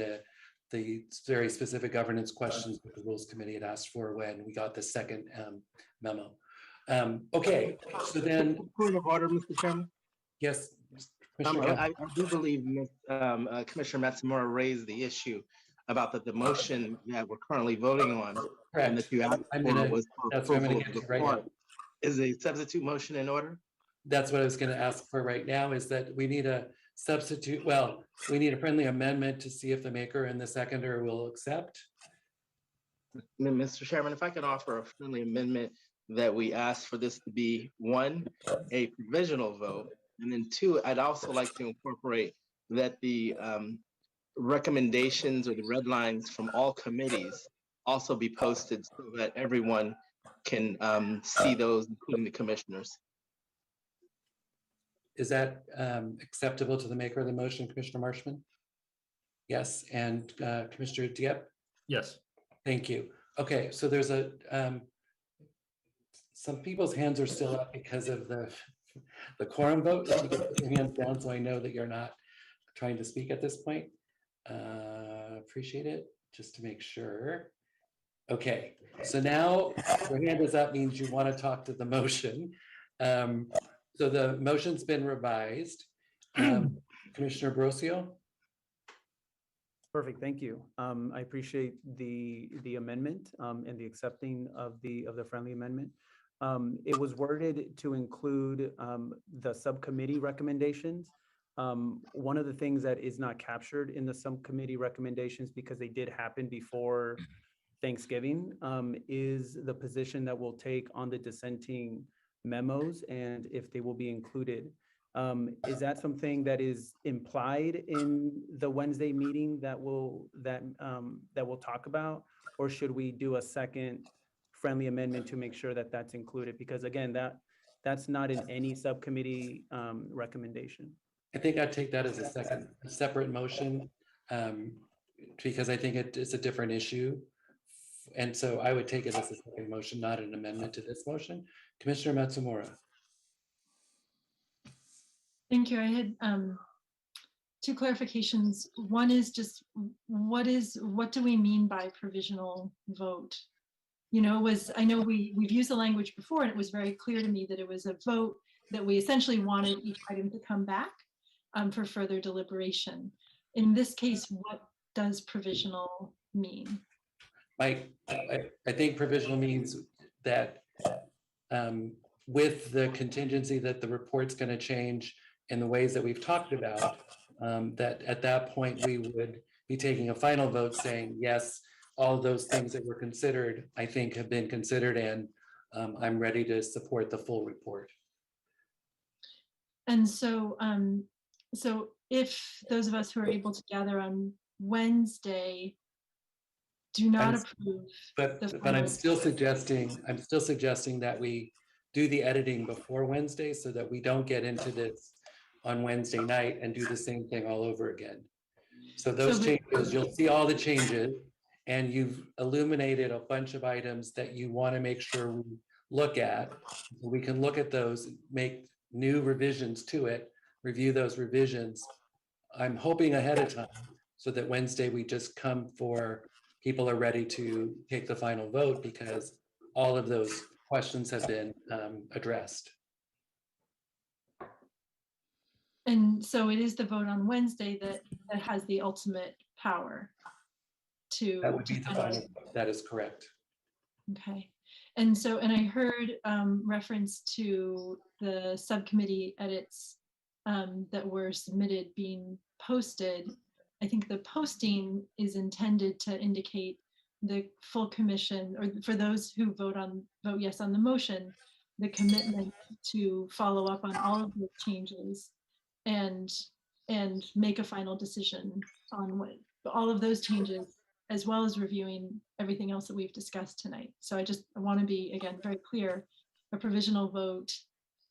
the very specific governance questions that the Rules Committee had asked for when we got the second memo. Okay, so then. Point of order, Mr. Chairman. Yes. Commissioner I do believe Commissioner Matsumura raised the issue about the motion that we're currently voting on. Correct. And that you asked for was for that's what I'm approval gonna of get the to right now. report. Is a substitute motion in order? That's what I was going to ask for right now, is that we need a substitute, well, we need a friendly amendment to see if the maker and the seconder will accept. Mr. Chairman, if I could offer a friendly amendment that we ask for this to be 1, a provisional vote, and then 2, I'd also like to incorporate that the recommendations or the red lines from all committees also be posted so that everyone can see those, including the commissioners. Is that acceptable to the maker of the motion, Commissioner Marshman? Yes, and Commissioner Dieppe? Yes. Thank you. Okay, so there's a, some people's hands are still up because of the quorum vote. If you can put your hands down so I know that you're not trying to speak at this point. Appreciate it, just to make sure. Okay, so now your hand is up means you want to talk to the motion. So the motion's been revised. Commissioner Brosio? Perfect, thank you. I appreciate the amendment and the accepting of the friendly amendment. It was worded to include the subcommittee recommendations. One of the things that is not captured in the subcommittee recommendations, because they did happen before Thanksgiving, is the position that we'll take on the dissenting memos and if they will be included. Is that something that is implied in the Wednesday meeting that we'll talk about, or should we do a second friendly amendment to make sure that that's included? Because again, that's not in any subcommittee recommendation. I think I'd take that as a separate motion, because I think it's a different issue. And so I would take it as a second motion, not an amendment to this motion. Commissioner Matsumura. Thank you. I had two clarifications. One is just what do we mean by provisional vote? You know, I know we've used the language before, and it was very clear to me that it was a vote that we essentially wanted each item to come back for further deliberation. In this case, what does provisional mean? I think provisional means that with the contingency that the report's going to change in the ways that we've talked about, that at that point we would be taking a final vote saying, yes, all those things that were considered, I think have been considered, and I'm ready to support the full report. And so, so if those of us who are able to gather on Wednesday do not approve, but I'm still suggesting that we do the editing before Wednesday so that we don't get into this on Wednesday night and do the same thing all over again. So those changes, you'll see all the changes, and you've illuminated a bunch of items that you want to make sure we look at. We can look at those, make new revisions to it, review those revisions. I'm hoping ahead of time so that Wednesday we just come for, people are ready to take the final vote because all of those questions have been addressed. And so it is the vote on Wednesday that has the ultimate power to. That would be the final vote. That is correct. Okay. And so, and I heard reference to the subcommittee edits that were submitted being posted. I think the posting is intended to indicate the full commission, or for those who vote yes on the motion, the commitment to follow up on all of the changes and make a final decision on what all of those changes, as well as reviewing everything else that we've discussed tonight. So I want to be, again, very clear. A provisional vote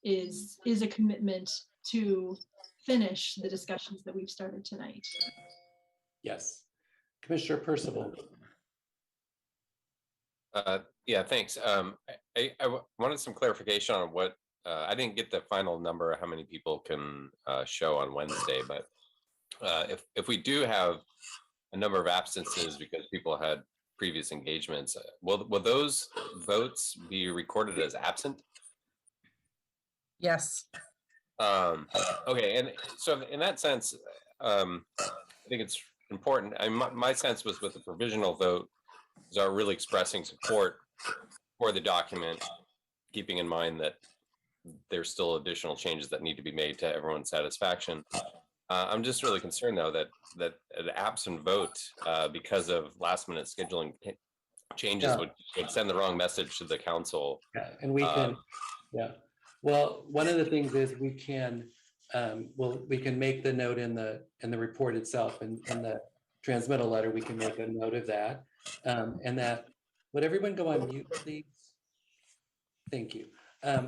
is a commitment to finish the discussions that we've started tonight. Yes. Commissioner Percival. Yeah, thanks. I wanted some clarification on what, I didn't get the final number of how many people can show on Wednesday, but if we do have a number of absences because people had previous engagements. Will those votes be recorded as absent? Yes. Okay, and so in that sense, I think it's important. My sense was with the provisional vote is are really expressing support for the document, keeping in mind that there's still additional changes that need to be made to everyone's satisfaction. I'm just really concerned though that an absent vote because of last minute scheduling changes Yeah. would send the wrong message to the council. Yeah, and we can, yeah. Well, one of the things is we can, we can make the note in the report itself and in the transmittal letter, we can make a note of that. And that, would everyone go on mute, please? Thank you.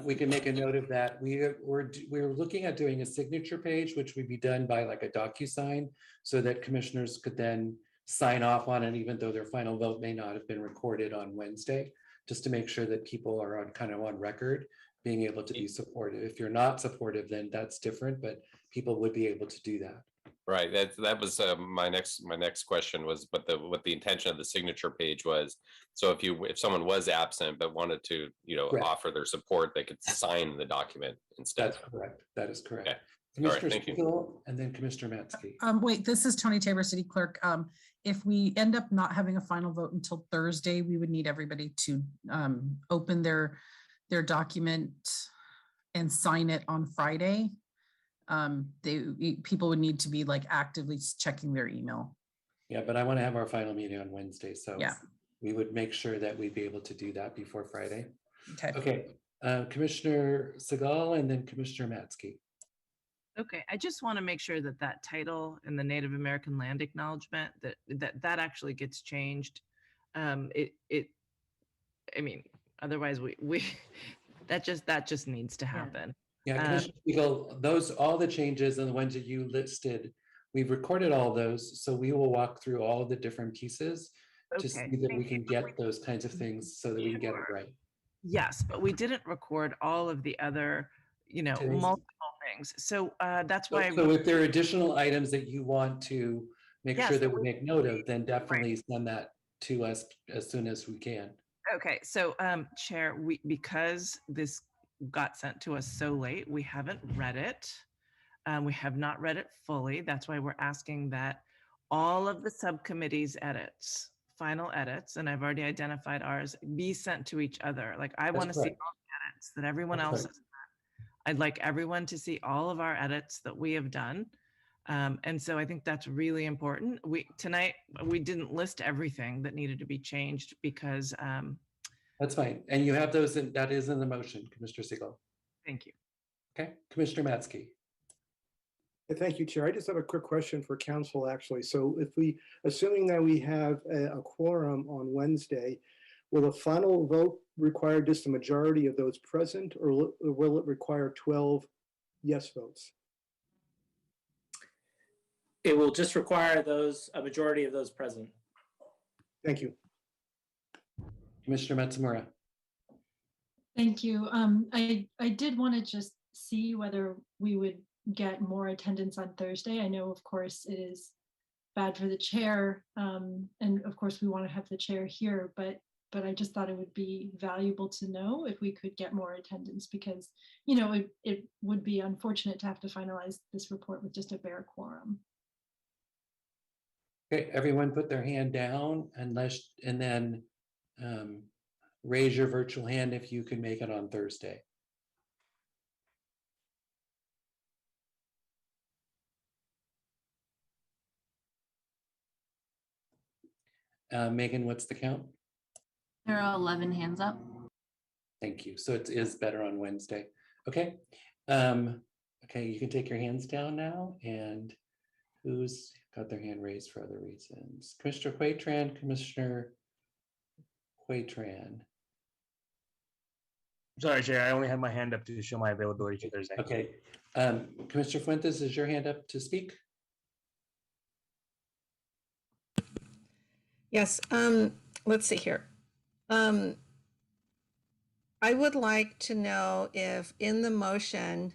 We can make a note of that. We're looking at doing a signature page, which would be done by like a DocuSign, so that commissioners could then sign off on it, even though their final vote may not have been recorded on Wednesday, just to make sure that people are on kind of on record, being able to be supportive. If you're not supportive, then that's different, but people would be able to do that. Right. That was my next question was, what the intention of the signature page was. So if someone was absent but wanted to, Correct. offer their support, they could sign the document instead. That's correct. That is correct. Okay. Commissioner thank you. Spiegel and then Commissioner Matzke. Wait, this is Tony Tabor, City Clerk. If we end up not having a final vote until Thursday, we would need everybody to open their document and sign it on Friday. People would need to be like actively checking their email. Yeah, but I want to have our final meeting on Wednesday, so yeah, we would make sure that we'd be able to do that before Friday. Okay. Okay. Commissioner Segal and then Commissioner Matzke. Okay, I just want to make sure that that title in the Native American land acknowledgement that actually gets changed. I mean, otherwise we that just needs to happen. Yeah, Commissioner Spiegel, all the changes and the ones that you listed, we've recorded all those, so we will walk through all the different pieces to see that we can get those kinds of things so that we can get it right. Yes, but we didn't record all of the other, multiple things. So that's why. So if there are additional items that you want to make sure that we make note of, then definitely send that to us as soon as we can. Okay, so Chair, because this got sent to us so late, we haven't read it. We have not read it fully. That's why we're asking that all of the subcommittee's edits, final edits, and I've already identified ours, be sent to each other. Like I want to see all the edits that everyone else has done. I'd like everyone to see all of our edits that we have done. And so I think that's really important. Tonight, we didn't list everything that needed to be changed because that's fine. And you have those, that is in the motion, Commissioner Siegel. Thank you. Okay, Commissioner Matzke. Thank you, Chair. I just have a quick question for council, actually. So if assuming that we have a quorum on Wednesday, will the final vote require just a majority of those present, or will it require 12 yes votes? It will just require a majority of those present. Thank you. Commissioner Matsumura. Thank you. I did want to just see whether we would get more attendance on Thursday. I know, of course, it is bad for the chair, and of course, we want to have the chair here, but I just thought it would be valuable to know if we could get more attendance, because, it would be unfortunate to have to finalize this report with just a bare quorum. Okay, everyone put their hand down and then raise your virtual hand if you can make it on Thursday. Megan, what's the count? There are 11 hands up. Thank you. So it is better on Wednesday. Okay. Okay, you can take your hands down now. And who's got their hand raised for other reasons? Commissioner Quaitran, Commissioner Quaitran. Sorry, Chair, I only had my hand up to show my availability to Thursday. Okay. Commissioner Fuentes, is your hand up to speak? Yes, let's see here. I would like to know if in the motion,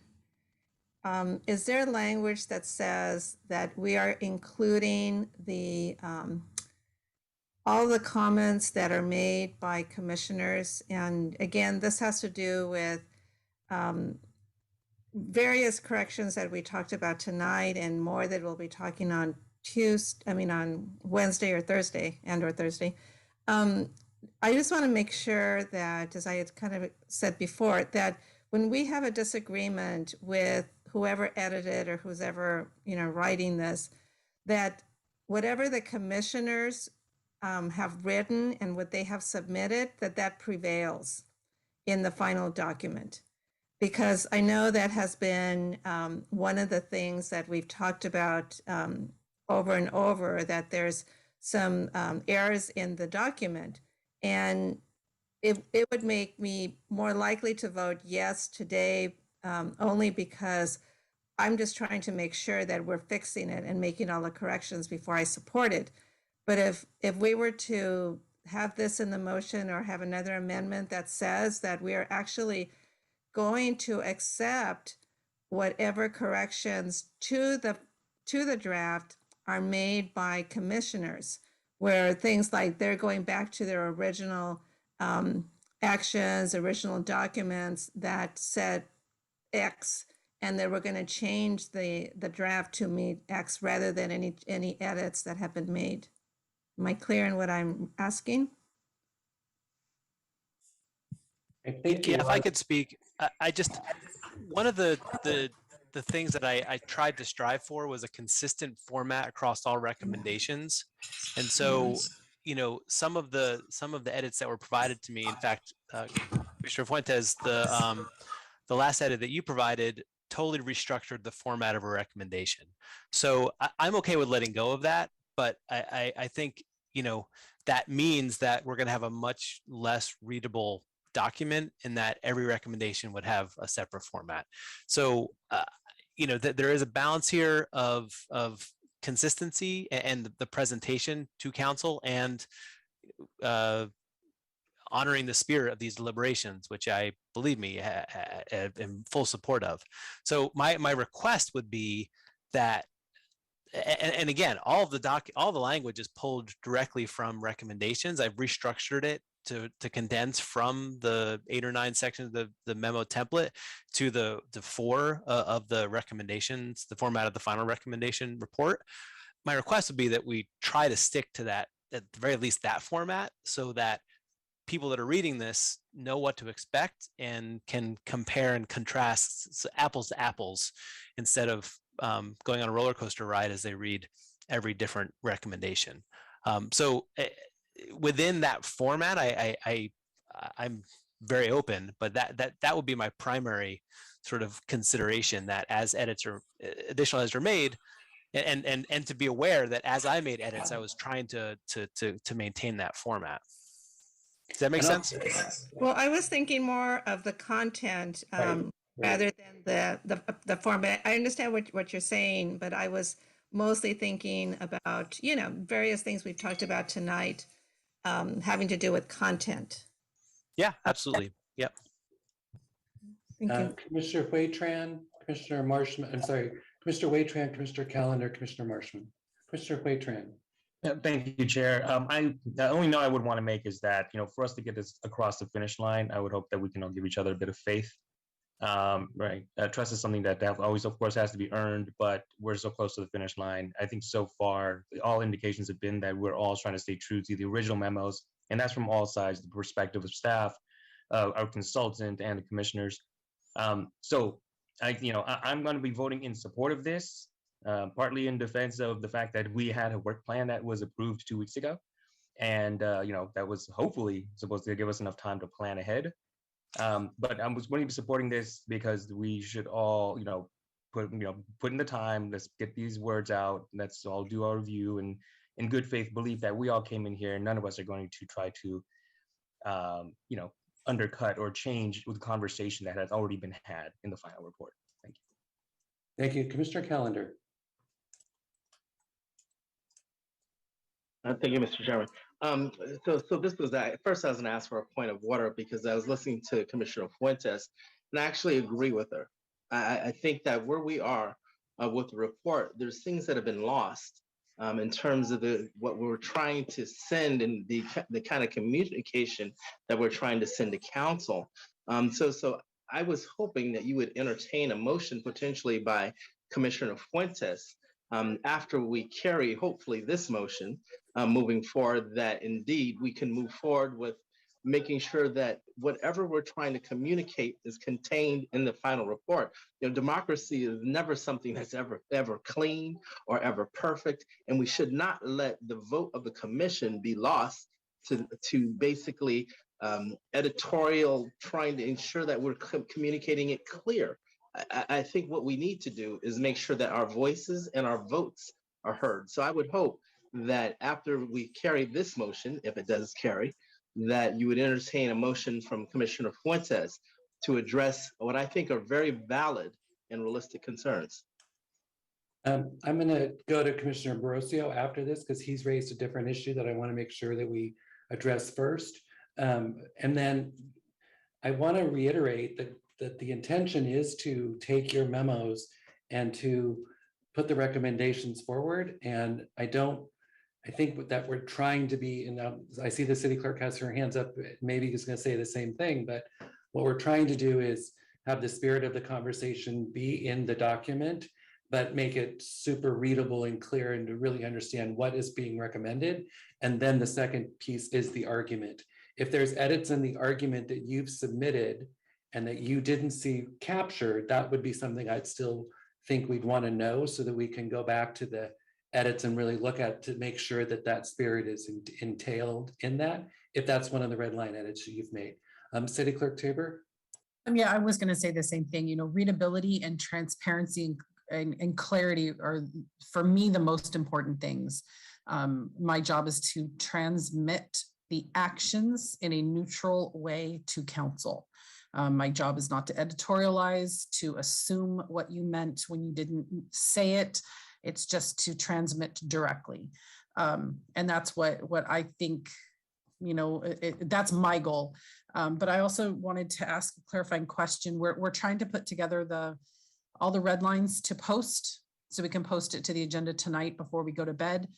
is there language that says that we are including the all the comments that are made by commissioners? And again, this has to do with various corrections that we talked about tonight and more that we'll be talking on on Wednesday or Thursday or Thursday. I just want to make sure that, as I had kind of said before, that when we have a disagreement with whoever edited or who's ever, writing this, that whatever the commissioners have written and what they have submitted, that prevails in the final document. Because I know that has been one of the things that we've talked about over and over, that there's some errors in the document. And it would make me more likely to vote yes today, only because I'm just trying to make sure that we're fixing it and making all the corrections before I support it. But if we were to have this in the motion or have another amendment that says that we are actually going to accept whatever corrections to the draft are made by commissioners, where things like they're going back to their original actions, original documents that said X, and they were going to change the draft to meet X rather than any edits that have been made. Am I clear in what I'm asking? Yeah, if I could speak, I just, one of the things that I tried to strive for was a consistent format across all recommendations. And so, some of the edits that were provided to me, in fact, Commissioner Fuentes, the last edit that you provided totally restructured the format of a recommendation. So I'm okay with letting go of that, but I think, that means that we're going to have a much less readable document, in that every recommendation would have a separate format. So, there is a balance here of consistency and the presentation to council, and honoring the spirit of these deliberations, which I, believe me, am in full support of. So my request would be that, and again, all the language is pulled directly from recommendations. I've restructured it to condense from the 8 or 9 sections of the memo template to the 4 of the recommendations, the format of the final recommendation report. My request would be that we try to stick to that, at the very least that format, so that people that are reading this know what to expect and can compare and contrast apples to apples, instead of going on a roller coaster ride as they read every different recommendation. So within that format, I'm very open, but that would be my primary sort of consideration, that as additional edits are made, and to be aware that as I made edits, I was trying to maintain that format. Does that make sense? Well, I was thinking more of the content rather than the format. I understand what you're saying, but I was mostly thinking about, various things we've talked about tonight, having to do with content. Yeah, absolutely. Yep. Thank you. Commissioner Huaytran, Commissioner Marshman, I'm sorry, Commissioner Huaytran, Commissioner Callender, Commissioner Marshman. Commissioner Huaytran. Yeah, thank you, Chair. The only note I would want to make is that, for us to get this across the finish line, I would hope that we can all give each other a bit of faith. Right. Trust is something that always, of course, has to be earned, but we're so close to the finish line. I think so far, all indications have been that we're all trying to stay true to the original memos, and that's from all sides, the perspective of staff, our consultant, and the commissioners. So I'm going to be voting in support of this. Partly in defense of the fact that we had a work plan that was approved 2 weeks ago. And, that was hopefully supposed to give us enough time to plan ahead. But I was going to be supporting this because we should all, put in the time, let's get these words out. Let's all do our review, and in good faith believe that we all came in here and none of us are going to try to, undercut or change with the conversation that has already been had in the final report. Thank you. Thank you. Commissioner Callender. Thank you, Mr. Chairman. So this was first I was going to ask for a point of order because I was listening to Commissioner Fuentes, and I actually agree with her. I think that where we are with the report, there's things that have been lost in terms of what we're trying to send and the kind of communication that we're trying to send to council. So I was hoping that you would entertain a motion potentially by Commissioner Fuentes after we carry hopefully this motion moving forward, that indeed we can move forward with making sure that whatever we're trying to communicate is contained in the final report. You know, democracy is never something that's ever clean or ever perfect, and we should not let the vote of the commission be lost to basically editorial trying to ensure that we're communicating it clear. I think what we need to do is make sure that our voices and our votes are heard. So I would hope that after we carry this motion, if it does carry, that you would entertain a motion from Commissioner Fuentes to address what I think are very valid and realistic concerns. I'm going to go to Commissioner Ambrosio after this because he's raised a different issue that I want to make sure that we address first. And then I want to reiterate that the intention is to take your memos and to put the recommendations forward. And I think that we're trying to be, and I see the city clerk has her hands up, maybe he's going to say the same thing, but what we're trying to do is have the spirit of the conversation be in the document, but make it super readable and clear and to really understand what is being recommended. And then the second piece is the argument. If there's edits in the argument that you've submitted and that you didn't see captured, that would be something I'd still think we'd want to know so that we can go back to the edits and really look at to make sure that that spirit is entailed in that, if that's one of the red line edits you've made. City Clerk Tabor? Yeah, I was going to say the same thing. You know, readability and transparency and clarity are, for me, the most important things. My job is to transmit the actions in a neutral way to council. My job is not to editorialize, to assume what you meant when you didn't say it. It's just to transmit directly. And that's what I think, you know, that's my goal. But I also wanted to ask a clarifying question. We're trying to put together all the red lines to post so we can post it to the agenda tonight before we go to bed.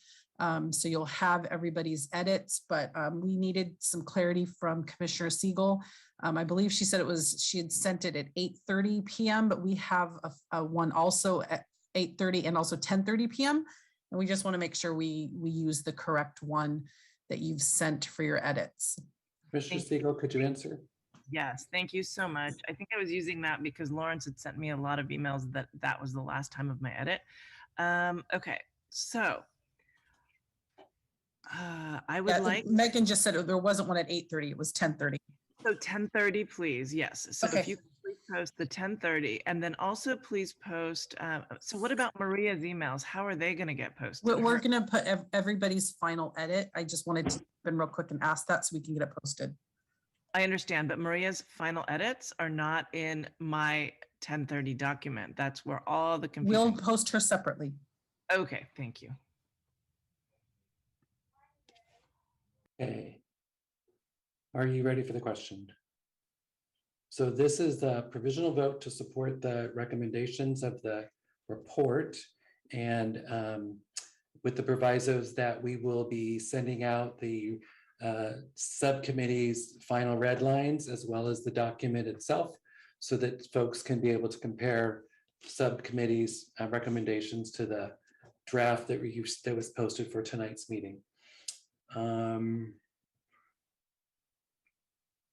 So you'll have everybody's edits, but we needed some clarity from Commissioner Siegel. I believe she said she had sent it at 8:30 p.m., but we have a one also at 8:30 and also 10:30 p.m. And we just want to make sure we use the correct one that you've sent for your edits. Commissioner Siegel, could you answer? Yes, thank you so much. I think I was using that because Lawrence had sent me a lot of emails that was the last time of my edit. Okay, so I would like. Megan just said there wasn't one at 8:30, it was 10:30. So 10:30, please. Yes. So Okay. if you could please post the 10:30 and then also please post. So what about Maria's emails? How are they going to get posted? We're going to put everybody's final edit. I just wanted to been real quick and ask that so we can get it posted. I understand, but Maria's final edits are not in my 10:30 document. That's where all the confusion. We'll post her separately. Okay, thank you. Okay. Are you ready for the question? So this is the provisional vote to support the recommendations of the report, and with the provisos that we will be sending out the subcommittee's final red lines as well as the document itself so that folks can be able to compare subcommittee's recommendations to the draft that was posted for tonight's meeting.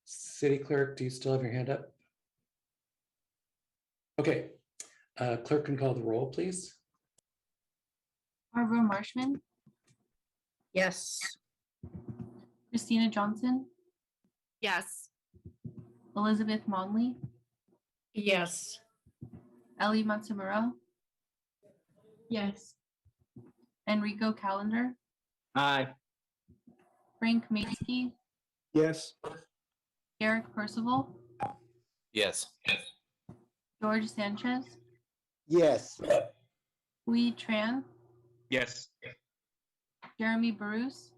City Clerk, do you still have your hand up? Okay, clerk can call the roll, please. Barbara Marshman, Yes. Christina Johnson, Yes. Elizabeth Monley, Yes. Ellie Matsumuro, Yes. Enrico Calendar, Aye. Frank Maitsky, Yes. Eric Percival, Yes. George Sanchez, Yes. Hui Tran, Yes. Jeremy Bruce,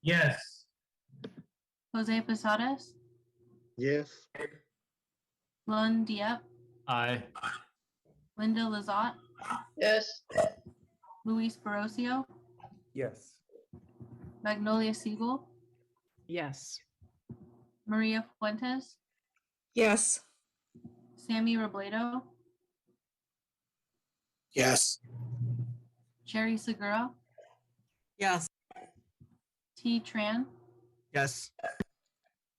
Yes. Jose Posadas, Yes. Lund Diep, Aye. Linda Lazat, Yes. Luis Barroso, Yes. Magnolia Siegel, Yes. Maria Fuentes, Yes. Sammy Robledo, Yes. Jerry Segura, Yes. T. Tran, Yes.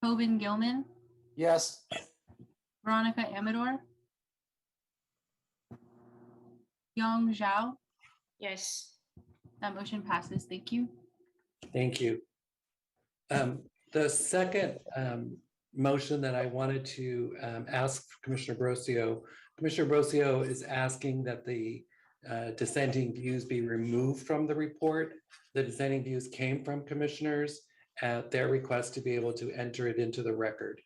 Tobin Gilman, Yes. Veronica Amador, Yong Zhao. Yes. That motion passes. Thank you. Thank you. The second motion that I wanted to ask Commissioner Brosio is asking that the dissenting views be removed from the report. The dissenting views came from commissioners at their request to be able to enter it into the record.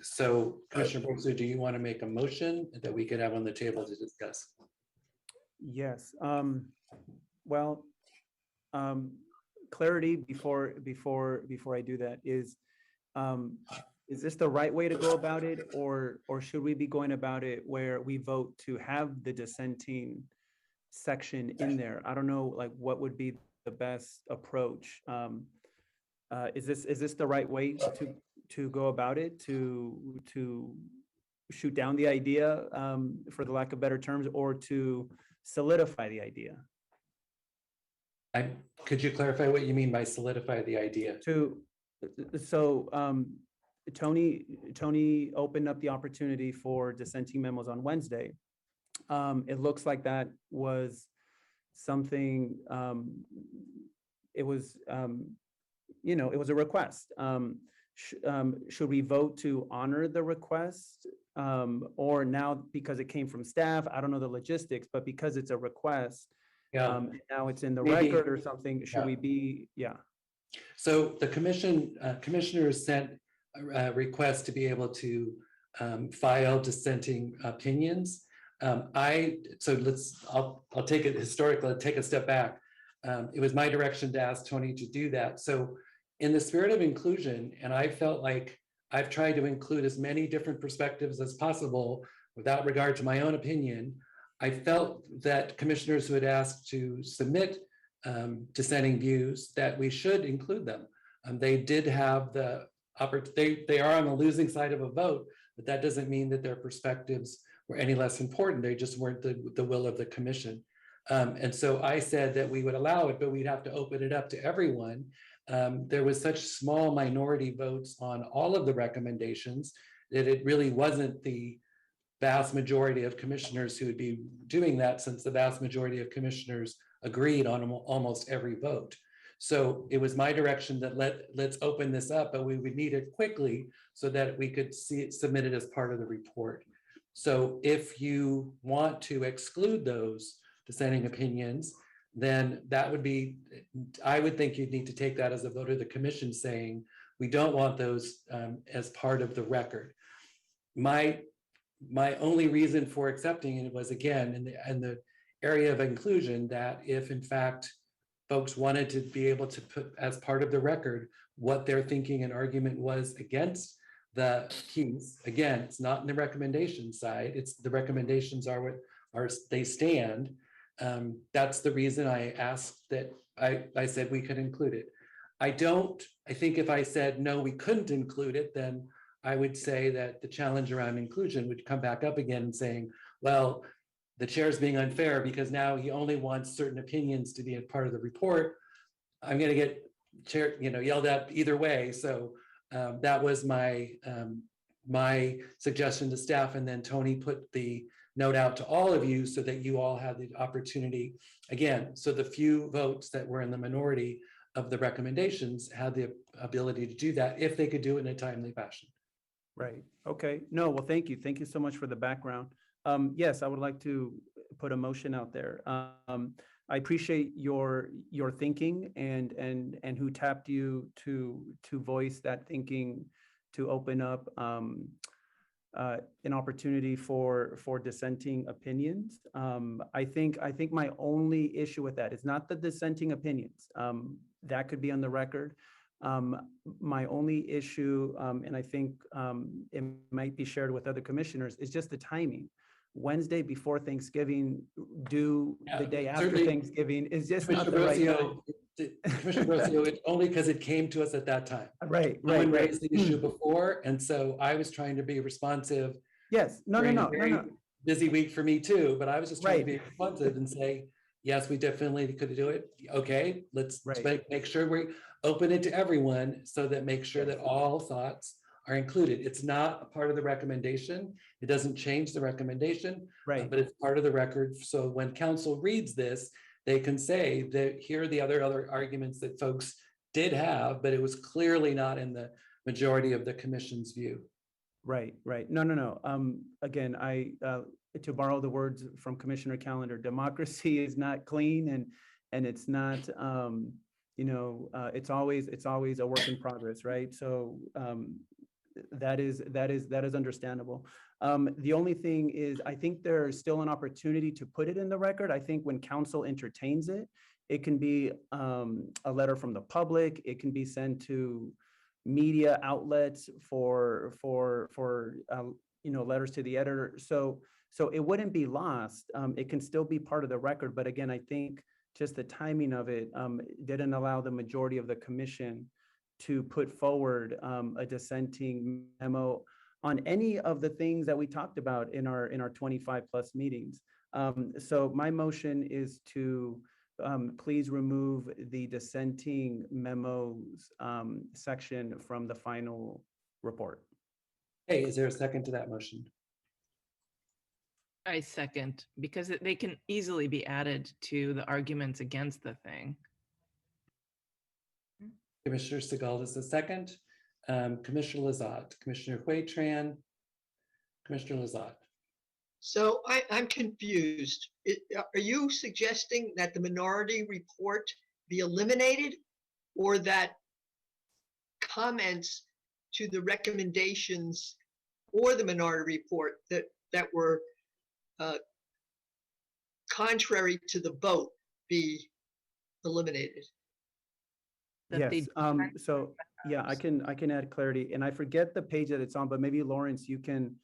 So Commissioner Brosio, do you want to make a motion that we could have on the table to discuss? Yes. Well, clarity before I do that is this the right way to go about it, or should we be going about it where we vote to have the dissenting section in there? I don't know, like what would be the best approach. Is this the right way to go about it, to shoot down the idea, for the lack of better terms, or to solidify the idea? Could you clarify what you mean by solidify the idea? Tony opened up the opportunity for dissenting memos on Wednesday. It looks like that was something, it was a request. Should we vote to honor the request? Or now, because it came from staff, I don't know the logistics, but because it's a request, now it's in the record or something, should we be, So the commissioners sent a request to be able to file dissenting opinions. I'll take it historically, take a step back. It was my direction to ask Tony to do that. So in the spirit of inclusion, and I felt like I've tried to include as many different perspectives as possible without regard to my own opinion, I felt that commissioners who had asked to submit dissenting views, that we should include them. They did have the opportunity, they are on the losing side of a vote, but that doesn't mean that their perspectives were any less important. They just weren't the will of the commission. And so I said that we would allow it, but we'd have to open it up to everyone. There was such small minority votes on all of the recommendations that it really wasn't the vast majority of commissioners who would be doing that, since the vast majority of commissioners agreed on almost every vote. So it was my direction that let's open this up, but we would need it quickly so that we could see it submitted as part of the report. So if you want to exclude those dissenting opinions, then that would be, I would think you'd need to take that as a vote of the commission saying, we don't want those as part of the record. My only reason for accepting it was, again, in the area of inclusion, that if in fact folks wanted to be able to put as part of the record what their thinking and argument was against the keys. Again, it's not in the recommendation side, it's the recommendations are what they stand. That's the reason I asked that I said we could include it. I think if I said no, we couldn't include it, then I would say that the challenge around inclusion would come back up again and saying, well, the chair's being unfair because now he only wants certain opinions to be a part of the report. I'm going to get yelled at either way. So that was my suggestion to staff. And then Tony put the note out to all of you so that you all had the opportunity again. So the few votes that were in the minority of the recommendations had the ability to do that if they could do it in a timely fashion. Right. Okay. No, well, thank you. Thank you so much for the background. Yes, I would like to put a motion out there. I appreciate your thinking and who tapped you to voice that thinking, to open up an opportunity for dissenting opinions. I think my only issue with that is not the dissenting opinions. That could be on the record, My only issue, and I think it might be shared with other commissioners, is just the timing. Wednesday before Thanksgiving, due the day after certainly, Thanksgiving is just not Commissioner the right time. Brosio, Commissioner Brosio, it's only because it came to us at that time. Right, Someone right. raised the issue before, and so I was trying to be responsive. Yes, no. Very busy week for me too, but I was just trying to be Right. responsive and say, yes, we definitely could do it. Okay, let's Right. make sure we open it to everyone so that make sure that all thoughts are included. It's not a part of the recommendation. It doesn't change the recommendation, Right. but it's part of the record. So when council reads this, they can say that here are the other arguments that folks did have, but it was clearly not in the majority of the commission's view. Right. No. Again, to borrow the words from Commissioner Callender, democracy is not clean and it's not, it's always a work in progress, right? So that is understandable. The only thing is, I think there's still an opportunity to put it in the record. I think when council entertains it, it can be a letter from the public. It can be sent to media outlets for letters to the editor. So it wouldn't be lost. It can still be part of the record. But again, I think just the timing of it didn't allow the majority of the commission to put forward a dissenting memo on any of the things that we talked about in our 25+ meetings. So my motion is to please remove the dissenting memos section from the final report. Hey, is there a second to that motion? I second, because they can easily be added to the arguments against the thing. Commissioner Segal is the second. Commissioner Lazat, Commissioner Huetran, Commissioner Lazat. So I'm confused. Are you suggesting that the minority report be eliminated, or that comments to the recommendations or the minority report that were contrary to the vote be eliminated? Yes. So yeah, I can add clarity, and I forget the page that it's on, but maybe Lawrence, you can,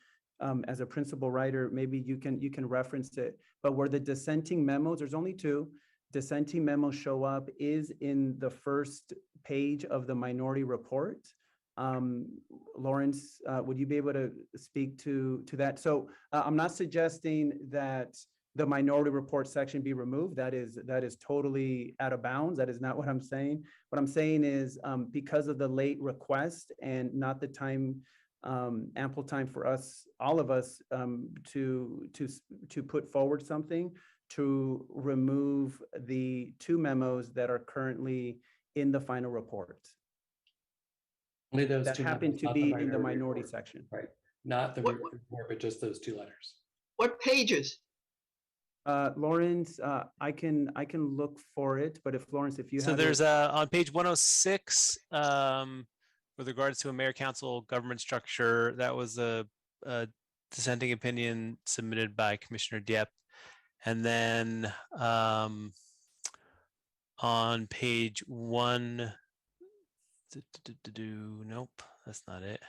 as a principal writer, maybe you can reference it. But where the dissenting memos, there's only two dissenting memos show up, is in the first page of the minority report. Lawrence, would you be able to speak to that? So I'm not suggesting that the minority report section be removed. That is totally out of bounds. That is not what I'm saying. What I'm saying is because of the late request and not the time, ample time for us, all of us, to put forward something, to remove the two memos that are currently in the final report. Only those that two happen memos, to not be the in the minority minority report. section. Right, not the report, but just those two letters. What pages? Lawrence, I can look for it, but if Lawrence, if you So have there's it, on page 106, with regards to a mayor council government structure, that was a dissenting opinion submitted by Commissioner Dieppe. And then on page 1, nope, that's not it.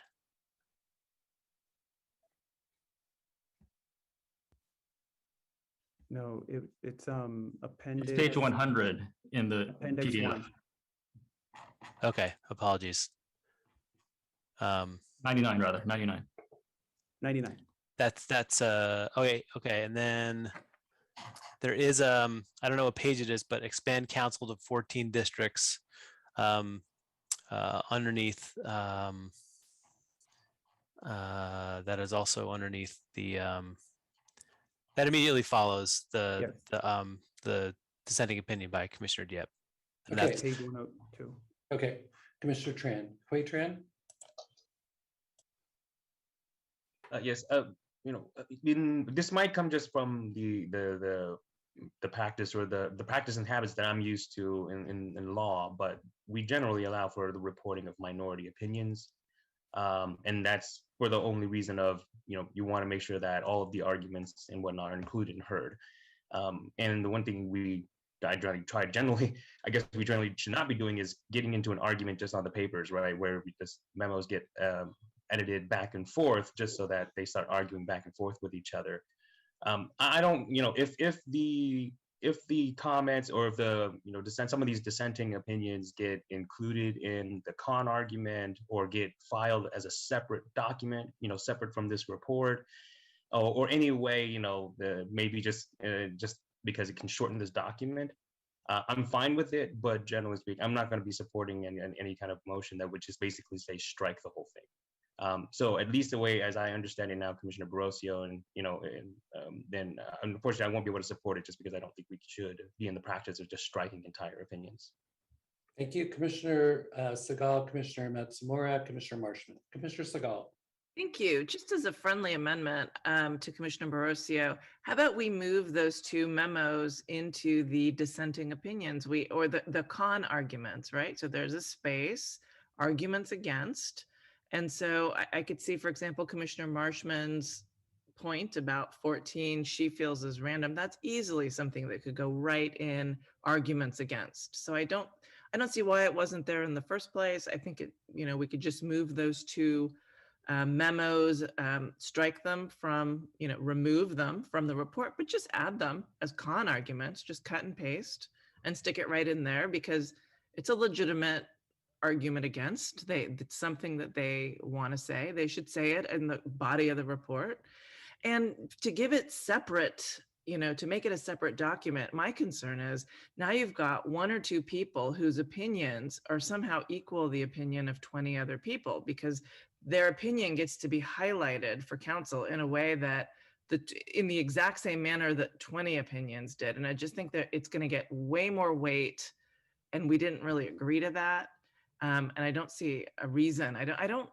no, it's appendix. It's page 100 in the Appendix PDF. 1. Okay, apologies. 99 rather, 99. 99. That's okay, and then there is I don't know what page it is, but expand council to 14 districts underneath that is also underneath the that immediately follows the dissenting opinion by Commissioner Dieppe. And Okay. that's Page 102. Okay, Commissioner Tran, Huetran. Yes, this might come just from the practice or the practice and habits that I'm used to in law, but we generally allow for the reporting of minority opinions, and that's for the only reason of you want to make sure that all of the arguments and whatnot are included and heard. And the one thing we I guess we generally should not be doing is getting into an argument just on the papers, right? Where we just memos get edited back and forth just so that they start arguing back and forth with each other. I don't, if the comments or if the some of these dissenting opinions get included in the con argument or get filed as a separate document, separate from this report, or any way, maybe just because it can shorten this document, I'm fine with it. But generally speaking, I'm not going to be supporting any kind of motion that would just basically say strike the whole thing. So at least the way, as I understand it now, Commissioner Borosio, and then unfortunately I won't be able to support it just because I don't think we should be in the practice of just striking entire opinions. Thank you, Commissioner Segal, Commissioner Matsumura, Commissioner Marshman. Commissioner Segal. Thank you. Just as a friendly amendment to Commissioner Borosio, how about we move those two memos into the dissenting opinions, or the con arguments, right? So there's a space, arguments against. And so I could see, for example, Commissioner Marshman's point about 14 she feels is random. That's easily something that could go right in arguments against. So I don't see why it wasn't there in the first place. I think we could just move those two memos, strike them from, remove them from the report, but just add them as con arguments, just cut and paste and stick it right in there because it's a legitimate argument against. It's something that they want to say. They should say it in the body of the report. And to give it separate, to make it a separate document, my concern is now you've got one or two people whose opinions are somehow equal the opinion of 20 other people because their opinion gets to be highlighted for council in a way that in the exact same manner that 20 opinions did. And I just think that it's going to get way more weight, and we didn't really agree to that. And I don't see a reason.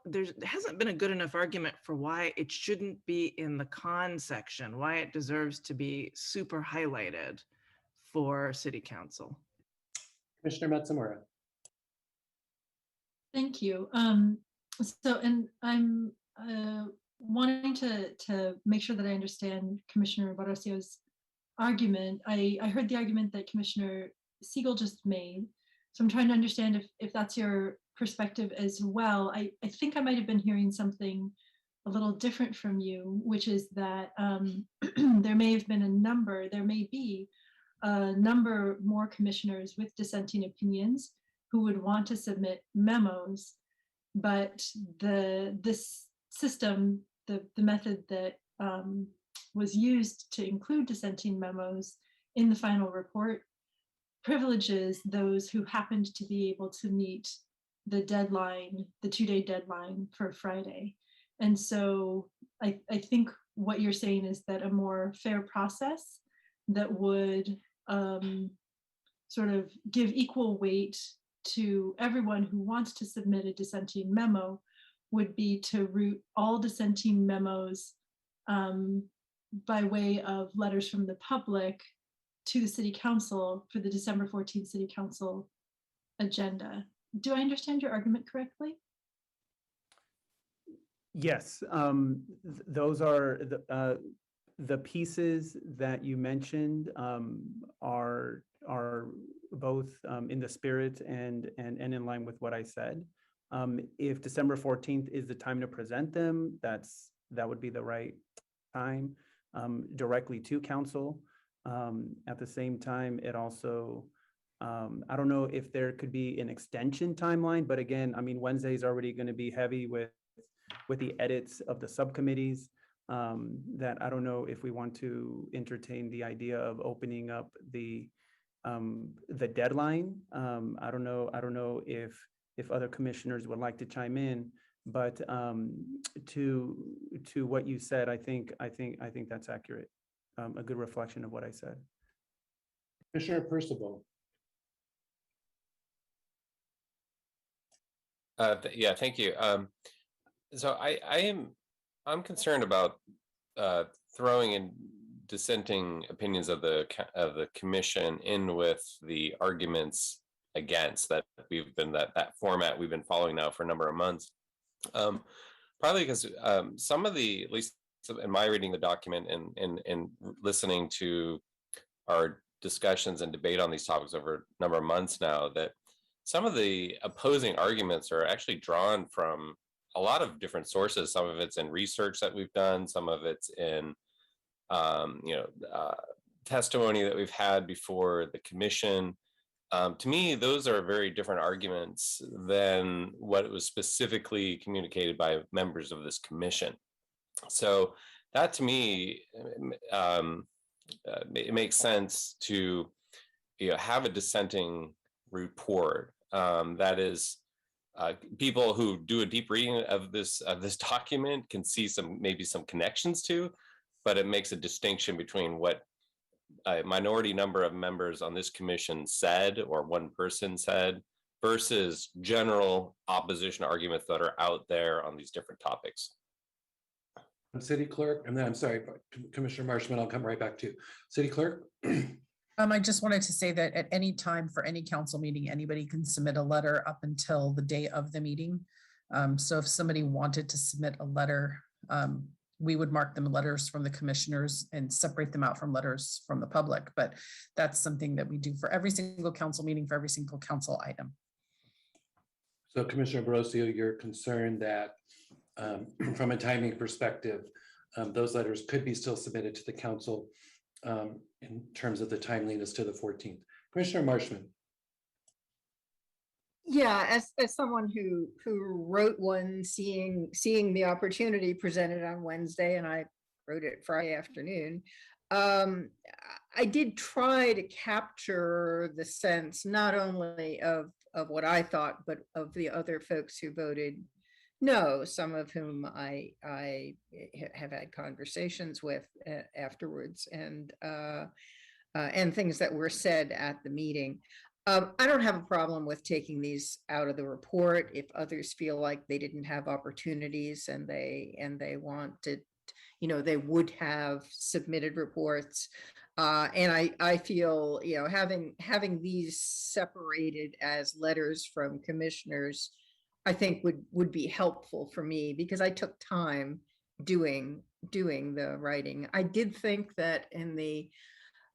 There hasn't been a good enough argument for why it shouldn't be in the con section, why it deserves to be super highlighted for city council. Commissioner Matsumura. Thank you. And I'm wanting to make sure that I understand Commissioner Borosio's argument. I heard the argument that Commissioner Siegel just made. So I'm trying to understand if that's your perspective as well. I think I might have been hearing something a little different from you, which is that there may be a number more commissioners with dissenting opinions who would want to submit memos, but this system, the method that was used to include dissenting memos in the final report privileges those who happened to be able to meet the deadline, the 2-day deadline for Friday. And so I think what you're saying is that a more fair process that would sort of give equal weight to everyone who wants to submit a dissenting memo would be to route all dissenting memos by way of letters from the public to the city council for the December 14th city council agenda. Do I understand your argument correctly? Yes, those are the pieces that you mentioned are both in the spirit and in line with what I said. If December 14th is the time to present them, that would be the right time directly to council. At the same time, it also, I don't know if there could be an extension timeline, but again, I mean, Wednesday is already going to be heavy with the edits of the subcommittees, that I don't know if we want to entertain the idea of opening up the deadline. I don't know if other commissioners would like to chime in, but to what you said, I think that's accurate. A good reflection of what I said. Commissioner Percival. Yeah, thank you. So I'm concerned about throwing in dissenting opinions of the commission in with the arguments against that that format we've been following now for a number of months. Probably because some of at least in my reading the document and listening to our discussions and debate on these topics over a number of months now, that some of the opposing arguments are actually drawn from a lot of different sources. Some of it's in research that we've done, some of it's in testimony that we've had before the commission. To me, those are very different arguments than what was specifically communicated by members of this commission. So that, to me, it makes sense to have a dissenting report that is people who do a deep reading of this document can see maybe some connections to, but it makes a distinction between what a minority number of members on this commission said or one person said versus general opposition arguments that are out there on these different topics. City Clerk, and then I'm sorry, Commissioner Marshman, I'll come right back to you. City Clerk. I just wanted to say that at any time for any council meeting, anybody can submit a letter up until the day of the meeting. So if somebody wanted to submit a letter, we would mark them letters from the commissioners and separate them out from letters from the public. But that's something that we do for every single council meeting, for every single council item. So Commissioner Ambrosio, you're concerned that from a timing perspective, those letters could be still submitted to the council in terms of the timeliness to the 14th. Commissioner Marshman. Yeah, as someone who wrote one, seeing the opportunity presented on Wednesday, and I wrote it Friday afternoon, I did try to capture the sense not only of what I thought, but of the other folks who voted no, some of whom I have had conversations with afterwards, and things that were said at the meeting. I don't have a problem with taking these out of the report if others feel like they didn't have opportunities and they wanted, they would have submitted reports. And I feel, having these separated as letters from commissioners, I think would be helpful for me because I took time doing the writing. I did think that in the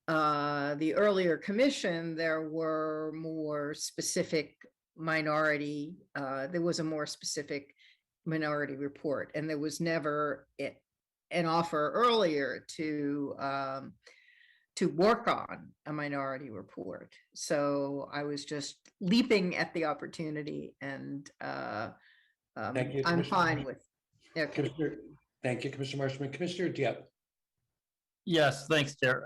earlier commission, there were more specific minority, there was a more specific minority report, and there was never an offer earlier to work on a minority report. So I was just leaping at the opportunity, and Thank you, I'm fine with. Okay. Thank you, Commissioner Marshman. Commissioner Diep. Yes, thanks, Chair.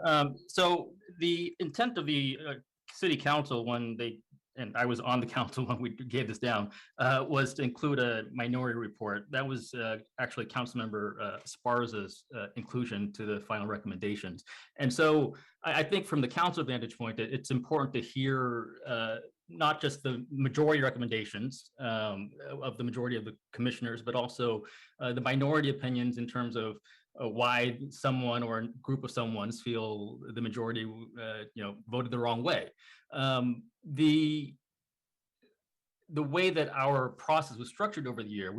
So the intent of the City Council when and I was on the council when we gave this down, was to include a minority report. That was actually Councilmember Sparza's inclusion to the final recommendations. And so I think from the council vantage point, it's important to hear not just the majority recommendations of the majority of the commissioners, but also the minority opinions in terms of why someone or a group of someone's feel the majority, voted the wrong way. The way that our process was structured over the year,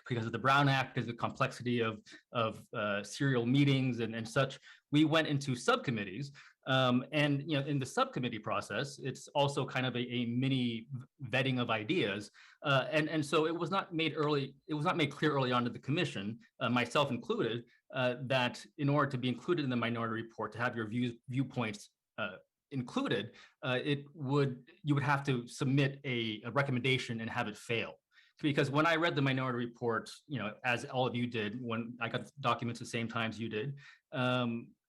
because of the Brown Act, because of the complexity of serial meetings and such, we went into subcommittees. And in the subcommittee process, it's also kind of a mini vetting of ideas, and so it was not made clear early on to the commission, myself included, that in order to be included in the minority report, to have your viewpoints included, you would have to submit a recommendation and have it fail. Because when I read the minority report, as all of you did, when I got the documents the same times you did,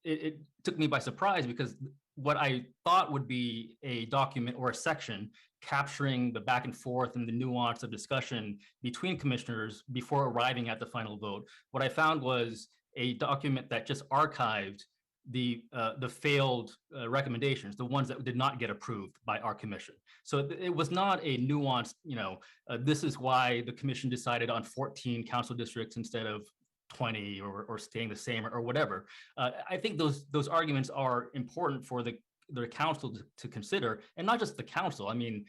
it took me by surprise, because what I thought would be a document or a section capturing the back and forth and the nuance of discussion between commissioners before arriving at the final vote, what I found was a document that just archived the failed recommendations, the ones that did not get approved by our commission. So it was not a nuanced, this is why the commission decided on 14 council districts instead of 20 or staying the same or whatever. I think those arguments are important for the council to consider, and not just the council. I mean,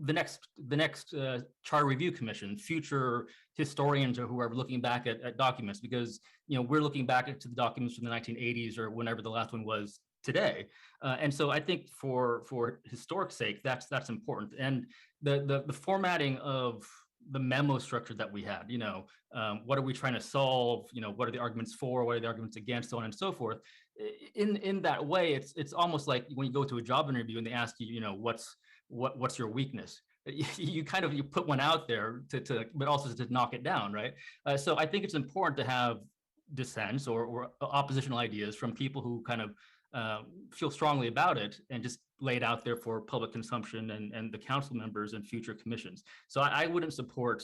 the next charter review commission, future historians or whoever looking back at documents, because we're looking back into the documents from the 1980s or whenever the last one was today. And so I think for historic sake, that's important. And the formatting of the memo structure that we had, what are we trying to solve? What are the arguments for? What are the arguments against? So on and so forth. In that way, it's almost like when you go to a job interview and they ask you, what's your weakness? You put one out there but also to knock it down, right? So I think it's important to have dissents or oppositional ideas from people who kind of feel strongly about it and just lay it out there for public consumption and the council members and future commissions. So I wouldn't support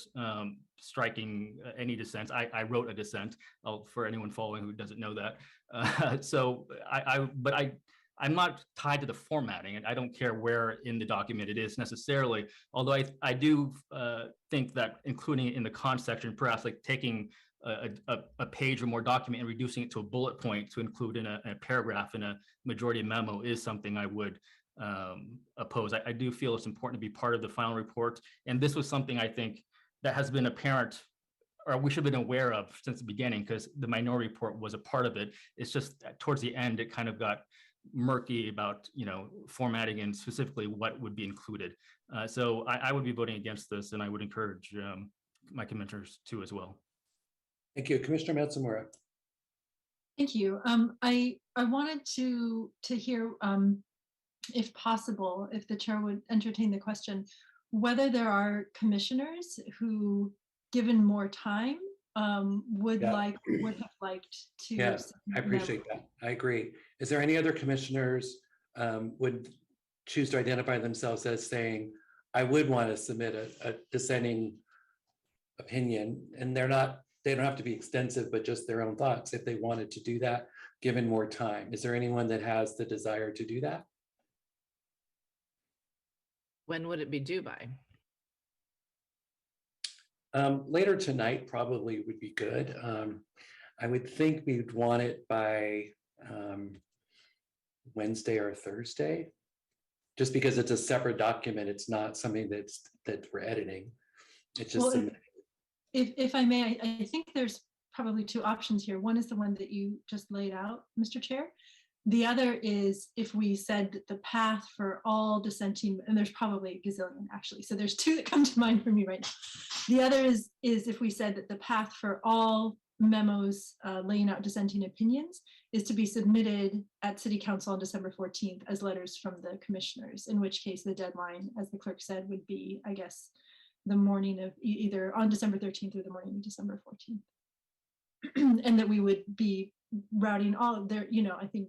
striking any dissents. I wrote a dissent for anyone following who doesn't know that. I'm not tied to the formatting, and I don't care where in the document it is necessarily. Although I do think that including it in the con section, perhaps like taking a page or more document and reducing it to a bullet point to include in a paragraph in a majority memo is something I would oppose. I do feel it's important to be part of the final report. And this was something I think that has been apparent, or we should have been aware of since the beginning, because the minority report was a part of it. It's just towards the end, it kind of got murky about formatting and specifically what would be included. So I would be voting against this, and I would encourage my commissioners to as well. Thank you. Commissioner Matsumura. Thank you. I wanted to hear, if possible, if the chair would entertain the question, whether there are commissioners who, given more time, would have liked to. Yeah, I appreciate that. I agree. Is there any other commissioners would choose to identify themselves as saying, I would want to submit a dissenting opinion, and they don't have to be extensive, but just their own thoughts if they wanted to do that, given more time. Is there anyone that has the desire to do that? When would it be due by? Later tonight probably would be good. I would think we'd want it by Wednesday or Thursday, just because it's a separate document. It's not something that we're editing. It's just well, if I may, I think there's probably two options here. One is the one that you just laid out, Mr. Chair. The other is if we said the path for all dissenting, and there's probably a gazillion actually, so there's two that come to mind for me right now. The other is if we said that the path for all memos laying out dissenting opinions is to be submitted at City Council on December 14th as letters from the commissioners, in which case the deadline, as the clerk said, would be, I guess, the morning of either on December 13th or the morning of December 14th. And that we would be routing all of their, I think,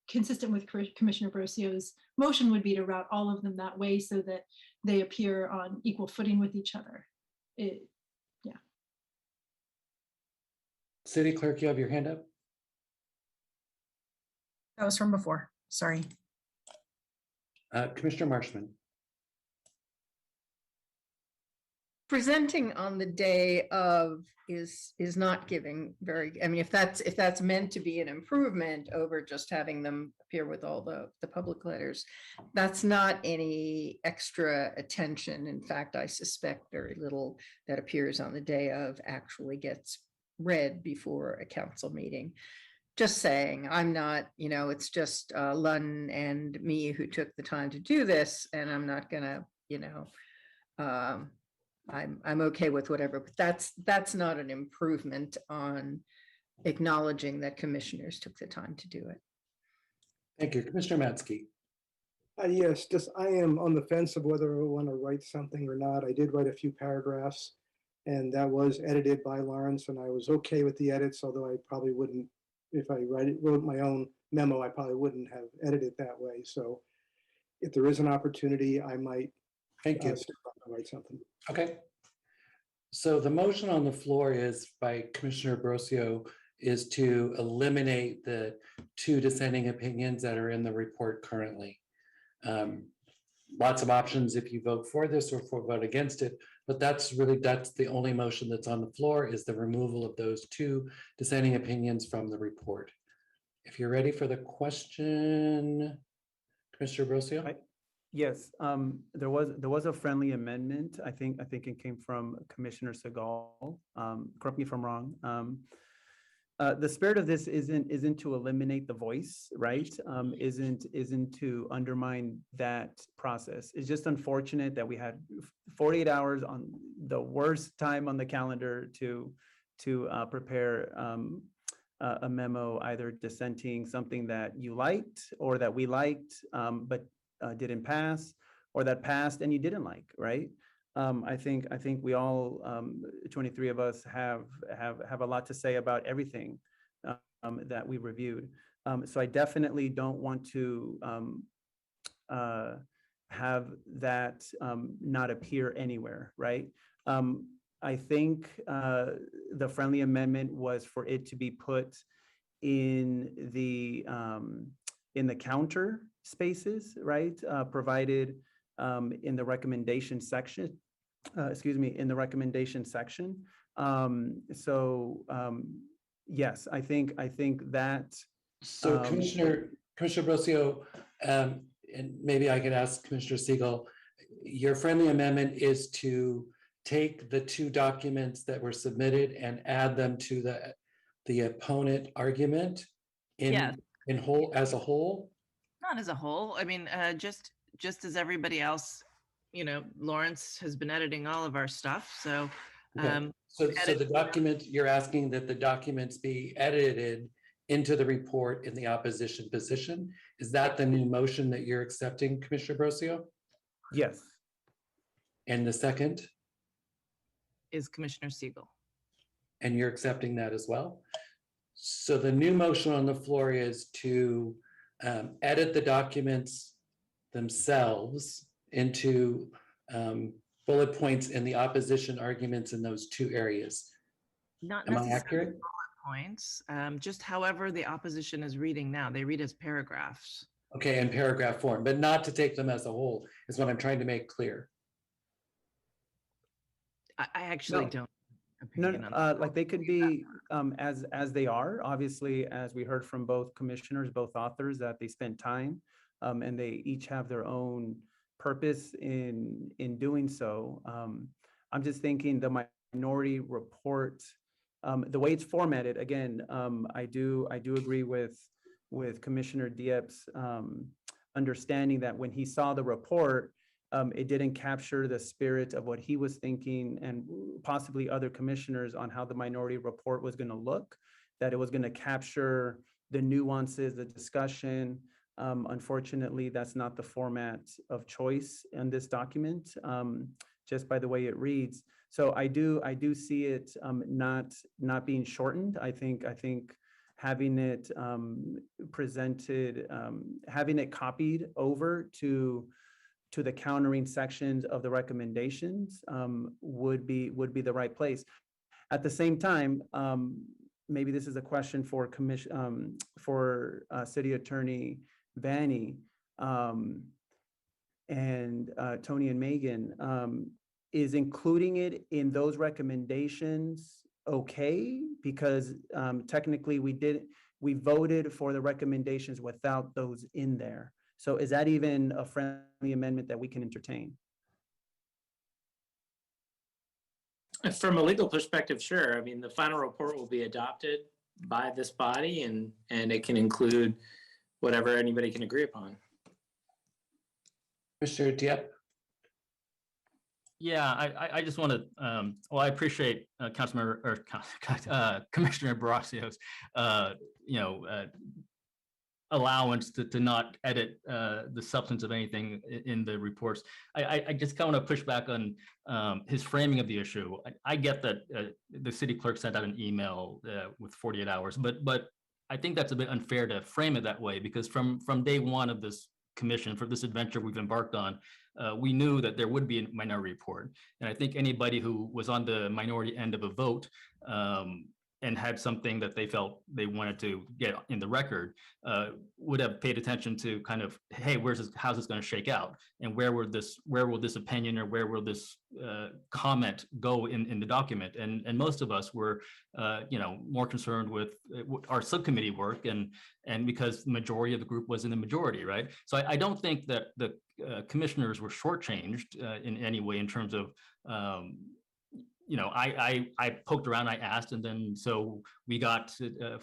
consistent with Commissioner Brosio's motion would be to route all of them that way so that they appear on equal footing with each other. Yeah. City Clerk, you have your hand up. That was from before. Sorry. Commissioner Marshman. Presenting on the day of is not giving very, I mean, if that's meant to be an improvement over just having them appear with all the public letters, that's not any extra attention. In fact, I suspect very little that appears on the day of actually gets read before a council meeting. Just saying, I'm not, it's just Lun and me who took the time to do this, and I'm not gonna, I'm okay with whatever, but that's not an improvement on acknowledging that commissioners took the time to do it. Thank you. Commissioner Matsky. Yes, I am on the fence of whether I want to write something or not. I did write a few paragraphs, and that was edited by Lawrence, and I was okay with the edits, although I probably wouldn't, if I wrote my own memo, I probably wouldn't have edited that way. So if there is an opportunity, I might Thank you. Write something. Okay. So the motion on the floor is by Commissioner Brosio is to eliminate the two dissenting opinions that are in the report currently. Lots of options if you vote for this or vote against it, but that's the only motion that's on the floor is the removal of those two dissenting opinions from the report. If you're ready for the question, Commissioner Brosio. Yes, there was a friendly amendment. I think it came from Commissioner Segal. Correct me if I'm wrong. the spirit of this isn't to eliminate the voice, right? Isn't to undermine that process. It's just unfortunate that we had 48 hours on the worst time on the calendar to prepare a memo, either dissenting something that you liked or that we liked, but didn't pass, or that passed and you didn't like, right? I think we all, 23 of us, have a lot to say about everything that we reviewed. So I definitely don't want to have that not appear anywhere, right? I think the friendly amendment was for it to be put in the counter spaces, right? Provided in the recommendation section. In the recommendation section. Yes, I think that. So Commissioner Brosio, and maybe I could ask Commissioner Siegel, your friendly amendment is to take the two documents that were submitted and add them to the opponent argument in whole, as a whole? Not as a whole. I mean, just as everybody else, you know, Lawrence has been editing all of our stuff. So, so the document, you're asking that the documents be edited into the report in the opposition position. Is that the new motion that you're accepting, Commissioner Brosio? Yes. And the second? Is Commissioner Siegel. And you're accepting that as well? So the new motion on the floor is to edit the documents themselves into bullet points in the opposition arguments in those two areas. Not Am I necessarily accurate? bullet points, just however the opposition is reading now. They read as paragraphs. Okay, in paragraph form, but not to take them as a whole is what I'm trying to make clear. I actually don't. No, like they could be as they are. Obviously, as we heard from both commissioners, both authors, that they spent time and they each have their own purpose in doing so. I'm just thinking the minority report, the way it's formatted. Again, I do agree with Commissioner Diep's understanding that when he saw the report, it didn't capture the spirit of what he was thinking, and possibly other commissioners, on how the minority report was going to look, that it was going to capture the nuances, the discussion. Unfortunately, that's not the format of choice in this document, just by the way it reads. So I do see it not being shortened. I think having it presented, having it copied over to the countering sections of the recommendations would be the right place. At the same time, maybe this is a question for City Attorney Vanny and Tony and Megan. Is including it in those recommendations okay? Because technically we voted for the recommendations without those in there. So is that even a friendly amendment that we can entertain? From a legal perspective, sure. I mean, the final report will be adopted by this body, and it can include whatever anybody can agree upon. Mr. Diep? Yeah, I just want to, well, I appreciate Councilmember or Commissioner Barasio's, allowance to not edit the substance of anything in the reports. I just kind of want to push back on his framing of the issue. I get that the city clerk sent out an email with 48 hours, but I think that's a bit unfair to frame it that way, because from day one of this commission, for this adventure we've embarked on, we knew that there would be a minority report. And I think anybody who was on the minority end of a vote and had something that they felt they wanted to get in the record would have paid attention to kind of, hey, how's this going to shake out? And where will this opinion or where will this comment go in the document? And most of us were, more concerned with our subcommittee work, and because the majority of the group was in the majority, right? So I don't think that the commissioners were shortchanged in any way in terms of I poked around, I asked, and then so we got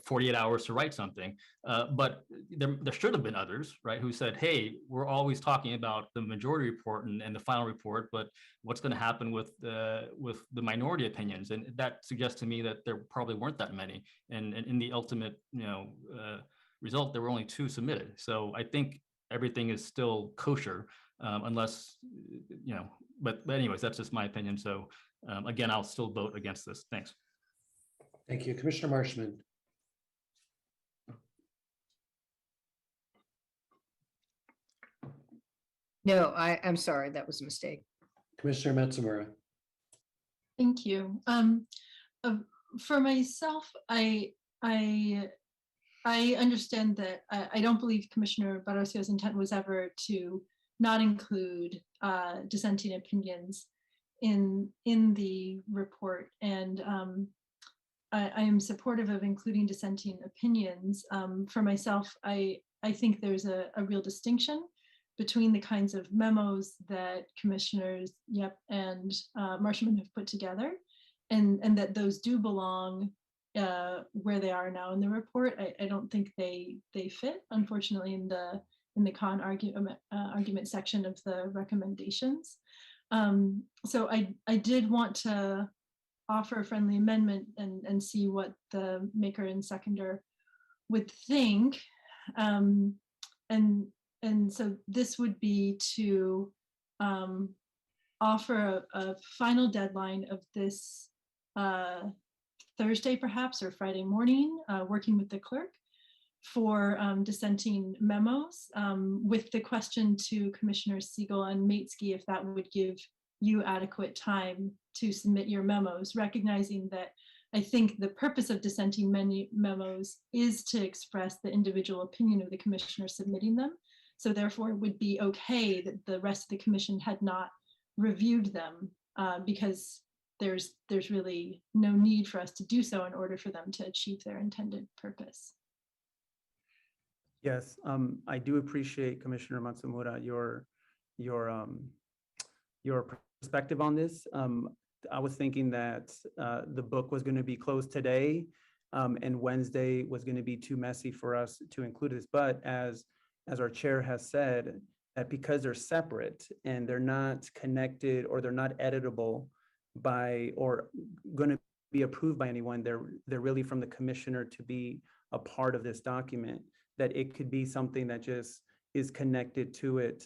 48 hours to write something. But there should have been others, right, who said, hey, we're always talking about the majority report and the final report, but what's going to happen with the minority opinions? And that suggests to me that there probably weren't that many. And in the ultimate, result, there were only 2 submitted. So I think everything is still kosher, unless, but anyways, that's just my opinion. So again, I'll still vote against this. Thanks. Thank you. Commissioner Marshman. No, I'm sorry, that was a mistake. Commissioner Matsumura. Thank you. For myself, I understand that I don't believe Commissioner Barosio's intent was ever to not include dissenting opinions in the report, and I am supportive of including dissenting opinions. For myself, I think there's a real distinction between the kinds of memos that Commissioners Yep and Marshman have put together, and that those do belong where they are now in the report. I don't think they fit, unfortunately, in the con argument section of the recommendations. So I did want to offer a friendly amendment and see what the maker and seconder would think. And so this would be to offer a final deadline of this Thursday, perhaps, or Friday morning, working with the clerk for dissenting memos, with the question to Commissioners Siegel and Matesky if that would give you adequate time to submit your memos, recognizing that I think the purpose of dissenting memos is to express the individual opinion of the commissioner submitting them. So therefore, it would be okay that the rest of the commission had not reviewed them, because there's really no need for us to do so in order for them to achieve their intended purpose. Yes, I do appreciate, Commissioner Matsumura, your perspective on this. I was thinking that the book was going to be closed today, and Wednesday was going to be too messy for us to include this. But as our chair has said, that because they're separate and they're not connected or they're not editable by or going to be approved by anyone, they're really from the commissioner to be a part of this document, that it could be something that just is connected to it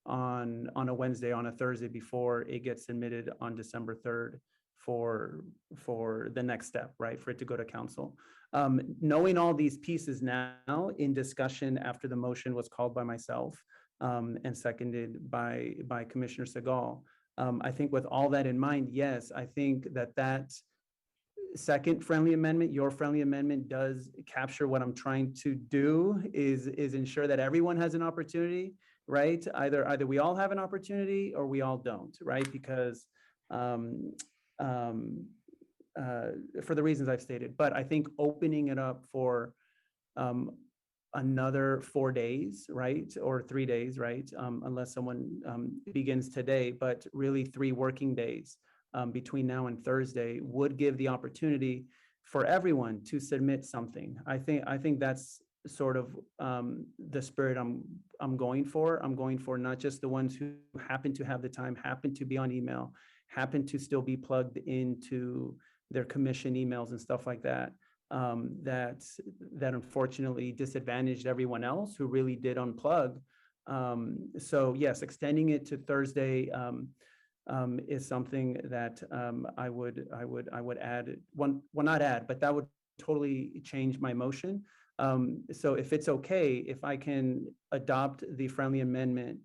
on a Wednesday, on a Thursday, before it gets submitted on December 3rd for the next step, right, for it to go to council. Knowing all these pieces now in discussion after the motion was called by myself and seconded by Commissioner Segal, I think with all that in mind, yes, I think that second friendly amendment, your friendly amendment, does capture what I'm trying to do, is ensure that everyone has an opportunity, right? Either we all have an opportunity or we all don't, right? Because for the reasons I've stated. But I think opening it up for another 4 days, right? Or 3 days, right? Unless someone begins today, but really 3 working days between now and Thursday would give the opportunity for everyone to submit something. I think that's sort of the spirit I'm going for. I'm going for not just the ones who happen to have the time, happen to be on email, happen to still be plugged into their commission emails and stuff like that, that unfortunately disadvantaged everyone else who really did unplug. So yes, extending it to Thursday is something that I would add, well, not add, but that would totally change my motion. So if it's okay, if I can adopt the friendly amendment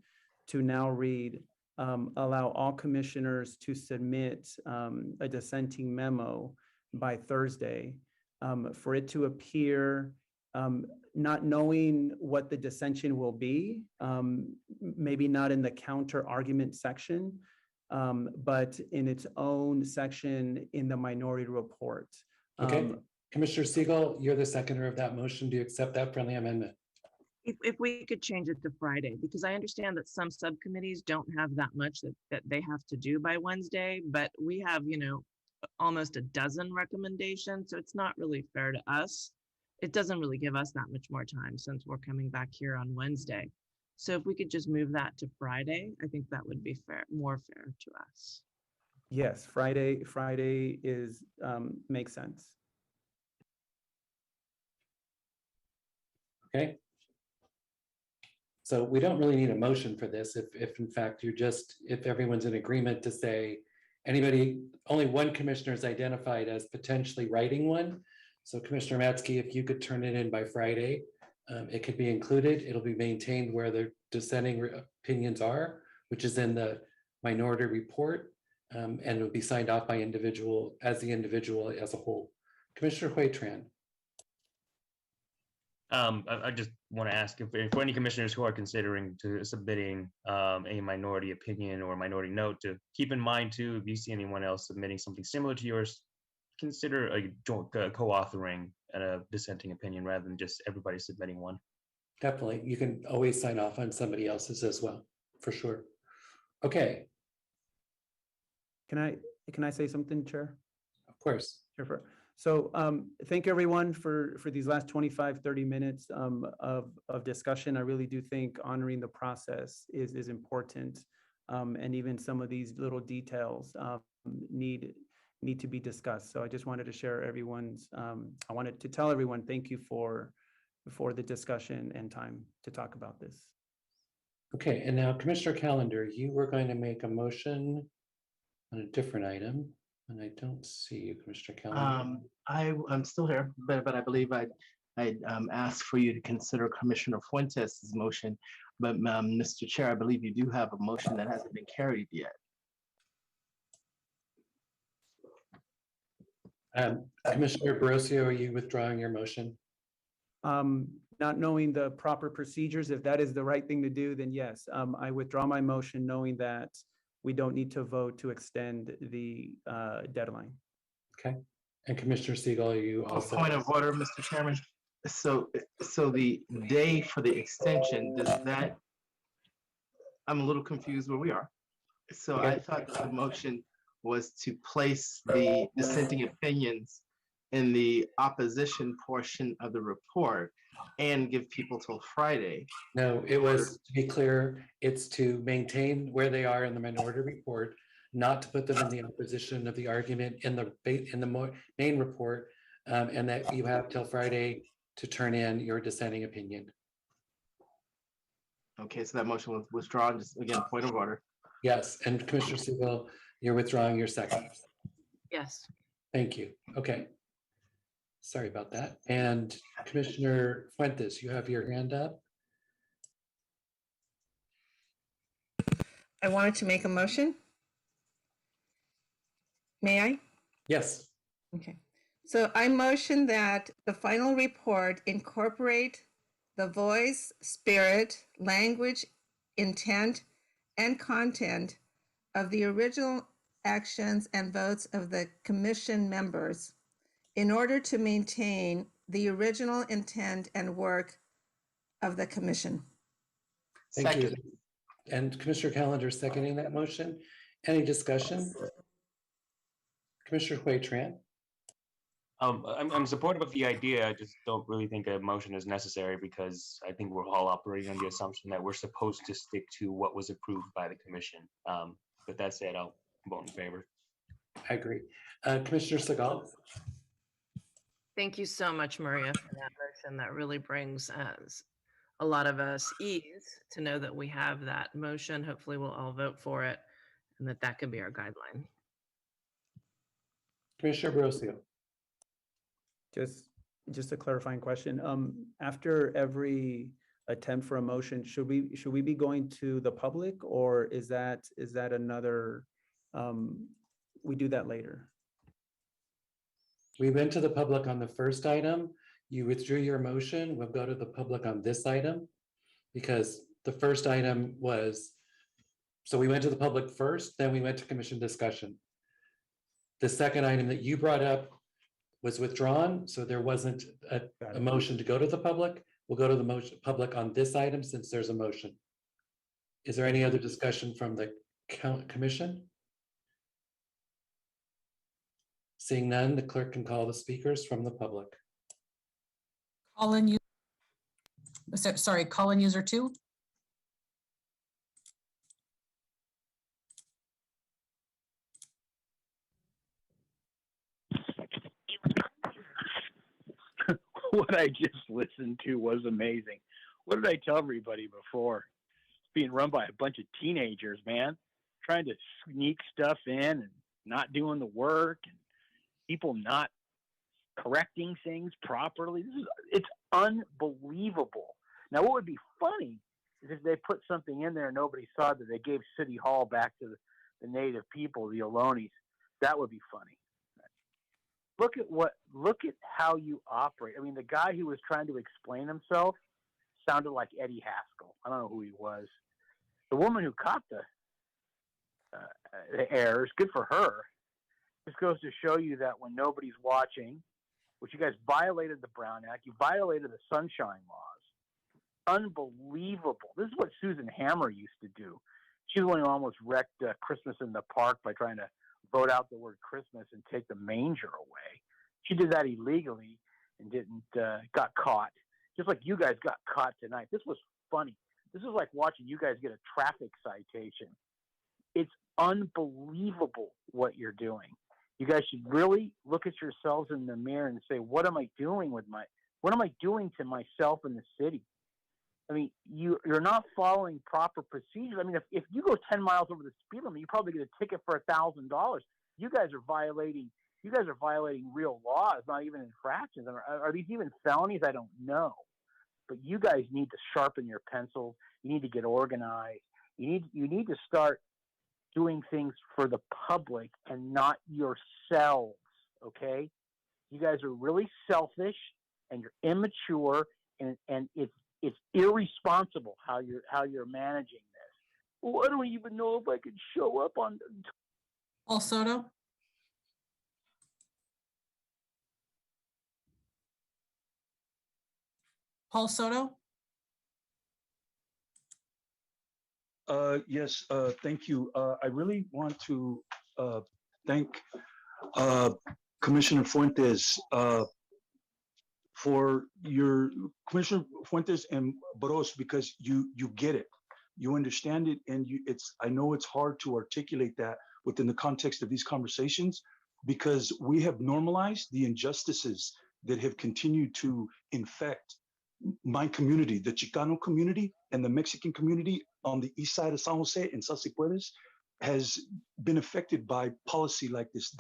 to now read, allow all commissioners to submit a dissenting memo by Thursday, for it to appear, not knowing what the dissension will be, maybe not in the counter argument section, but in its own section in the minority report. Okay, Commissioner Siegel, you're the seconder of that motion. Do you accept that friendly amendment? If we could change it to Friday, because I understand that some subcommittees don't have that much that they have to do by Wednesday, but we have, almost a dozen recommendations, so it's not really fair to us. It doesn't really give us that much more time since we're coming back here on Wednesday. So if we could just move that to Friday, I think that would be more fair to us. Yes, Friday is, makes sense. Okay. So we don't really need a motion for this if in fact if everyone's in agreement to say only one commissioner is identified as potentially writing one. So Commissioner Matzke, if you could turn it in by Friday, it could be included. It'll be maintained where the dissenting opinions are, which is in the minority report, and it'll be signed off by the individual as a whole. Commissioner Huitran. I just want to ask if for any commissioners who are considering submitting a minority opinion or minority note, to keep in mind too, if you see anyone else submitting something similar to yours, consider a joint co-authoring a dissenting opinion rather than just everybody submitting one. Definitely, you can always sign off on somebody else's as well, for sure. Okay. Can I say something, Chair? Of course. Sure. So thank everyone for these last 25, 30 minutes of discussion. I really do think honoring the process is important. And even some of these little details need to be discussed. So I just wanted to share I wanted to tell everyone, thank you for the discussion and time to talk about this. Okay, and now Commissioner Callender, you were going to make a motion on a different item. And I don't see you, Commissioner Callender. I'm still here, but I believe I asked for you to consider Commissioner Fuentes' motion. But Mr. Chair, I believe you do have a motion that hasn't been carried yet. Commissioner Borosio, are you withdrawing your motion? Not knowing the proper procedures, if that is the right thing to do, then yes, I withdraw my motion knowing that we don't need to vote to extend the deadline. Okay. And Commissioner Siegel, are you also? Point of order, Mr. Chairman. So the day for the extension, I'm a little confused where we are. So okay. I thought that the motion was to place the dissenting opinions in the opposition portion of the report and give people till Friday. No, it was, to be clear, it's to maintain where they are in the minority report, not to put them in the opposition of the argument in the main report, and that you have till Friday to turn in your dissenting opinion. Okay, so that motion was withdrawn. Just again, point of order. Yes, and Commissioner Siegel, you're withdrawing your second. Yes. Thank you. Okay. Sorry about that. And Commissioner Fuentes, you have your hand up. I wanted to make a motion. May I? Yes. Okay. So I motion that the final report incorporate the voice, spirit, language, intent, and content of the original actions and votes of the commission members in order to maintain the original intent and work of the commission. Thank you. And Commissioner Callender seconding that motion. Any discussion? Commissioner Huitran. I'm supportive of the idea. I just don't really think a motion is necessary because I think we're all operating on the assumption that we're supposed to stick to what was approved by the commission. But that said, I'll vote in favor. I agree. Commissioner Segal. Thank you so much, Maria, for that motion. That really brings a lot of us ease to know that we have that motion. Hopefully we'll all vote for it and that can be our guideline. Commissioner Borosio. Just a clarifying question. After every attempt for a motion, should we be going to the public, or is that another, we do that later? We went to the public on the first item. You withdrew your motion. We'll go to the public on this item because the first item was, so we went to the public first, then we went to commission discussion. The second item that you brought up was withdrawn, so there wasn't a motion to go to the public. We'll go to the motion public on this item since there's a motion. Is there any other discussion from the commission? Seeing none, the clerk can call the speakers from the public. Call-in sorry, call-in user 2. What I just listened to was amazing. What did I tell everybody before? It's being run by a bunch of teenagers, man, trying to sneak stuff in and not doing the work, and people not correcting things properly. It's unbelievable. Now, what would be funny is if they put something in there and nobody saw that they gave City Hall back to the native people, the Ohlonies. That would be funny. Look at how you operate. I mean, the guy who was trying to explain himself sounded like Eddie Haskell. I don't know who he was. The woman who caught the errors, good for her. This goes to show you that when nobody's watching, which you guys violated the Brown Act, you violated the Sunshine Laws. Unbelievable. This is what Susan Hammer used to do. She's the one who almost wrecked Christmas in the Park by trying to vote out the word Christmas and take the manger away. She did that illegally and got caught. Just like you guys got caught tonight. This was funny. This is like watching you guys get a traffic citation. It's unbelievable what you're doing. You guys should really look at yourselves in the mirror and say, what am I doing to myself in the city? I mean, you're not following proper procedures. I mean, if you go 10 miles over the speed limit, you probably get a ticket for $1,000. You guys are violating real laws, not even infractions. Are these even felonies? I don't know. But you guys need to sharpen your pencils. You need to get organized. You need to start doing things for the public and not yourselves. Okay? You guys are really selfish and you're immature, and it's irresponsible how you're managing this. Well, I don't even know if I could show up on. Paul Soto. Paul Soto. Yes, thank you. I really want to thank Commissioner Fuentes for your Commissioner Fuentes and Barros, because you get it, you understand it, and I know it's hard to articulate that within the context of these conversations, because we have normalized the injustices that have continued to infect my community, the Chicano community and the Mexican community on the east side of San Jose and Salsipuedes has been affected by policy like this.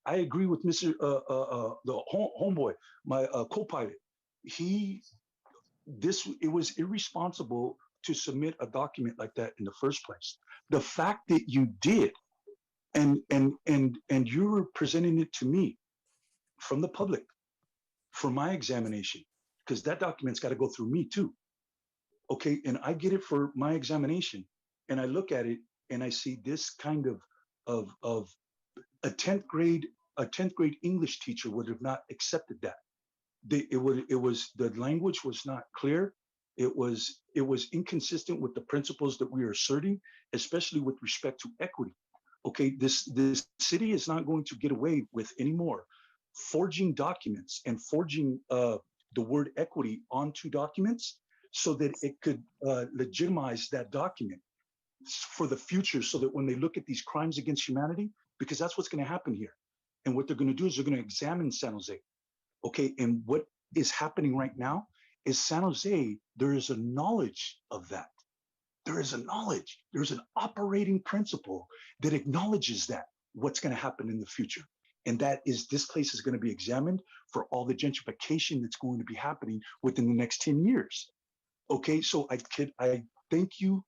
I agree with Mr. The homeboy, my co-pilot. It was irresponsible to submit a document like that in the first place. The fact that you did, and you're presenting it to me from the public for my examination, because that document's got to go through me too. Okay, and I get it for my examination, and I look at it and I see this kind of a 10th grade English teacher would have not accepted that. The language was not clear. It was inconsistent with the principles that we are asserting, especially with respect to equity. Okay, this city is not going to get away with anymore forging documents and forging the word equity onto documents so that it could legitimize that document for the future, so that when they look at these crimes against humanity, because that's what's going to happen here. And what they're going to do is they're going to examine San Jose. Okay, and what is happening right now is San Jose, there is a knowledge of that. There is a knowledge, there's an operating principle that acknowledges that what's going to happen in the future. And that is, this place is going to be examined for all the gentrification that's going to be happening within the next 10 years. Okay, so I thank you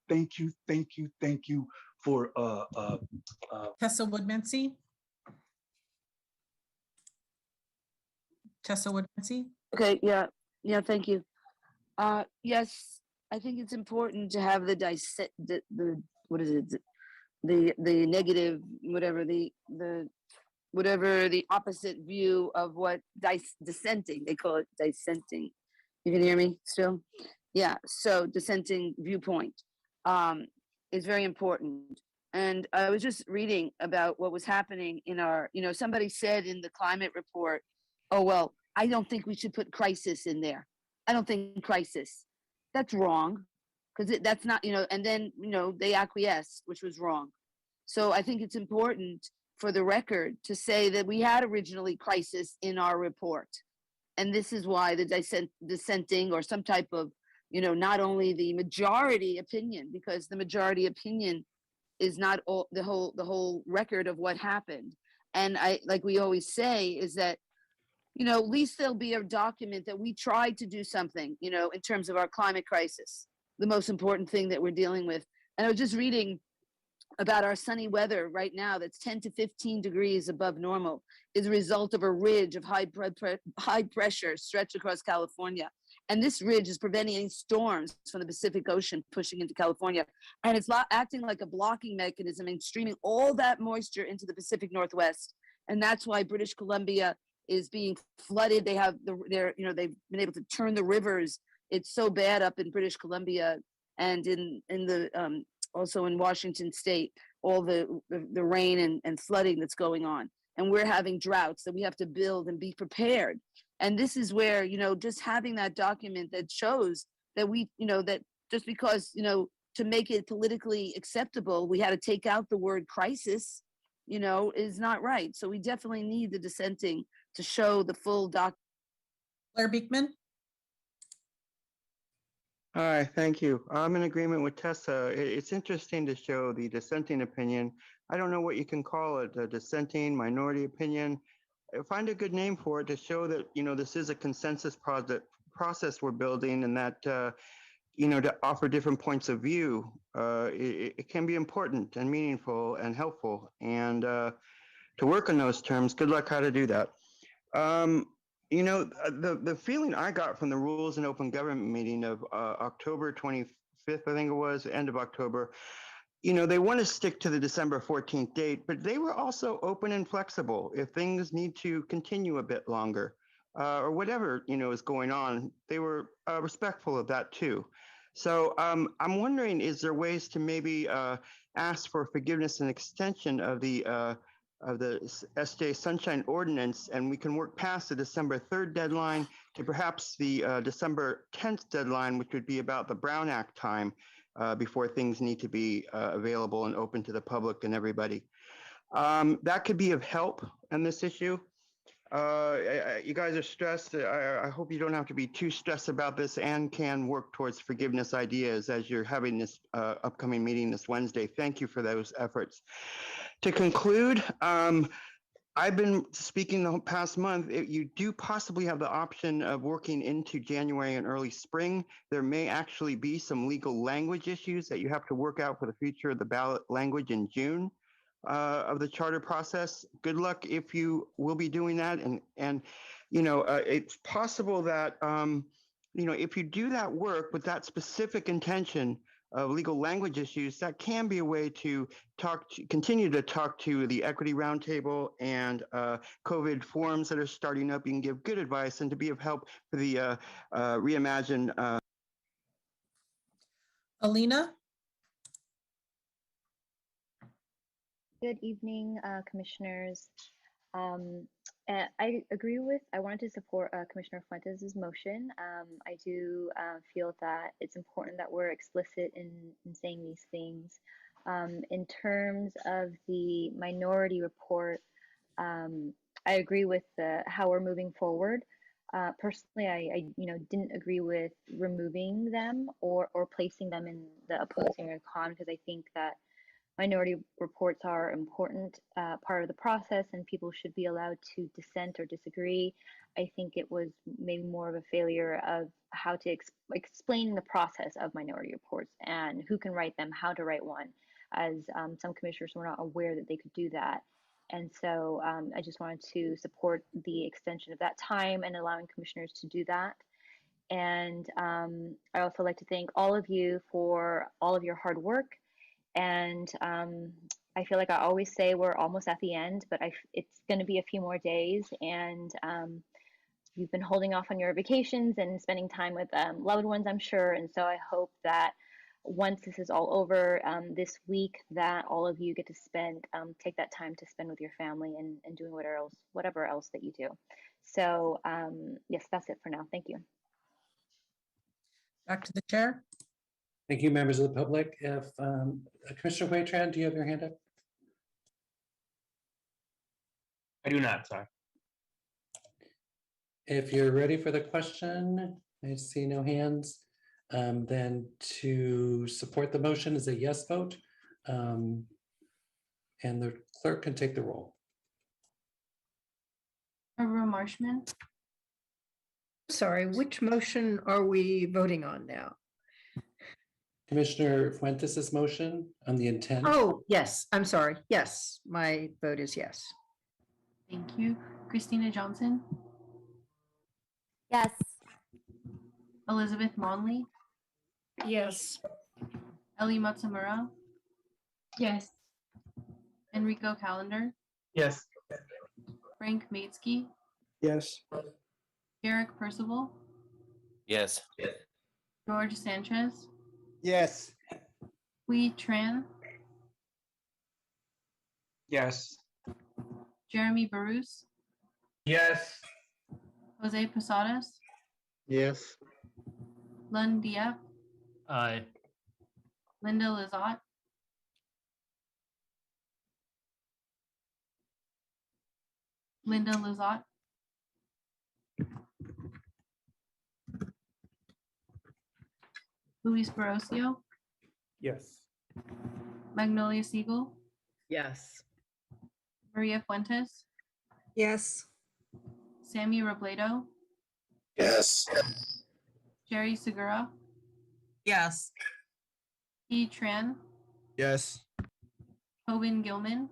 for Tessa Woodmansee. Tessa Woodmansee. Okay, yeah, thank you. Yes, I think it's important to have the negative, whatever the opposite view of what dissenting, they call it dissenting, You can hear me still? Yeah, so dissenting viewpoint is very important. And I was just reading about what was happening in our, somebody said in the climate report, oh, well, I don't think we should put crisis in there. I don't think crisis. That's wrong, because that's not, and then, they acquiesced, which was wrong. So I think it's important for the record to say that we had originally crisis in our report. And this is why the dissenting or some type of, not only the majority opinion, because the majority opinion is not all the whole record of what happened. And like we always say, is that, at least there'll be a document that we tried to do something, in terms of our climate crisis, the most important thing that we're dealing with. And I was just reading about our sunny weather right now that's 10 to 15 degrees above normal is a result of a ridge of high pressure stretched across California. And this ridge is preventing any storms from the Pacific Ocean pushing into California. And it's acting like a blocking mechanism and streaming all that moisture into the Pacific Northwest. And that's why British Columbia is being flooded. They have they've been able to turn the rivers. It's so bad up in British Columbia and in the also in Washington State, all the rain and flooding that's going on. And we're having droughts that we have to build and be prepared. And this is where, just having that document that shows that that just because, to make it politically acceptable, we had to take out the word crisis, is not right. So we definitely need the dissenting to show the full document. Blair Beekman. Hi, thank you. I'm in agreement with Tessa. It's interesting to show the dissenting opinion. I don't know what you can call it, a dissenting minority opinion. Find a good name for it to show that, this is a consensus process we're building, and that, to offer different points of view, it can be important and meaningful and helpful. And to work on those terms, good luck how to do that. The feeling I got from the Rules and Open Government meeting of October 25th, I think it was, end of October, they want to stick to the December 14th date, but they were also open and flexible. If things need to continue a bit longer or whatever, is going on, they were respectful of that too. So I'm wondering, is there ways to maybe ask for forgiveness and extension of the SJ Sunshine Ordinance, and we can work past the December 3rd deadline to perhaps the December 10th deadline, which would be about the Brown Act time before things need to be available and open to the public and everybody. That could be of help in this issue. You guys are stressed. I hope you don't have to be too stressed about this and can work towards forgiveness ideas as you're having this upcoming meeting this Wednesday. Thank you for those efforts. To conclude, I've been speaking the past month. You do possibly have the option of working into January and early spring. There may actually be some legal language issues that you have to work out for the future of the ballot language in June of the charter process. Good luck if you will be doing that. And it's possible that, if you do that work with that specific intention of legal language issues, that can be a way to continue to talk to the Equity Roundtable and COVID forums that are starting up. You can give good advice and to be of help for the Reimagine. Alina. Good evening, commissioners. I wanted to support Commissioner Fuentes' motion. I do feel that it's important that we're explicit in saying these things. In terms of the minority report, I agree with how we're moving forward. Personally, I didn't agree with removing them or placing them in the opposing or con, because I think that minority reports are important part of the process, and people should be allowed to dissent or disagree. I think it was maybe more of a failure of how to explain the process of minority reports and who can write them, how to write one, as some commissioners were not aware that they could do that. And so I just wanted to support the extension of that time and allowing commissioners to do that. And I also like to thank all of you for all of your hard work. And I feel like I always say we're almost at the end, but it's going to be a few more days. And you've been holding off on your vacations and spending time with loved ones, I'm sure. And so I hope that once this is all over this week, that all of you get to spend, take that time to spend with your family and doing whatever else that you do. So yes, that's it for now. Thank you. Back to the chair. Thank you, members of the public. If Commissioner Waitran, do you have your hand up? I do not, sorry. If you're ready for the question, I see no hands. Then to support the motion is a yes vote. And the clerk can take the roll. Aurora Marshman. Sorry, which motion are we voting on now? Commissioner Fuentes' motion on the intent. Oh, yes, I'm sorry. Yes, my vote is yes. Thank you. Christina Johnson. Yes. Elizabeth Monley. Yes. Ellie Matsumura. Yes. Enrico Calendar. Yes. Frank Maitsky. Yes. Eric Percival. Yes. George Sanchez. Yes. Hui Tran. Yes. Jeremy Barus. Yes. Jose Posadas. Yes. Lund Diep. Aye. Linda Lizotte. Linda Lizotte. Luis Barrocio. Yes. Magnolia Siegel. Yes. Maria Fuentes. Yes. Sammy Robledo. Yes. Jerry Segura. Yes. E. Tran. Yes. Tobin Gilman.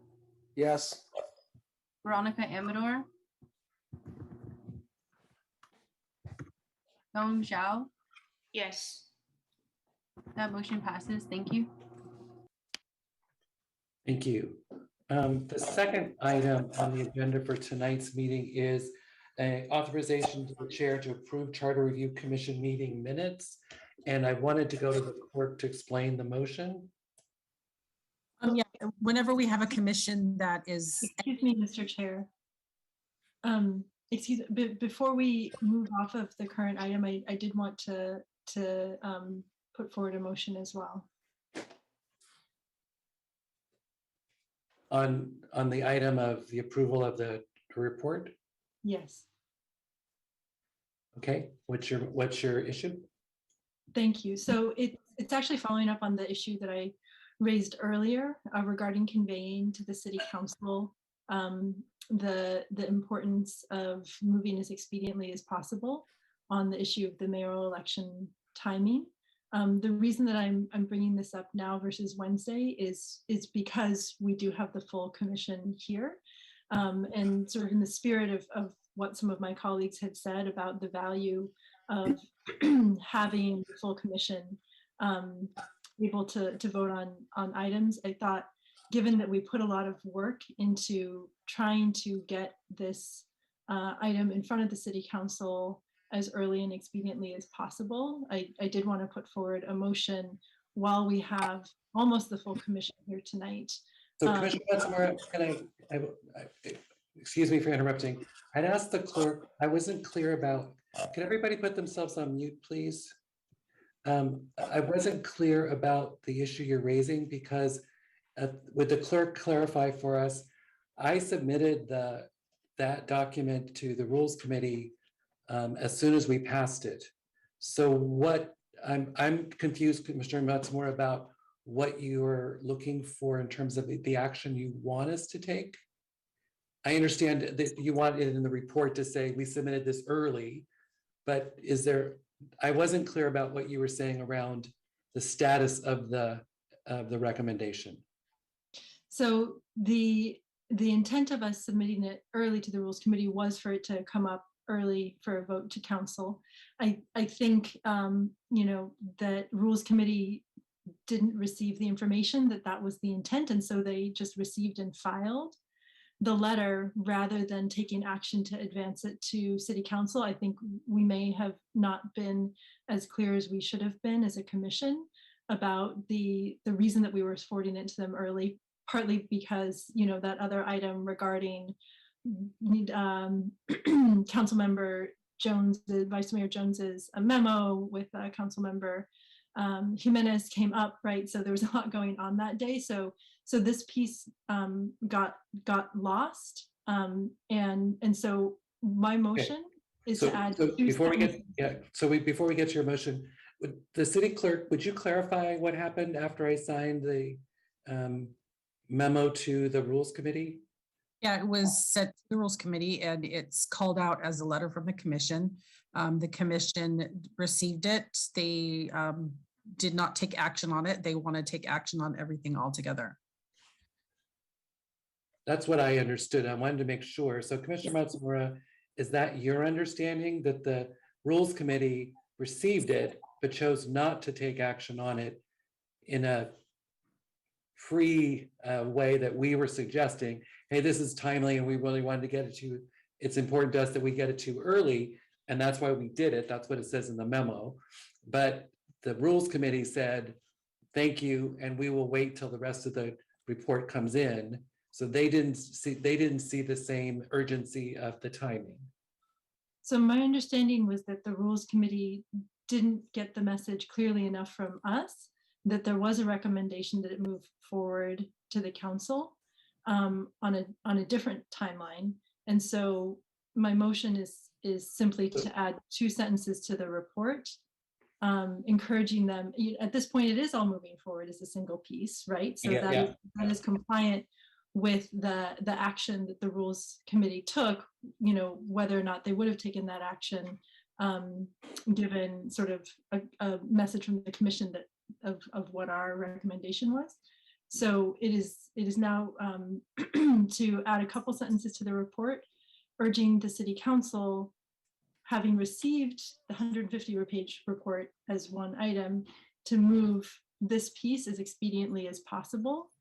Yes. Veronica Amador. Gong Zhao. Yes. That motion passes. Thank you. Thank you. The second item on the agenda for tonight's meeting is an authorization to the chair to approve Charter Review Commission meeting minutes. And I wanted to go to the clerk to explain the motion. Yeah, whenever we have a commission that is. Excuse me, Mr. Chair. Before we move off of the current item, I did want to put forward a motion as well. On the item of the approval of the report. Yes. Okay, what's your issue? Thank you. So it's actually following up on the issue that I raised earlier regarding conveying to the City Council the importance of moving as expediently as possible on the issue of the mayoral election timing. The reason that I'm bringing this up now versus Wednesday is because we do have the full commission here, and sort of in the spirit of what some of my colleagues had said about the value of having the full commission able to vote on items. I thought, given that we put a lot of work into trying to get this item in front of the City Council as early and expediently as possible, I did want to put forward a motion while we have almost the full commission here tonight. So Commissioner Matsumura, excuse me for interrupting. I'd ask the clerk, I wasn't clear about, can everybody put themselves on mute, please? I wasn't clear about the issue you're raising because would the clerk clarify for us? I submitted that document to the Rules Committee as soon as we passed it. So what I'm confused, Commissioner Matsumura, about what you're looking for in terms of the action you want us to take. I understand that you want it in the report to say we submitted this early, but is there? I wasn't clear about what you were saying around the status of the recommendation. So the intent of us submitting it early to the Rules Committee was for it to come up early for a vote to council. I think that Rules Committee didn't receive the information that was the intent, and so they just received and filed. the letter rather than taking action to advance it to city council. I think we may have not been as clear as we should have been as a commission about the reason that we were forwarding it to them early, partly because, you know, that other item regarding Councilmember Jones, the Vice Mayor Jones's memo with Councilmember Jimenez came up, right? So there was a lot going on that day. So this piece got lost, and so my motion is to add. Before we get before we get to your motion, would the city clerk, would you clarify what happened after I signed the memo to the Rules Committee? Yeah, it was sent to the Rules Committee and it's called out as a letter from the commission. The commission received it. They did not take action on it. They want to take action on everything altogether. That's what I understood. I wanted to make sure. So Commissioner Matsumura, is that your understanding that the Rules Committee received it, but chose not to take action on it in a free way that we were suggesting? Hey, this is timely and we really wanted to get it to, it's important to us that we get it to early, and that's why we did it. That's what it says in the memo. But the Rules Committee said, thank you, and we will wait till the rest of the report comes in. So they didn't see the same urgency of the timing. So my understanding was that the Rules Committee didn't get the message clearly enough from us that there was a recommendation that it move forward to the council on a different timeline. And so my motion is simply to add 2 sentences to the report, encouraging them. At this point, it is all moving forward as a single piece, right? So that is compliant with the action that the Rules Committee took, you know, whether or not they would have taken that action, given sort of a message from the commission that of what our recommendation was. So it is now to add a couple sentences to the report, urging the city council, having received the 150-page report as one item, to move this piece as expediently as possible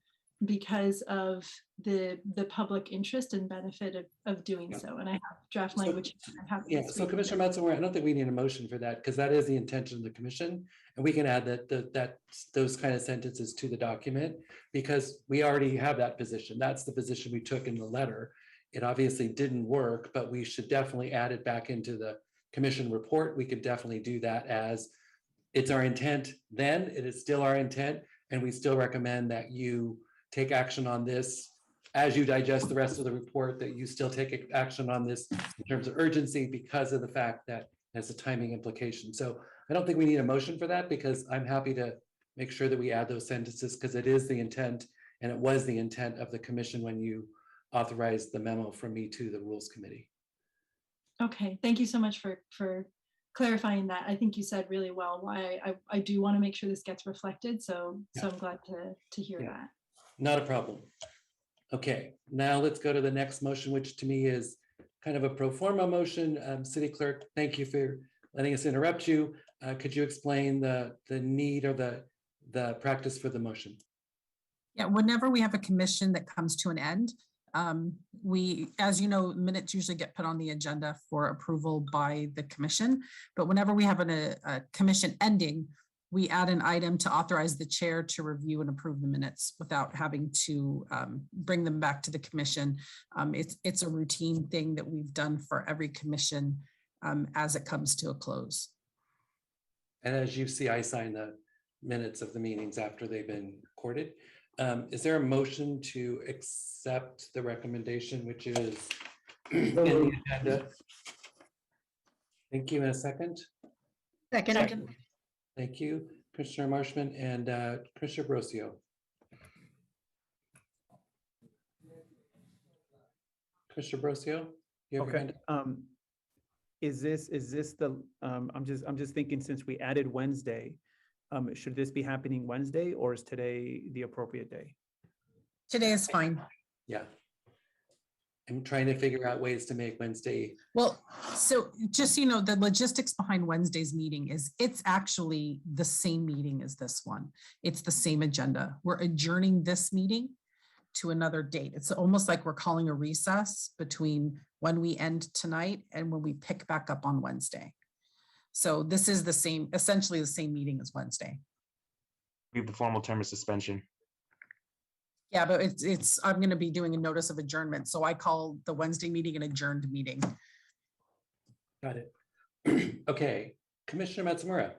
because of the public interest and benefit of doing so. And I have draft language. So Commissioner Matsumura, I don't think we need a motion for that because that is the intention of the commission. And we can add those kind of sentences to the document because we already have that position. That's the position we took in the letter. It obviously didn't work, but we should definitely add it back into the commission report. We could definitely do that as it's our intent then. It is still our intent. And we still recommend that you take action on this as you digest the rest of the report, that you still take action on this in terms of urgency because of the fact that has a timing implication. So I don't think we need a motion for that because I'm happy to make sure that we add those sentences because it is the intent and it was the intent of the commission when you authorized the memo from me to the Rules Committee. Okay, thank you so much for clarifying that. I think you said really well why I do want to make sure this gets reflected. So I'm glad to hear that. Not a problem. Okay, now let's go to the next motion, which to me is kind of a pro forma motion. City Clerk, thank you for letting us interrupt you. Could you explain the need or the practice for the motion? Yeah, whenever we have a commission that comes to an end, we, as you know, minutes usually get put on the agenda for approval by the commission. But whenever we have a commission ending, we add an item to authorize the chair to review and approve the minutes without having to bring them back to the commission. It's a routine thing that we've done for every commission as it comes to a close. And as you see, I sign the minutes of the meetings after they've been recorded. Is there a motion to accept the recommendation, which is in the agenda? Thank you. In a second. Second. Thank you, Commissioner Marshman and Commissioner Brosio. Commissioner Brosio, you have your hand up? Is this the I'm just thinking, since we added Wednesday, should this be happening Wednesday or is today the appropriate day? Today is fine. Yeah. I'm trying to figure out ways to make Wednesday. Well, so just so you know, the logistics behind Wednesday's meeting is it's actually the same meeting as this one. It's the same agenda. We're adjourning this meeting to another date. It's almost like we're calling a recess between when we end tonight and when we pick back up on Wednesday. So this is the same, essentially the same meeting as Wednesday. The formal term is suspension. Yeah, but I'm going to be doing a notice of adjournment. So I call the Wednesday meeting an adjourned meeting. Got it. Okay, Commissioner Matsumura,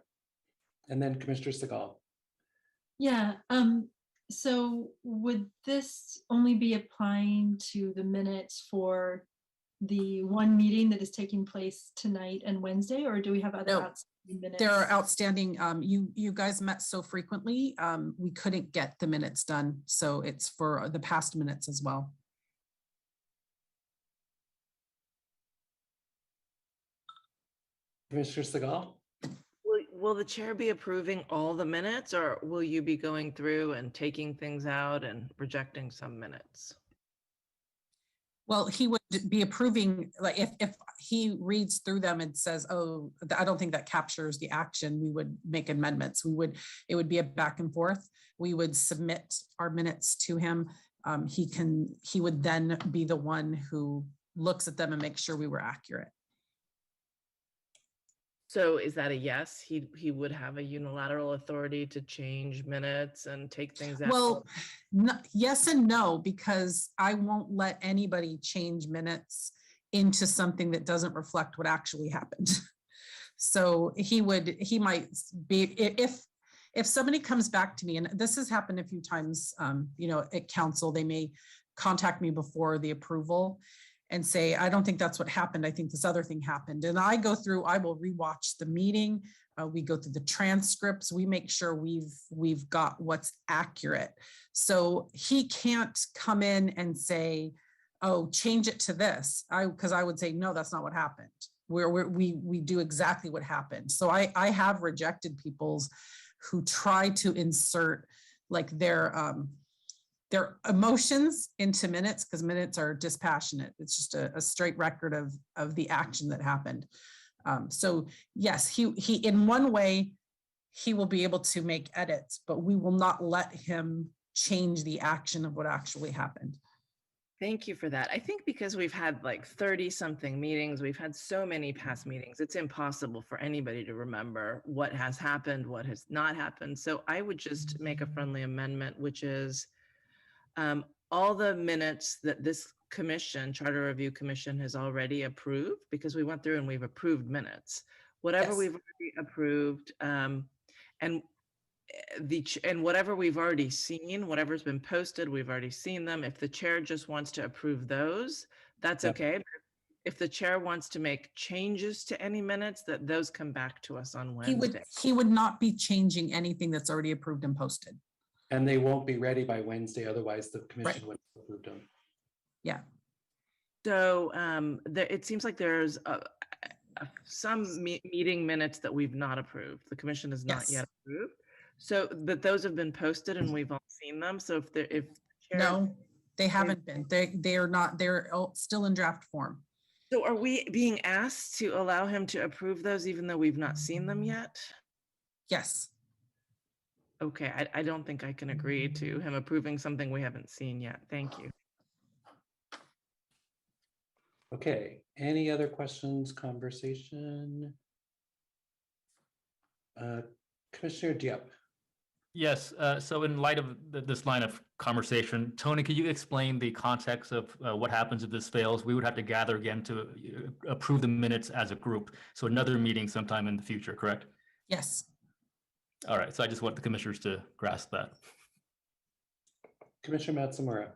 and then Commissioner Segal. Yeah, so would this only be applying to the minutes for the one meeting that is taking place tonight and Wednesday, or do we have other outstanding minutes? There are outstanding, you guys met so frequently, we couldn't get the minutes done. So it's for the past minutes as well. Commissioner Segal? Will the chair be approving all the minutes, or will you be going through and taking things out and rejecting some minutes? Well, he would be approving, like if he reads through them and says, oh, I don't think that captures the action, we would make amendments. It would be a back and forth. We would submit our minutes to him. He would then be the one who looks at them and makes sure we were accurate. So is that a yes? He would have a unilateral authority to change minutes and take things out? Well, no, yes and no, because I won't let anybody change minutes into something that doesn't reflect what actually happened. So he might be, if somebody comes back to me, and this has happened a few times, at council, they may contact me before the approval and say, I don't think that's what happened. I think this other thing happened. And I will rewatch the meeting. We go through the transcripts. We make sure we've got what's accurate. So he can't come in and say, oh, change it to this. Because I would say, no, that's not what happened. We do exactly what happened. So I have rejected people's who try to insert like their emotions into minutes, because minutes are dispassionate. It's just a straight record of the action that happened. So yes, he in one way, he will be able to make edits, but we will not let him change the action of what actually happened. Thank you for that. I think because we've had like 30 something meetings, we've had so many past meetings, it's impossible for anybody to remember what has happened, what has not happened. So I would just make a friendly amendment, which is all the minutes that this commission, Charter Review Commission, has already approved, because we went through and we've approved minutes. Whatever we've already approved, and whatever we've already seen, whatever's been posted, we've already seen them. If the chair just wants to approve those, that's okay. But if the chair wants to make changes to any minutes, that those come back to us on Wednesday. He would not be changing anything that's already approved and posted. And they won't be ready by Wednesday, otherwise the commission would have approved them. Yeah. So it seems like there's some meeting minutes that we've not approved. The commission has not yet approved. So, but those have been posted and we've all seen them. So if the chair, no, they haven't been. They are not. They're still in draft form. So are we being asked to allow him to approve those even though we've not seen them yet? Yes. Okay, I don't think I can agree to him approving something we haven't seen yet. Thank you. Okay, any other questions, conversation? Commissioner Diep. Yes, so in light of this line of conversation, Tony, could you explain the context of what happens if this fails? We would have to gather again to approve the minutes as a group. So another meeting sometime in the future, correct? Yes. All right, so I just want the commissioners to grasp that. Commissioner Matsumura.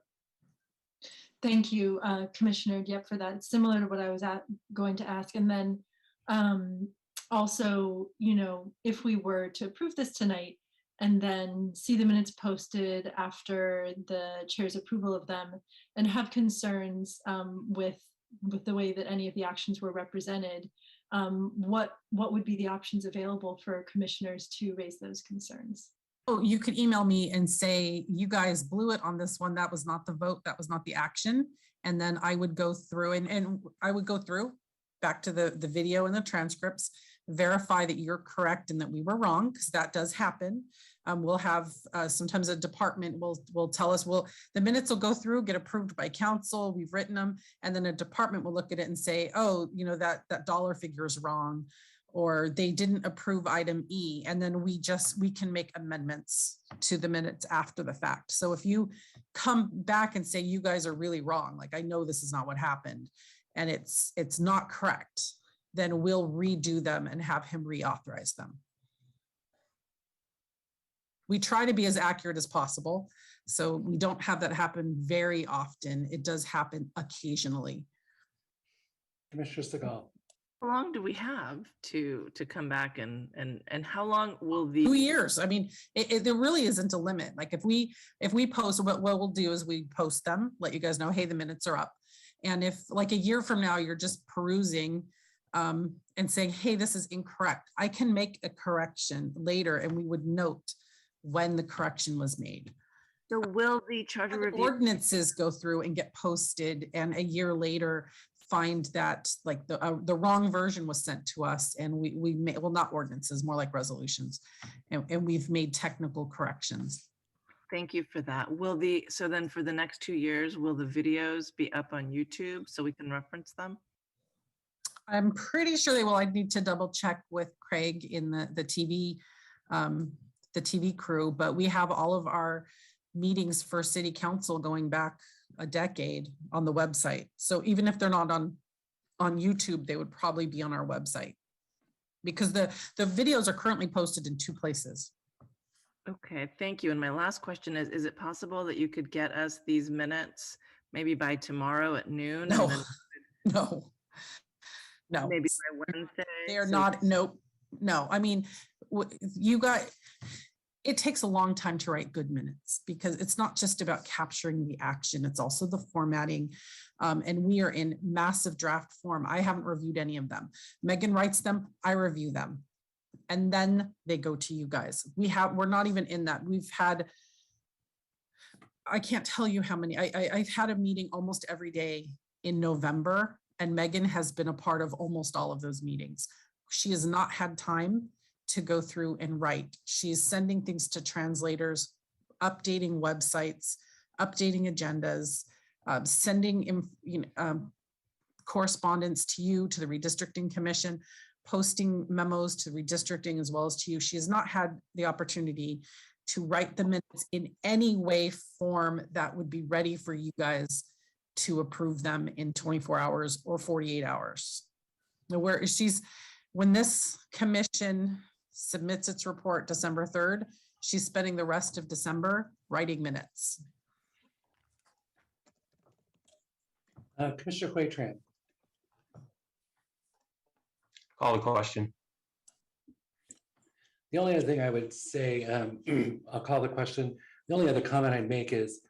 Thank you, Commissioner Diep, for that. It's similar to what I was going to ask. And then also, if we were to approve this tonight and then see the minutes posted after the chair's approval of them and have concerns with the way that any of the actions were represented, what would be the options available for commissioners to raise those concerns? Oh, you could email me and say, you guys blew it on this one. That was not the vote. That was not the action. And then I would go through and I would go through back to the video and the transcripts, verify that you're correct and that we were wrong, because that does happen. We'll have sometimes a department will tell us, well, the minutes will go through, get approved by council, we've written them, and then a department will look at it and say, oh, you know, that dollar figure is wrong, or they didn't approve item E, and then we can make amendments to the minutes after the fact. So if you come back and say, you guys are really wrong, like, I know this is not what happened, and it's not correct, then we'll redo them and have him reauthorize them. We try to be as accurate as possible, so we don't have that happen very often. It does happen occasionally. Commissioner Segal. How long do we have to come back and how long will the 2 years? I mean, there really isn't a limit. Like if we post, what we'll do is we post them, let you guys know, hey, the minutes are up. And if like a year from now, you're just perusing and saying, hey, this is incorrect, I can make a correction later and we would note when the correction was made. So will the charter review ordinances go through and get posted, and a year later find that like the wrong version was sent to us, and we may, well, not ordinances, more like resolutions, and we've made technical corrections. Thank you for that. So then for the next 2 years, will the videos be up on YouTube so we can reference them? I'm pretty sure they will. I need to double check with Craig in the TV crew, but we have all of our meetings for city council going back a decade on the website. So even if they're not on YouTube, they would probably be on our website, because the videos are currently posted in 2 places. Okay, thank you. And my last question is it possible that you could get us these minutes maybe by tomorrow at noon? No, and then no. Maybe by Wednesday? They're not, nope, no. I mean, it takes a long time to write good minutes, because it's not just about capturing the action, it's also the formatting. And we are in massive draft form. I haven't reviewed any of them. Megan writes them, I review them, and then they go to you guys. We're not even in that. We've had, I can't tell you how many, I've had a meeting almost every day in November, and Megan has been a part of almost all of those meetings. She has not had time to go through and write. She's sending things to translators, updating websites, updating agendas, sending correspondence to you, to the redistricting commission, posting memos to redistricting as well as to you. She has not had the opportunity to write the minutes in any way, form that would be ready for you guys to approve them in 24 hours or 48 hours. Now, when this commission submits its report December 3rd, she's spending the rest of December writing minutes. Commissioner Huaytran. Call the question. The only other thing I would say, I'll call the question. The only other comment I'd make is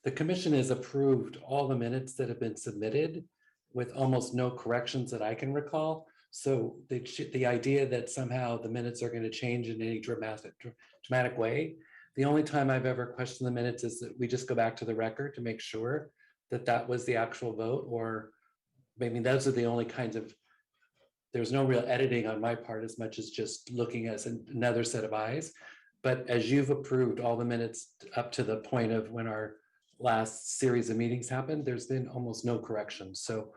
the commission has approved all the minutes that have been submitted with almost no corrections that I can recall. So the idea that somehow the minutes are going to change in any dramatic way. The only time I've ever questioned the minutes is that we just go back to the record to make sure that that was the actual vote, or maybe those are the only kinds of, there's no real editing on my part as much as just looking as another set of eyes. But as you've approved all the minutes up to the point of when our last series of meetings happened, there's been almost no corrections. So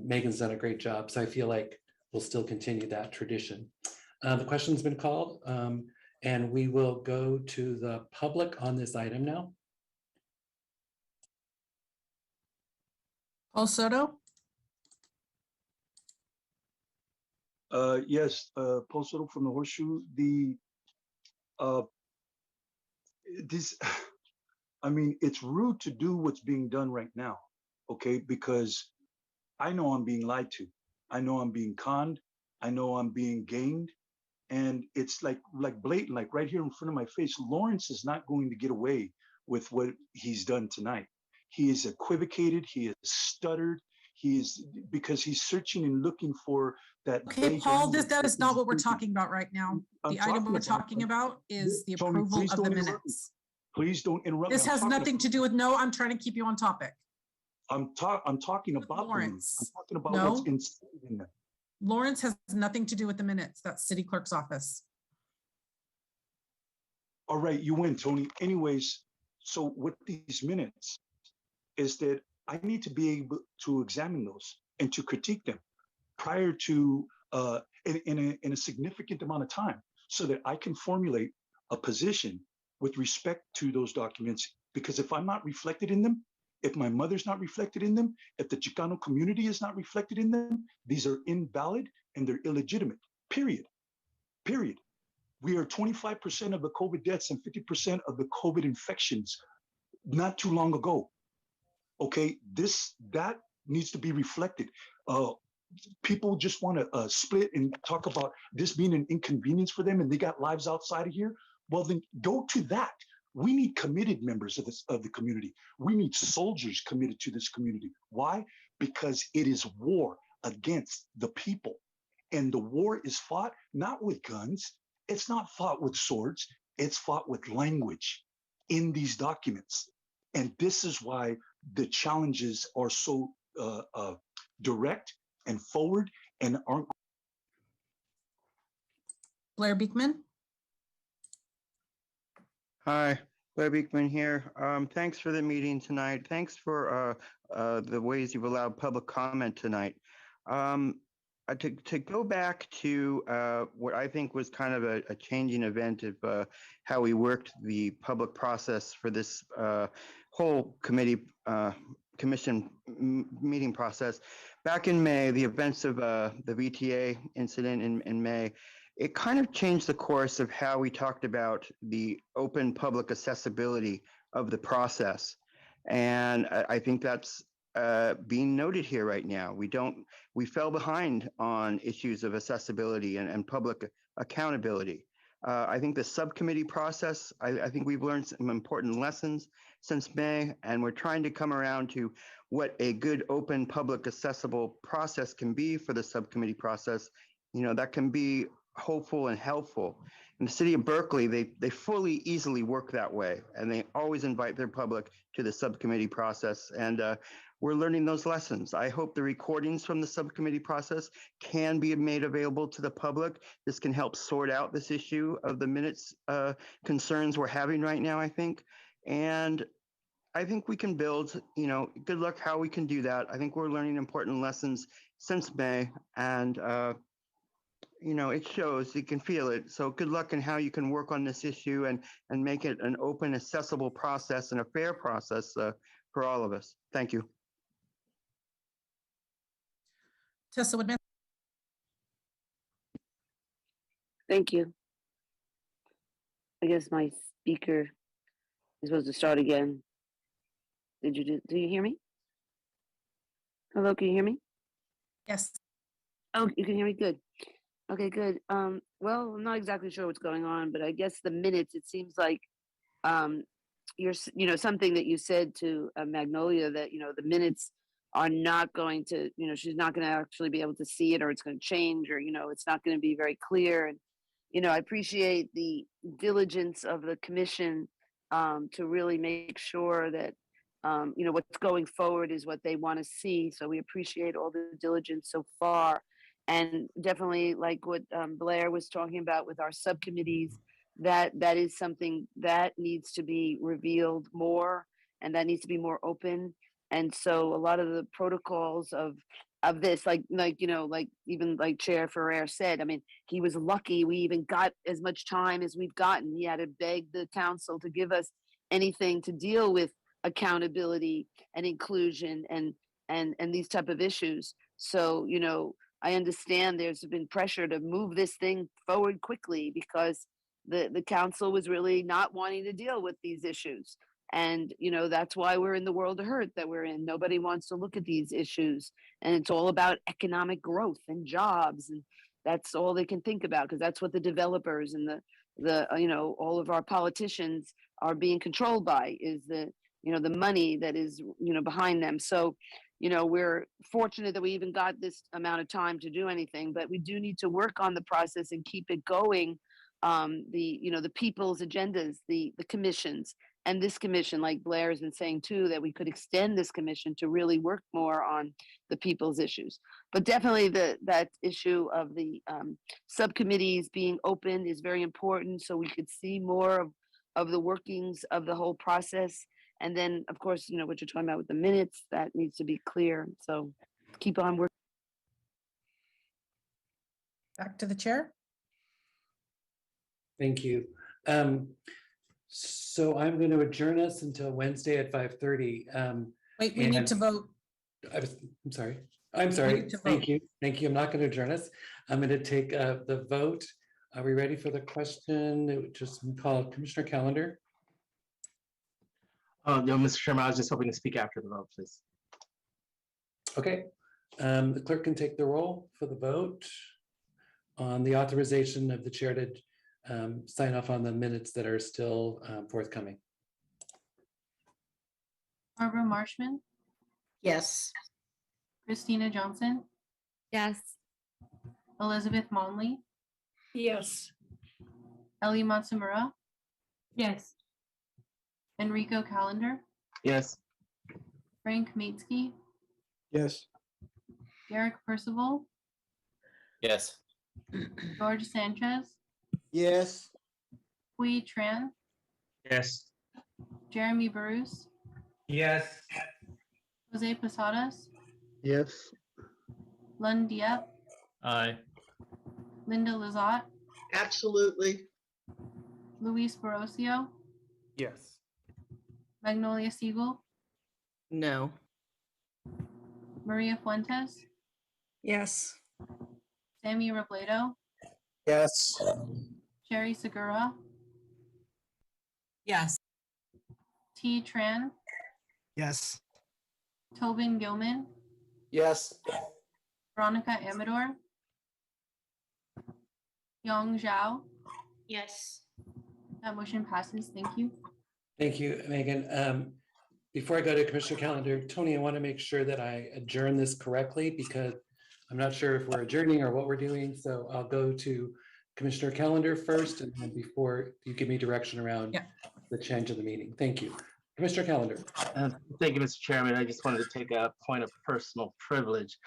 Megan's done a great job. So I feel like we'll still continue that tradition. The question's been called, and we will go to the public on this item now. Paul Soto? Yes, Paul Soto from the Horseshoe. I mean, it's rude to do what's being done right now, okay? Because I know I'm being lied to. I know I'm being conned. I know I'm being gamed. And it's like blatant, like right here in front of my face. Lawrence is not going to get away with what he's done tonight. He is equivocated. He is stuttered. He is, because he's searching and looking for that. Okay, Paul, that is not what we're talking about right now. The item we're talking about is the approval of the minutes. Please don't interrupt. This has nothing to do with, no, I'm trying to keep you on topic. I'm talking about Lawrence. I'm talking about No. what's inside in them. Lawrence has nothing to do with the minutes. That's city clerk's office. All right, you win, Tony. Anyways, so with these minutes is that I need to be able to examine those and to critique them prior to in a significant amount of time so that I can formulate a position with respect to those documents. Because if I'm not reflected in them, if my mother's not reflected in them, if the Chicano community is not reflected in them, these are invalid and they're illegitimate, period. Period. We are 25% of the COVID deaths and 50% of the COVID infections not too long ago. Okay, that needs to be reflected. People just want to split and talk about this being an inconvenience for them and they got lives outside of here. Well, then go to that. We need committed members of the community. We need soldiers committed to this community. Why? Because it is war against the people. And the war is fought not with guns. It's not fought with swords. It's fought with language in these documents. And this is why the challenges are so direct and forward and aren't. Blair Beekman. Hi, Blair Beekman here. Thanks for the meeting tonight. Thanks for the ways you've allowed public comment tonight. To go back to what I think was kind of a changing event of how we worked the public process for this whole commission meeting process. Back in May, the events of the VTA incident in May, it kind of changed the course of how we talked about the open public accessibility of the process. And I think that's being noted here right now. We fell behind on issues of accessibility and public accountability. I think the subcommittee process, I think we've learned some important lessons since May, and we're trying to come around to what a good open public accessible process can be for the subcommittee process. You know, that can be hopeful and helpful. In the city of Berkeley, they fully easily work that way, and they always invite their public to the subcommittee process. And we're learning those lessons. I hope the recordings from the subcommittee process can be made available to the public. This can help sort out this issue of the minutes concerns we're having right now, I think. And I think we can build, good luck how we can do that. I think we're learning important lessons since May, and it shows, you can feel it. So good luck in how you can work on this issue and make it an open, accessible process and a fair process for all of us. Thank you. Tessa Woodman. Thank you. I guess my speaker is supposed to start again. Do you hear me? Hello, can you hear me? Yes. Oh, you can hear me? Good. Okay, good. Well, I'm not exactly sure what's going on, but I guess the minutes, it seems like something that you said to Magnolia, that, the minutes are not going to, she's not going to actually be able to see it, or it's going to change, or, it's not going to be very clear. And, I appreciate the diligence of the commission to really make sure that, what's going forward is what they want to see. So we appreciate all the diligence so far. And definitely, like what Blair was talking about with our subcommittees, that is something that needs to be revealed more, and that needs to be more open. And so a lot of the protocols of this, like even like Chair Ferrer said, I mean, he was lucky we even got as much time as we've gotten. He had to beg the council to give us anything to deal with accountability and inclusion and these type of issues. So, I understand there's been pressure to move this thing forward quickly because the council was really not wanting to deal with these issues. And, that's why we're in the world of hurt that we're in. Nobody wants to look at these issues. And it's all about economic growth and jobs. And that's all they can think about, because that's what the developers and all of our politicians are being controlled by, is the money that is, behind them. So, we're fortunate that we even got this amount of time to do anything, but we do need to work on the process and keep it going. The people's agendas, the commissions, and this commission, like Blair has been saying too, that we could extend this commission to really work more on the people's issues. But definitely that issue of the subcommittees being open is very important, so we could see more of the workings of the whole process. And then, of course, you know, what you're talking about with the minutes, that needs to be clear. So keep on working. Back to the chair. Thank you. So I'm going to adjourn us until Wednesday at 5:30. Wait, we need to vote. I'm sorry. Thank you. Thank you. I'm not going to adjourn us. I'm going to take the vote. Are we ready for the question? Just call Commissioner Calendar. No, Mr. Chairman, I was just hoping to speak after the vote, please. Okay. The clerk can take the roll for the vote on the authorization of the chair to sign off on the minutes that are still forthcoming. Barbara Marshman, Yes. Christina Johnson, Yes. Elizabeth Monley, Yes. Ellie Matsumura, Yes. Enrico Calendar, Yes. Frank Maitsky, Yes. Derek Percival, Yes. George Sanchez, Yes. Hui Tran, Yes. Jeremy Bruce, Yes. Jose Posadas, Yes. Lund Diep, Aye. Linda Lazat, Absolutely. Luis Borosio, Yes. Magnolia Siegel, No. Maria Fuentes, Yes. Sammy Robledo, Yes. Sherry Segura, Yes. T. Tran, Yes. Tobin Gilman, Yes. Veronica Amador, Yong Zhao. Yes. That motion passes. Thank you. Thank you, Megan. Before I go to Commissioner Calendar, Tony, I want to make sure that I adjourn this correctly because I'm not sure if we're adjourning or what we're doing. So I'll go to Commissioner Calendar first, and then before you give me direction around the change of the meeting. Thank you. Commissioner Calendar. Thank you, Mr. Chairman. I just wanted to take a point of personal privilege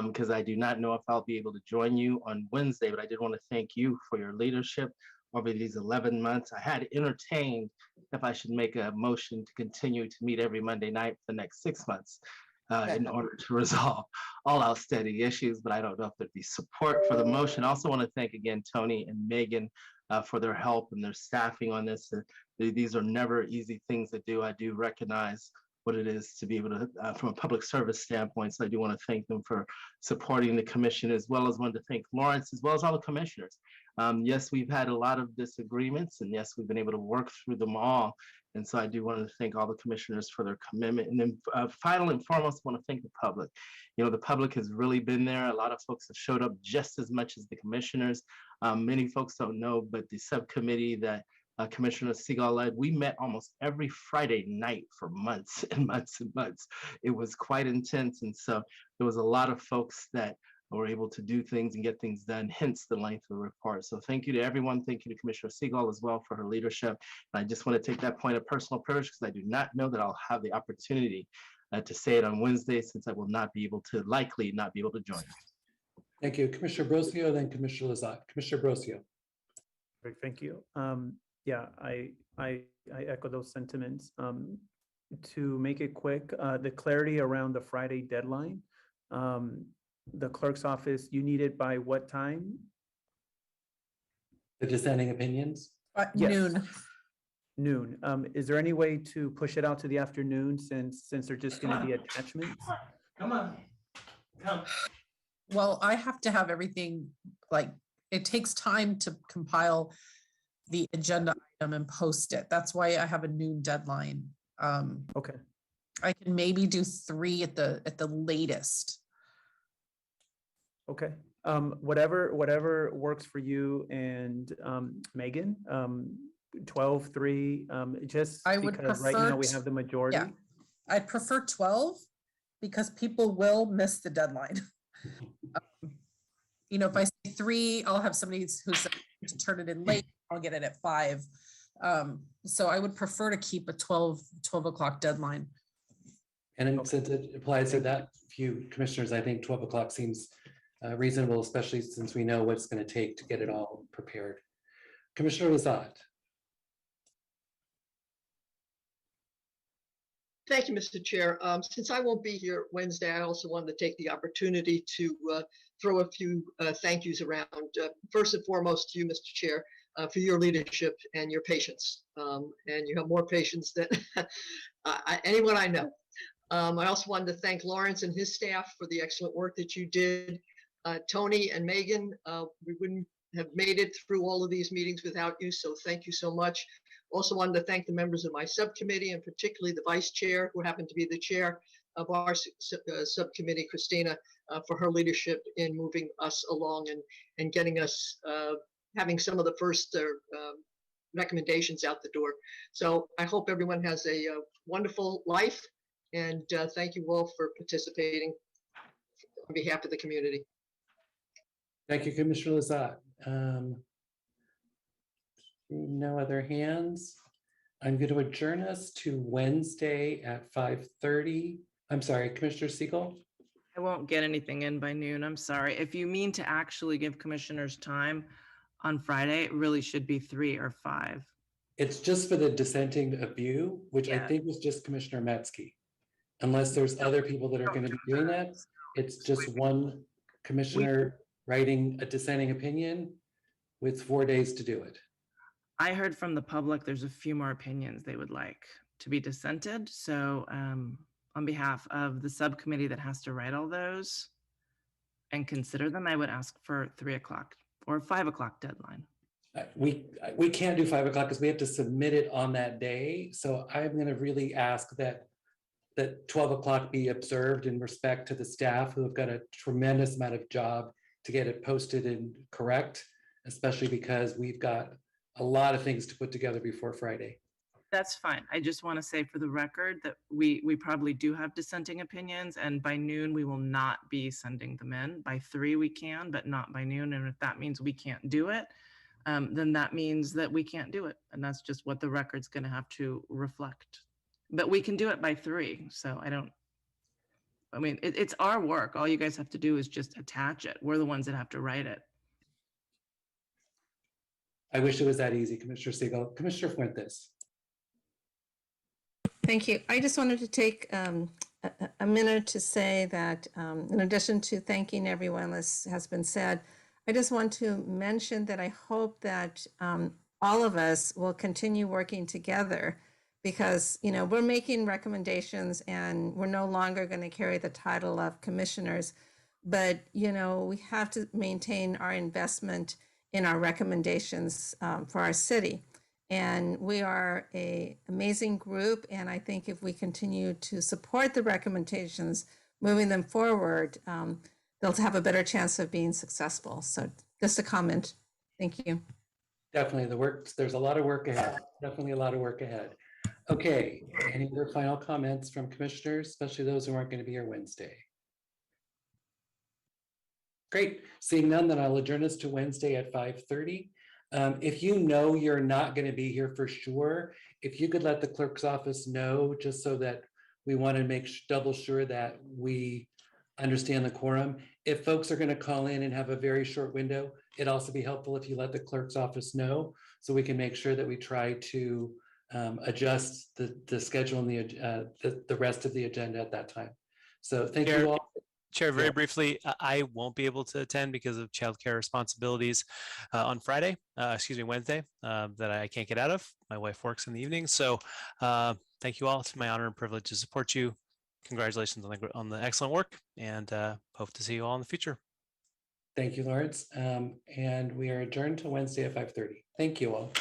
because I do not know if I'll be able to join you on Wednesday, but I did want to thank you for your leadership over these 11 months. I had entertained if I should make a motion to continue to meet every Monday night for the next 6 months in order to resolve all outstanding issues, but I don't know if there'd be support for the motion. I also want to thank again Tony and Megan for their help and their staffing on this. These are never easy things to do. I do recognize what it is to be able to, from a public service standpoint. So I do want to thank them for supporting the commission, as well as want to thank Lawrence, as well as all the commissioners. Yes, we've had a lot of disagreements, and yes, we've been able to work through them all. And so I do want to thank all the commissioners for their commitment. And then final and foremost, I want to thank the public. You know, the public has really been there. A lot of folks have showed up just as much as the commissioners. Many folks don't know, but the subcommittee that Commissioner Segal led, we met almost every Friday night for months and months and months. It was quite intense. And so there was a lot of folks that were able to do things and get things done, hence the length of the report. So thank you to everyone. Thank you to Commissioner Segal as well for her leadership. And I just want to take that point of personal privilege because I do not know that I'll have the opportunity to say it on Wednesday, since I will not be able to, likely not be able to join. Thank you. Commissioner Brosio, then Commissioner Lazat. Commissioner Brosio. Great, thank you. Yeah, I echo those sentiments. To make it quick, the clarity around the Friday deadline, the clerk's office, you need it by what time? The dissenting opinions? Yes. Noon. Noon. Is there any way to push it out to the afternoon since they're just going to be attachments? Come on. Come. Well, I have to have everything, like, it takes time to compile the agenda item and post it. That's why I have a noon deadline. Okay. I can maybe do 3 at the latest. Okay. Whatever works for you and Megan, 12, 3, just I would because right prefer now we have the majority. Yeah, I'd prefer 12 because people will miss the deadline. You know, if I say 3, I'll have somebody who's to turn it in late. I'll get it at 5. So I would prefer to keep a 12 o'clock deadline. And then since it applies to that few commissioners, I think 12 o'clock seems reasonable, especially since we know what it's going to take to get it all prepared. Commissioner Lazat. Thank you, Mr. Chair. Since I won't be here Wednesday, I also wanted to take the opportunity to throw a few thank yous around. First and foremost to you, Mr. Chair, for your leadership and your patience. And you have more patience than anyone I know. I also wanted to thank Lawrence and his staff for the excellent work that you did. Tony and Megan, we wouldn't have made it through all of these meetings without you, so thank you so much. Also wanted to thank the members of my subcommittee, and particularly the vice chair, who happened to be the chair of our subcommittee, Christina, for her leadership in moving us along and getting us having some of the first recommendations out the door. So I hope everyone has a wonderful life, and thank you all for participating on behalf of the community. Thank you, Commissioner Lazat. No other hands. I'm going to adjourn us to Wednesday at 5:30. I'm sorry, Commissioner Siegel. I won't get anything in by noon. I'm sorry. If you mean to actually give commissioners time on Friday, it really should be 3 or 5. It's just for the dissenting of you, which I think was just Commissioner Metzke. Unless there's other people that are going to be doing that, it's just one commissioner writing a dissenting opinion with 4 days to do it. I heard from the public there's a few more opinions they would like to be dissented. So on behalf of the subcommittee that has to write all those and consider them, I would ask for 3 o'clock or 5 o'clock deadline. We can't do 5 o'clock because we have to submit it on that day. So I'm going to really ask that 12 o'clock be observed in respect to the staff who have got a tremendous amount of job to get it posted and correct, especially because we've got a lot of things to put together before Friday. That's fine. I just want to say for the record that we probably do have dissenting opinions, and by noon we will not be sending them in. By 3 we can, but not by noon. And if that means we can't do it, then that means that we can't do it. And that's just what the record's going to have to reflect. But we can do it by 3. So I mean, it's our work. All you guys have to do is just attach it. We're the ones that have to write it. I wish it was that easy, Commissioner Siegel. Commissioner Fuentes. Thank you. I just wanted to take a minute to say that in addition to thanking everyone, as has been said, I just want to mention that I hope that all of us will continue working together, because, you know, we're making recommendations and we're no longer going to carry the title of commissioners, but, you know, we have to maintain our investment in our recommendations for our city. And we are an amazing group. And I think if we continue to support the recommendations, moving them forward, they'll have a better chance of being successful. So just a comment. Thank you. Definitely there's a lot of work ahead. Definitely a lot of work ahead. Okay, any other final comments from commissioners, especially those who aren't going to be here Wednesday? Great, seeing none, then I'll adjourn us to Wednesday at 5:30. If you know you're not going to be here for sure, if you could let the clerk's office know, just so that we want to make double sure that we understand the quorum. If folks are going to call in and have a very short window, it'd also be helpful if you let the clerk's office know, so we can make sure that we try to adjust the schedule and the rest of the agenda at that time. So thank you all. Chair, very briefly, I won't be able to attend because of childcare responsibilities on Wednesday, that I can't get out of. My wife works in the evening. So thank you all. It's my honor and privilege to support you. Congratulations on the excellent work, and hope to see you all in the future. Thank you, Lawrence. And we are adjourned to Wednesday at 5:30. Thank you all.